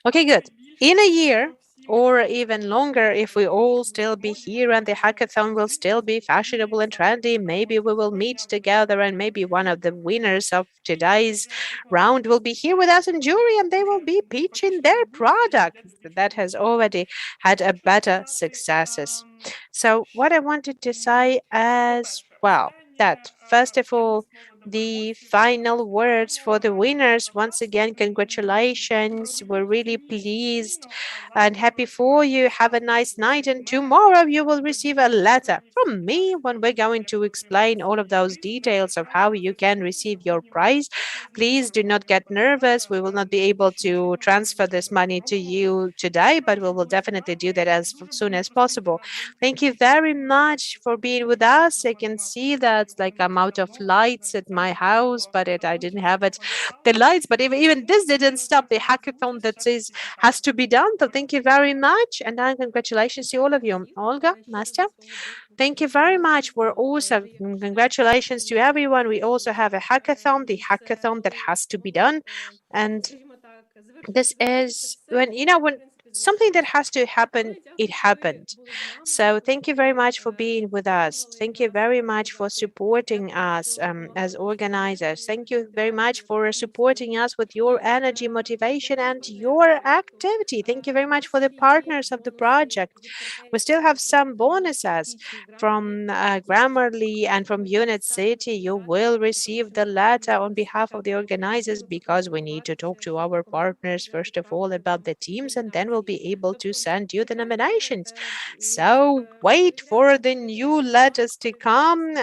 Speaker 1: Okay, good. In a year, or even longer, if we all still be here and the hackathon will still be fashionable and trendy, maybe we will meet together and maybe one of the winners of today's round will be here with us in jury and they will be pitching their product that has already had a better successes. So what I wanted to say as well, that first of all, the final words for the winners. Once again, congratulations. We're really pleased and happy for you. Have a nice night. And tomorrow you will receive a letter from me when we're going to explain all of those details of how you can receive your prize. Please do not get nervous. We will not be able to transfer this money to you today, but we will definitely do that as soon as possible. Thank you very much for being with us. I can see that like I'm out of lights at my house, but I didn't have the lights, but even this didn't stop the hackathon that has to be done. So thank you very much. And congratulations to all of you. Olga, Nastya, thank you very much. We're also congratulations to everyone. We also have a hackathon, the hackathon that has to be done. And this is when something that has to happen, it happened. So thank you very much for being with us. Thank you very much for supporting us as organizers. Thank you very much for supporting us with your energy, motivation, and your activity. Thank you very much for the partners of the project. We still have some bonuses from Grammarly and from Unit City. You will receive the letter on behalf of the organizers because we need to talk to our partners first of all about the teams, and then we'll be able to send you the nominations. So wait for the new letters to come.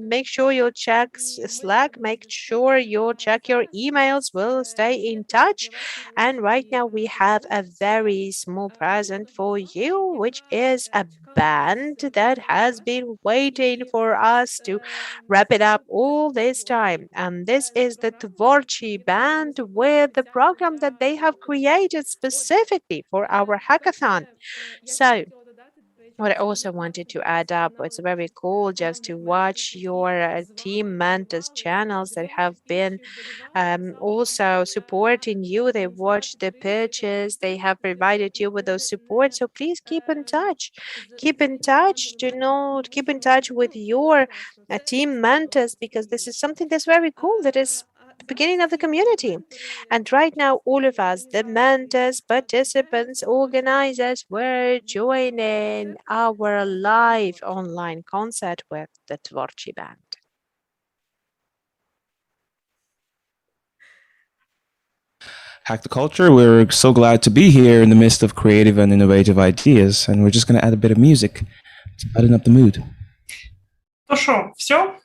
Speaker 1: Make sure you check Slack. Make sure you check your emails. We'll stay in touch. And right now we have a very small present for you, which is a band that has been waiting for us to wrap it up all this time. And this is the Tvorchi band with the program that they have created specifically for our hackathon. So, what I also wanted to add up, it's very cool just to watch your team mentors channels that have been also supporting you. They watch the pitches, they have provided you with those support. So please keep in touch. Keep in touch to know, keep in touch with your team mentors because this is something that's very cool. That is the beginning of the community. And right now, all of us, the mentors, participants, organizers, we're joining our live online concert with the Tvorchi band.
Speaker 14: Hack the Culture. We're so glad to be here in the midst of creative and innovative ideas, and we're just going to add a bit of music to brighten up the mood.
Speaker 15: То що, все?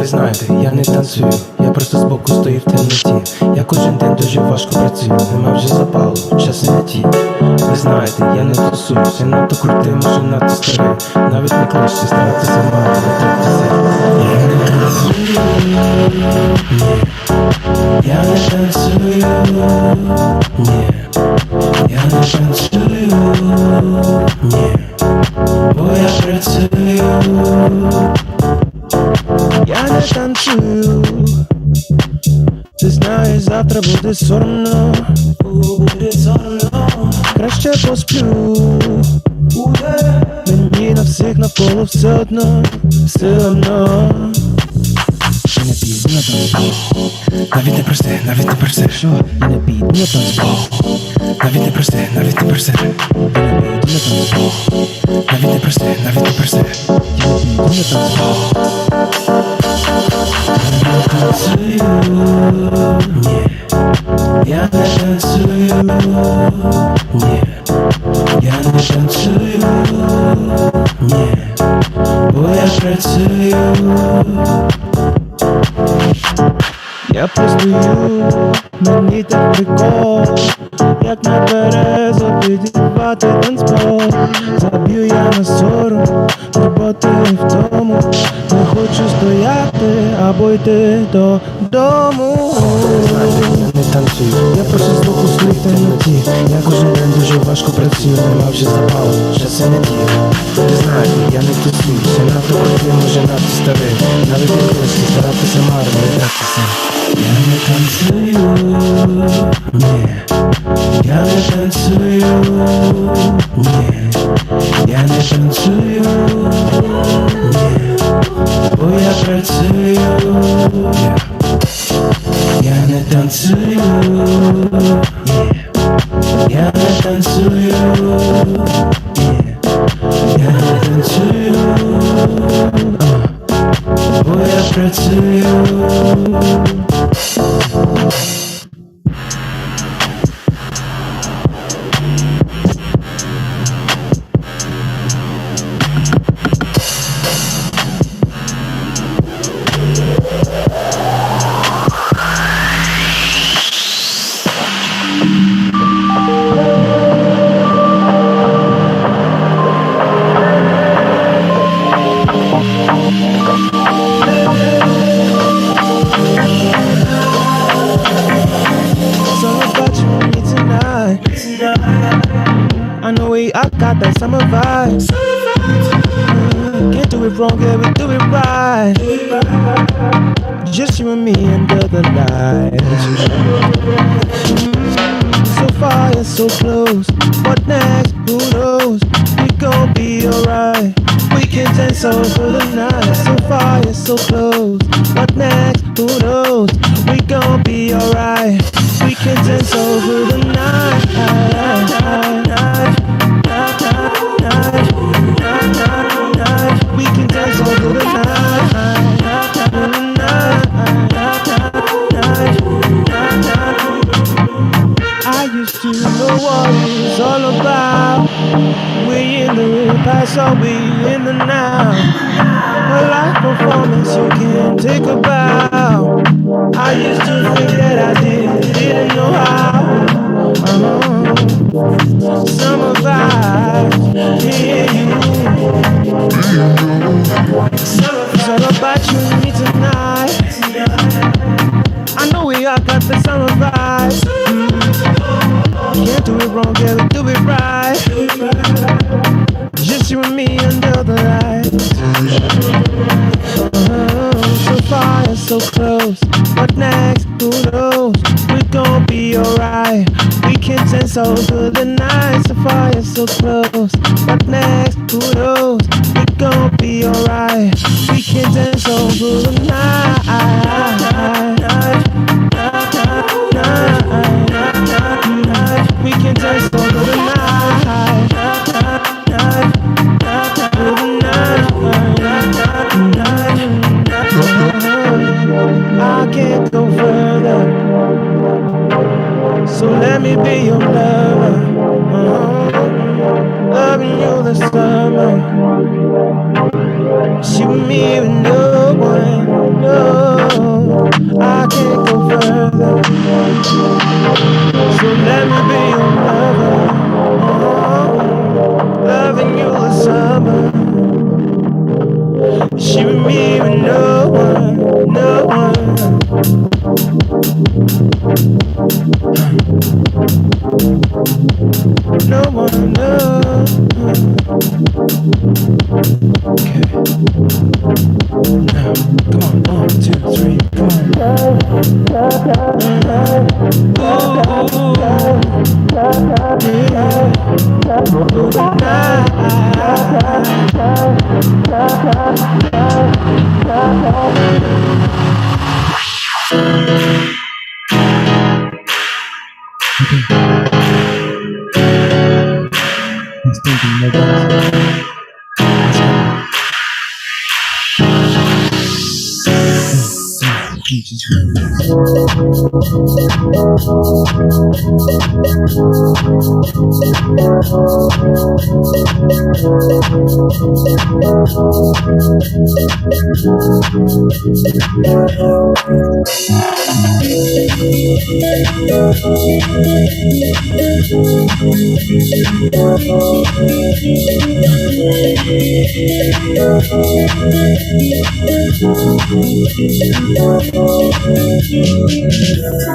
Speaker 16: Знаєте, я не танцюю, я просто збоку стою в темноті. Я кожен день дуже важко працюю, нема вже запалу, часи не ті. Ви знаєте, я не тусуюсь, я надто крутий, може надто старий. Навіть не кличте, ставати сама, не тратися. Я не танцюю, ні. Я не танцюю, ні. Я не танцюю, ні. Бо я працюю. Я не танцюю, ти знаєш, завтра буде соромно, буде соромно, краще посплю, мені на всіх навколо все одно, все одно. Я не піду на танцпол, навіть не прости, навіть не проси, що? Я не піду на танцпол, навіть не прости, навіть не проси. Я не піду на танцпол, навіть не прости, навіть не проси. Я не піду на танцпол. Я не танцюю, ні. Я не танцюю, ні. Я не танцюю, ні. Бо я працюю. Я постою, мені так прикол, як на березу підірвати танцпол. Заб'ю я на сором, роботи вдому. Не хочу стояти або йти додому. Я не танцюю, я просто збоку стою в темноті. Я кожен день дуже важко працюю, нема вже запалу, часи не ті. Ви знаєте, я не тусуюсь, я надто крутий, може надто старий. Навіть не кличте, старатися марно, не тратися. Я не танцюю, ні. Я не танцюю, ні. Я не танцюю, ні. Бо я працюю. Я не танцюю, ні. Я не танцюю, ні. Я не танцюю, бо я працюю. It's all about you and me tonight. I know we all got that summer vibe. Can't do it wrong, yeah, we do it right. Just you and me under the lights. So far and so close. What next? Who knows? We gon' be alright. We can dance over the night. So far and so close. What next? Who knows? We gon' be alright. We can dance over the night. We can dance over the night. I used to know what it was all about. We in the past, so we in the now. A live performance you can't take a bow. I used to think that I didn't know how. Summer vibes, yeah, you. It's all about you and me tonight. I know we all got the summer vibes. Can't do it wrong, yeah, we do it right. Just you and me under the lights. So far and so close. What next? Who knows? We gon' be alright. We can dance over the night. So far and so close. What next? Who knows? We gon' be alright. We can dance over the night. We can dance over the night. I can't go further, so let me be your lover. Loving you this summer. You and me with no one, no. I can't go further, so let me be your lover. Loving you this summer. You and me with no one, no one. No one, no. Okay. Now, come on, 1, 2, 3, come on. Let's think like this.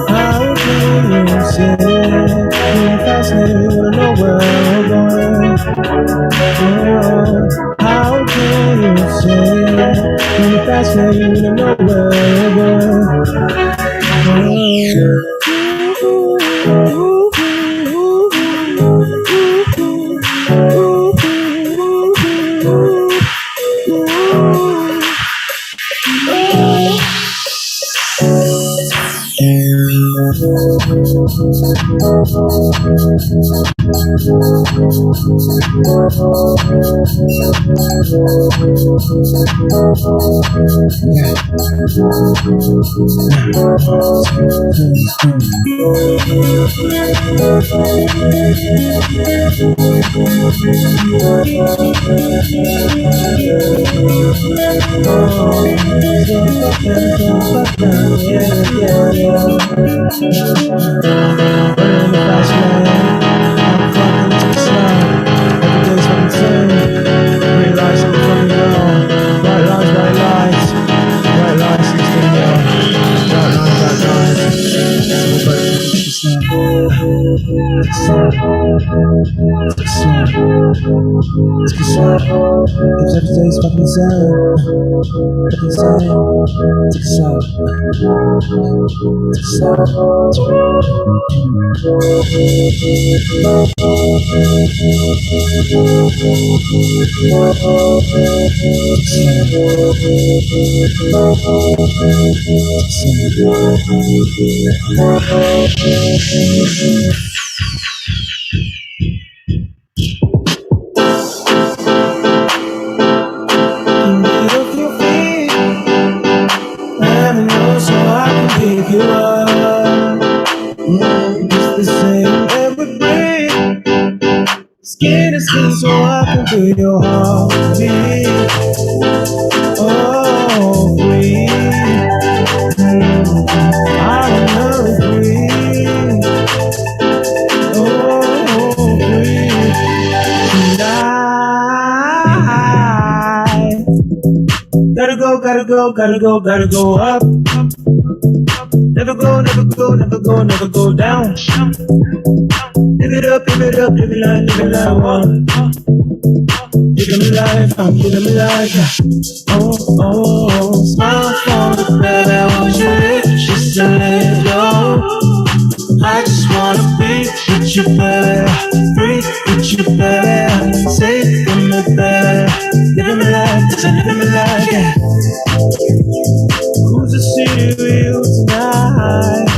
Speaker 16: How can you say if I say you don't know where I'm going? How can you say if I say you don't know where I'm Realize I'm fucking wrong. White lies Cause every day is fucking insane. Fucking insane. Take a shot. Take a shot. Pick you up. It's the same every breath. Skin to skin, so I can feel your heartbeat. Oh, breathe. I wanna breathe. Oh, breathe. Tonight. Gotta go, gotta go, gotta go, gotta go up. Never go, never go, never go, never go down. Live it up, live it up, live it like one. Give me life, I'm giving me life. Oh, oh, oh. Smile for the baby, I want you rich, just to let go. I just wanna be with you, baby. Free with you, baby. Safe with me, baby. Living my life, just living my life, yeah. Who's the city with you tonight?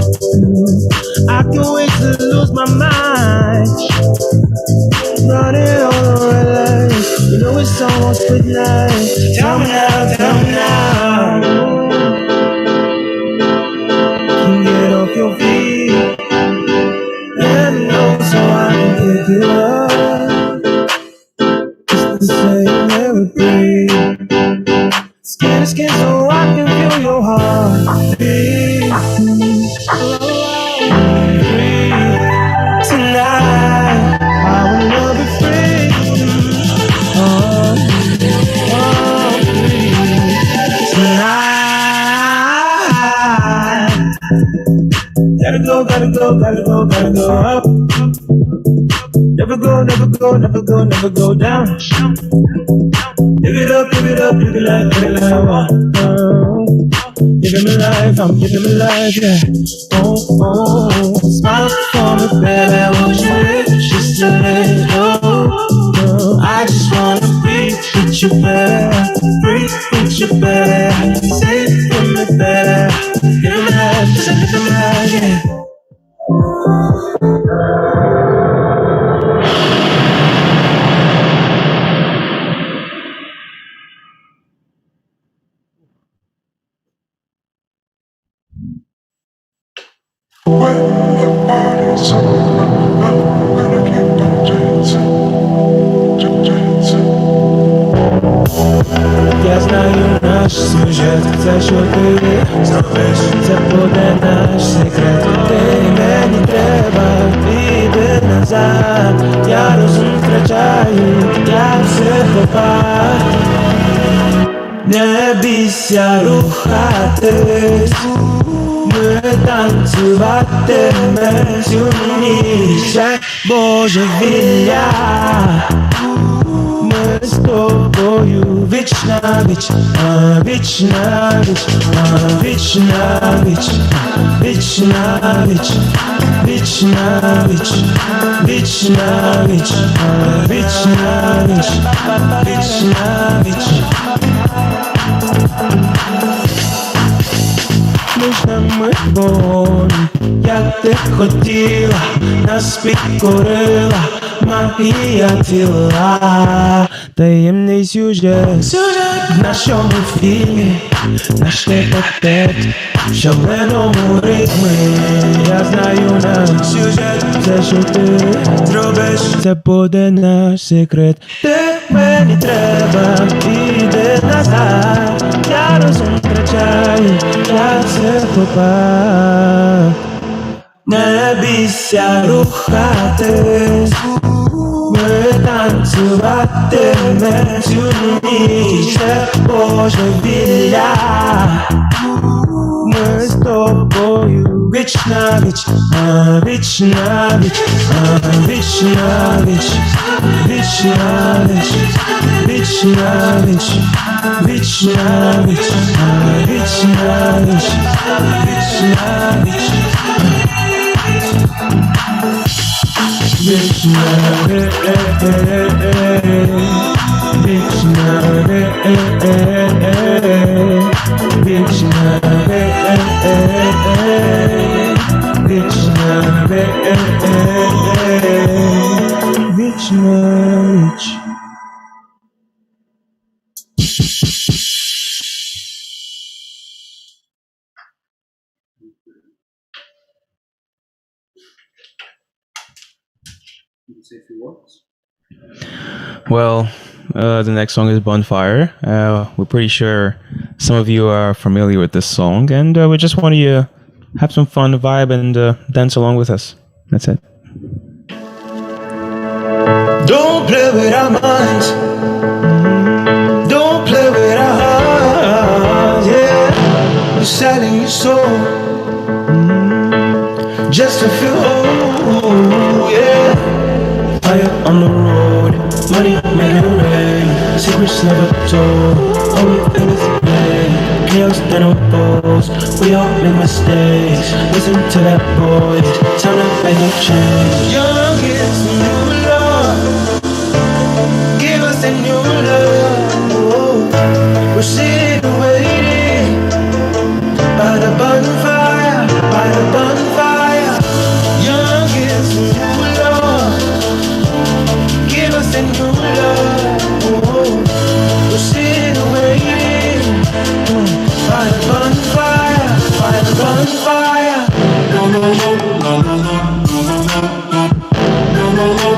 Speaker 16: I can't wait to lose my mind. Running all over life. You know it's almost midnight. Tell me now, tell me now. Can you get off your feet? Let me know so I can pick you up. It's the same every breathe. Skin to skin so I can feel your heartbeat. Tonight, I wanna be free. Oh, free. Tonight, gotta go, gotta go, gotta go, gotta go up. Never go, never go, never go, never go down. Live it up, live it up, live it like one. Giving me life, I'm giving me life, yeah. Oh, oh, smile for me, baby. I want you rich, just to let go. No, I just wanna be with you, baby. Free with you, baby. Safe with me, baby. Giving me life, just to live my life, yeah.
Speaker 17: When the party's over, I'm gonna keep on dancing.
Speaker 16: Я знаю наш сюжет, це що ти зробиш, це буде наш секрет. Ти мені треба, піди назад. Я розум втрачаю, я все хопаю. Не бійся рухатись, ми танцюватиме всю ніч, як божевілля. Ми з тобою віч на віч, віч на віч, віч на віч, віч на віч, віч на віч, віч на віч, віч на віч, віч на віч. Між нами вогонь, як ти хотіла, нас підкорила магія тіла, таємний сюжет в нашому фільмі, наш тет-а-тет в шаленому ритмі. Я знаю наш сюжет, все, що ти зробиш, це буде наш секрет. Ти мені треба, іди назад. Я розум втрачаю, я все хопаю. Не бійся рухатись, ми танцюватиме всю ніч, це божевілля. Ми з тобою Вечно, вечно, вечно, вечно, вечно, вечно, вечно, вечно, вечно, вечно, вечно, вечно,
Speaker 14: Well, the next song is Bonfire. We're pretty sure some of you are familiar with this song, and we just want you to have some fun, vibe, and dance along with us. That's it.
Speaker 16: Don't play with our minds. Don't play with our hearts. Yeah, you're selling your soul just to feel whole. Yeah, fire on the road, money making rain, secrets never told. All we think is pain, chaos then oppose. We all make mistakes. Listen to that voice. Time to make a change. Young is the new love. Give us a new love. We're sitting waiting by the bonfire, by the bonfire. Young is the new love. Give us a new love. We're sitting waiting by the bonfire, by the bonfire. No, no, no, no, no, no, no, no, no, no, no, no, no.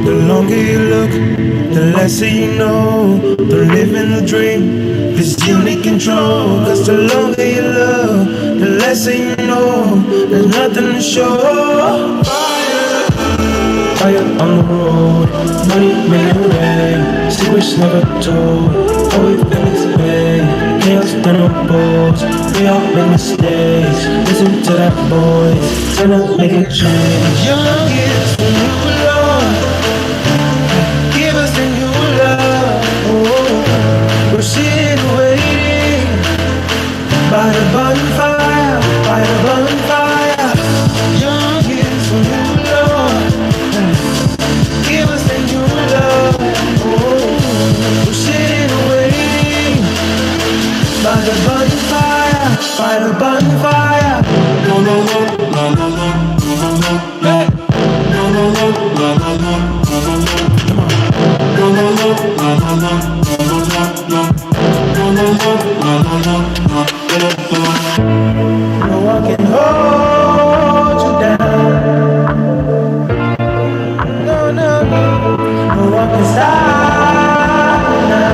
Speaker 16: The longer you look, the less you know. Don't live in the dream, this unique control. Cause the longer you look, the less you know. There's nothing to show. Fire on the road, money making rain, secrets never told. All we feel is pain, chaos then oppose. We all make mistakes, listen to that voice. Time to make a change. Young is the new love. Give us a new love. Oh, we're sitting waiting by the bonfire, by the bonfire. Young is the new love. Give us a new love. Oh, we're sitting waiting by the bonfire, by the bonfire. No, no, no, no, no, no, no, no. Hey. No, no, no, no, no, no, no, no. Come on. No, no, no, no, no, no, no, no, no. No, no, no, no, no, no, no. No one can hold you down. No, no, no. No one can stop you now.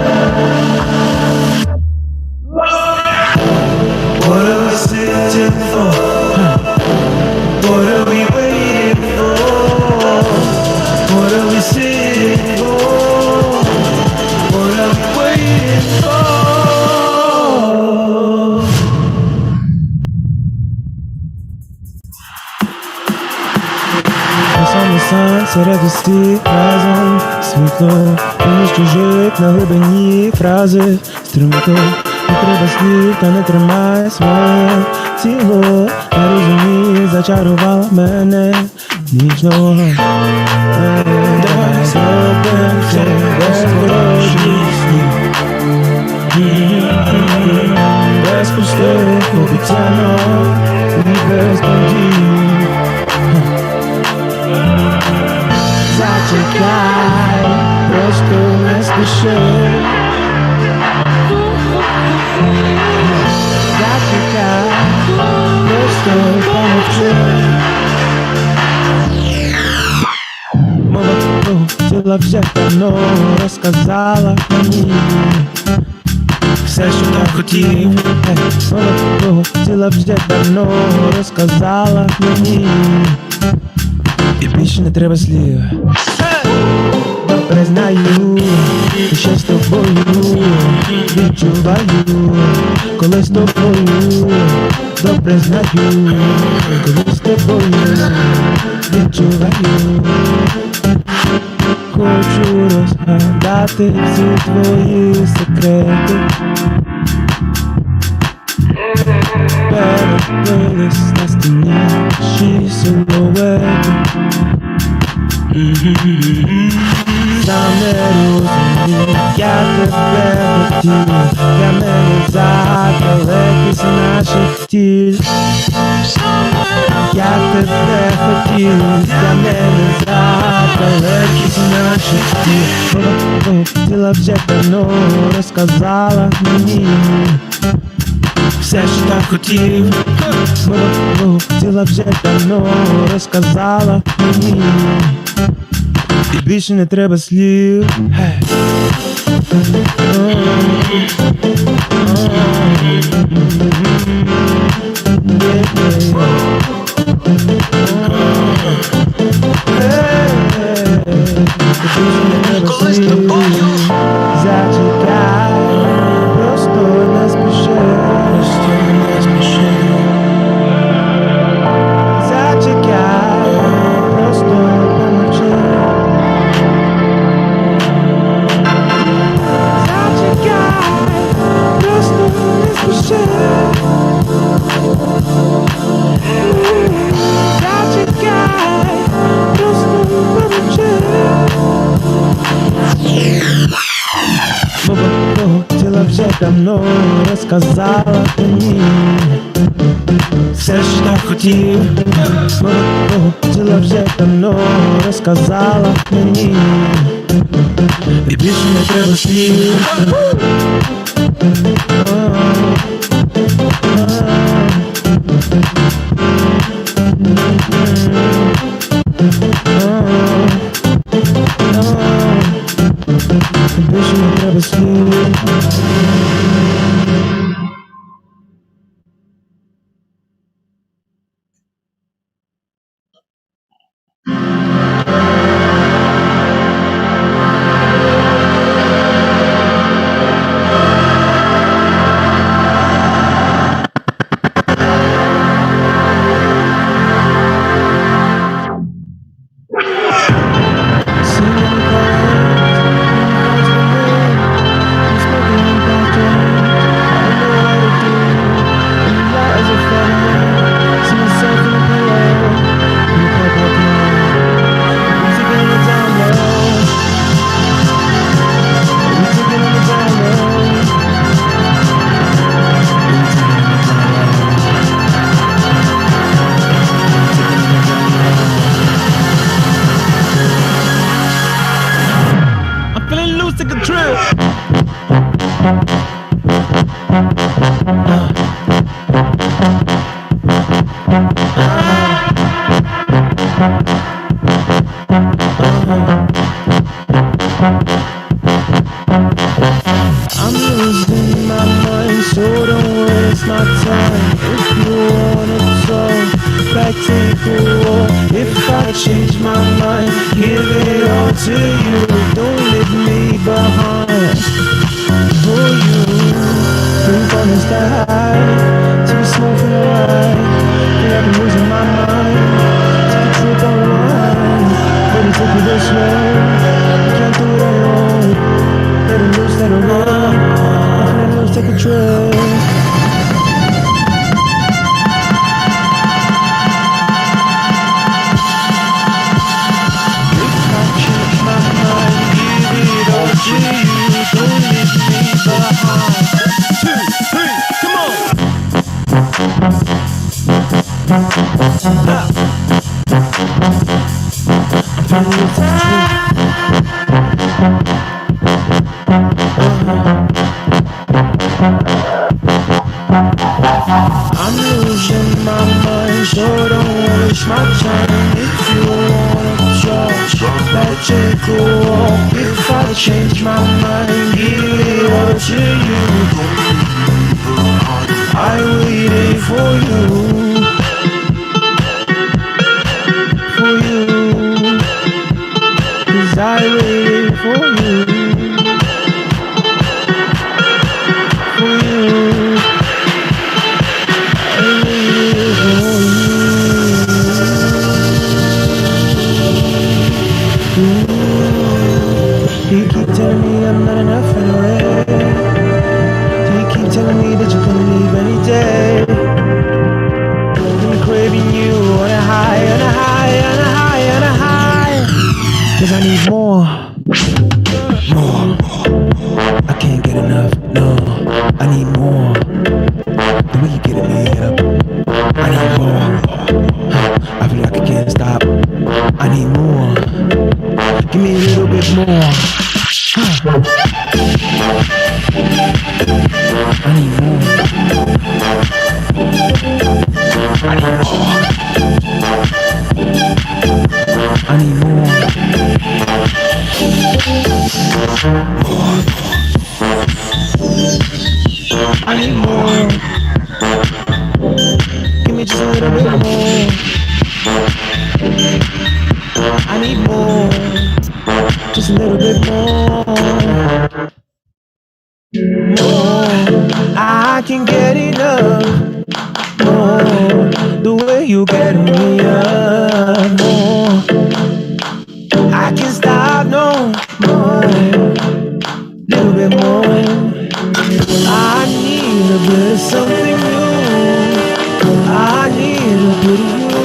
Speaker 16: What are we sitting for? What are we waiting for? What are we sitting for? What are we waiting for? Саме сон серед усіх разом світло, поміж чужих на глибині фрази стрімко. Не треба слів, та не тримай своє тіло. Не розумій, зачарувала мене ніжного. Давай зробимося безпорожні сні, без пустих обіцянок і без надій. Зачекай, просто не спіши. Зачекай, просто помовчи. Мова твого тіла вже давно розказала мені все, що так хотів. Мова твого тіла вже давно розказала мені. І більше не треба слів. відчуваю, коли з тобою, добре знаю, коли з тобою відчуваю. Хочу розгадати всі твої секрети. Перебились на стіні наші силуети. Сам не розумів, я тебе хотів, для мене загадка якісь наших тіл. Я тебе хотів, для мене загадка якісь наших тіл. Хотіла вже давно, розказала мені все, що так хотів. Хотіла вже давно, розказала мені. І більше не треба слів. Коли з тобою зачекай, просто не спіши. Зачекай, просто помовчи. Зачекай, просто не спіши. Зачекай, просто помовчи. Хотіла вже давно, розказала мені все, що так хотів. Хотіла вже давно, розказала мені. І більше не треба слів. Більше не треба слів. I'm losing my mind, so don't waste my time. If you wanna talk, let it go. If I change my mind, give it all to you. I waited for you, cause I waited for you. 'cause I need more. I can't get enough, no, I need more. The way you getting me up, I need more. I feel like I can't stop, I need more. Give me a little bit more. I need more. I need more. I need more. I need more. Give me just a little bit more. I need more. Just a little bit more. More. I can't get enough. More. The way you get me up. More. I can't stop no more. Little bit more. I need a bit of something new. I need a bit of you.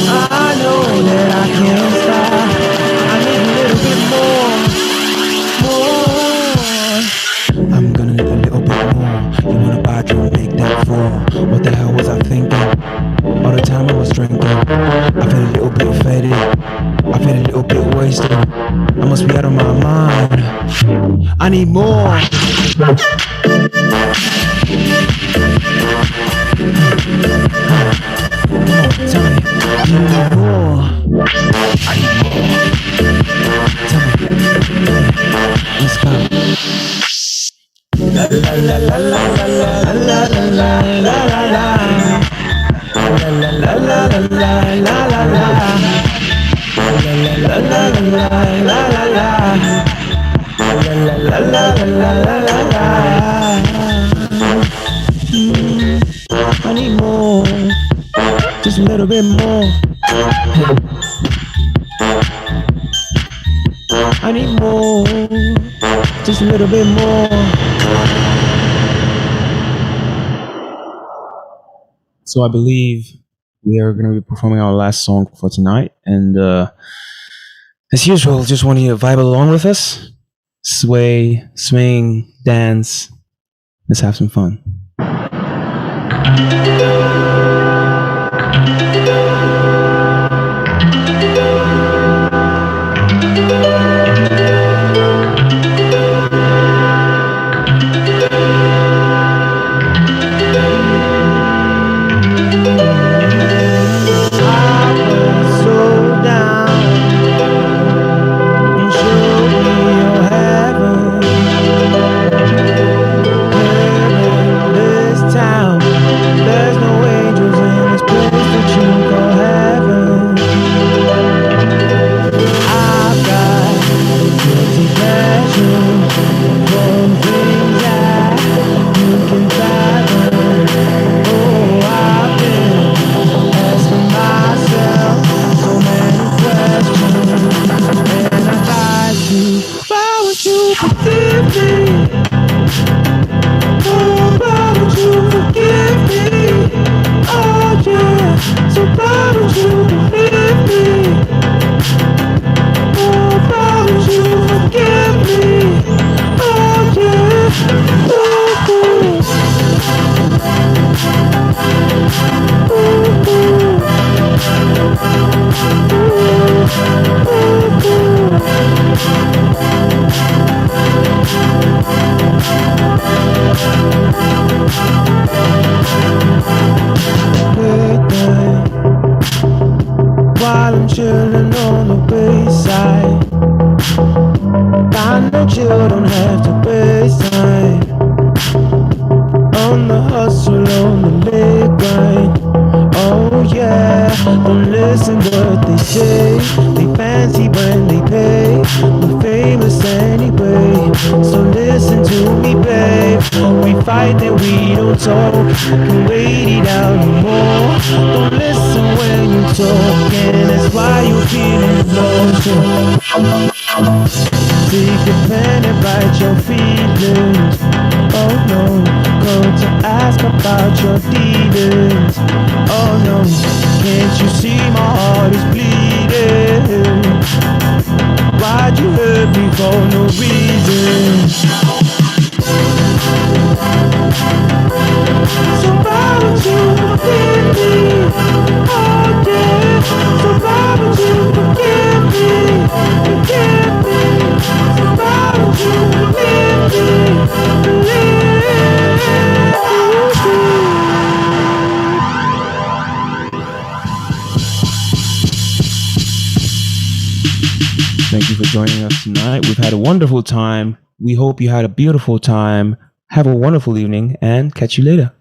Speaker 16: I know that I can't stop. I need a little bit more. I'm gonna need a little bit more. You wanna buy a drink, make that fall. What the hell was I thinking? All the time I was drinking. I feel a little bit faded. I feel a little bit wasted. I must be out of my mind. I need more. Tell me, you need more. I need more. Tell me, let's go. La la la la la la la la la la la la. La la la la la la la la la. La la la la la la la la la. La la la la la la la la. I need more, just a little bit more. I need more, just a little bit more.
Speaker 14: So I believe we are going to be performing our last song for tonight. And as usual, just want you to vibe along with us. Sway, swing, dance. Let's have some fun.
Speaker 16: While I'm chilling on the wayside, I know children have to waste time on the hustle, on the late grind. Oh yeah, don't listen what they say. They fancy when they pay, we're famous anyway. So listen to me, babe. We fight and we don't talk, can wait it out no more. Don't listen when you talk, and that's why you're feeling lost. Take a pen and write your feelings. Oh no, call to ask about your dealings. Oh no, can't you see my heart is bleeding? for no reason. So why would you forgive me? Oh yeah. So why would you forgive me? Forgive me. So why would you forgive me?
Speaker 14: Thank you for joining us tonight. We've had a wonderful time. We hope you had a beautiful time. Have a wonderful evening and catch you later.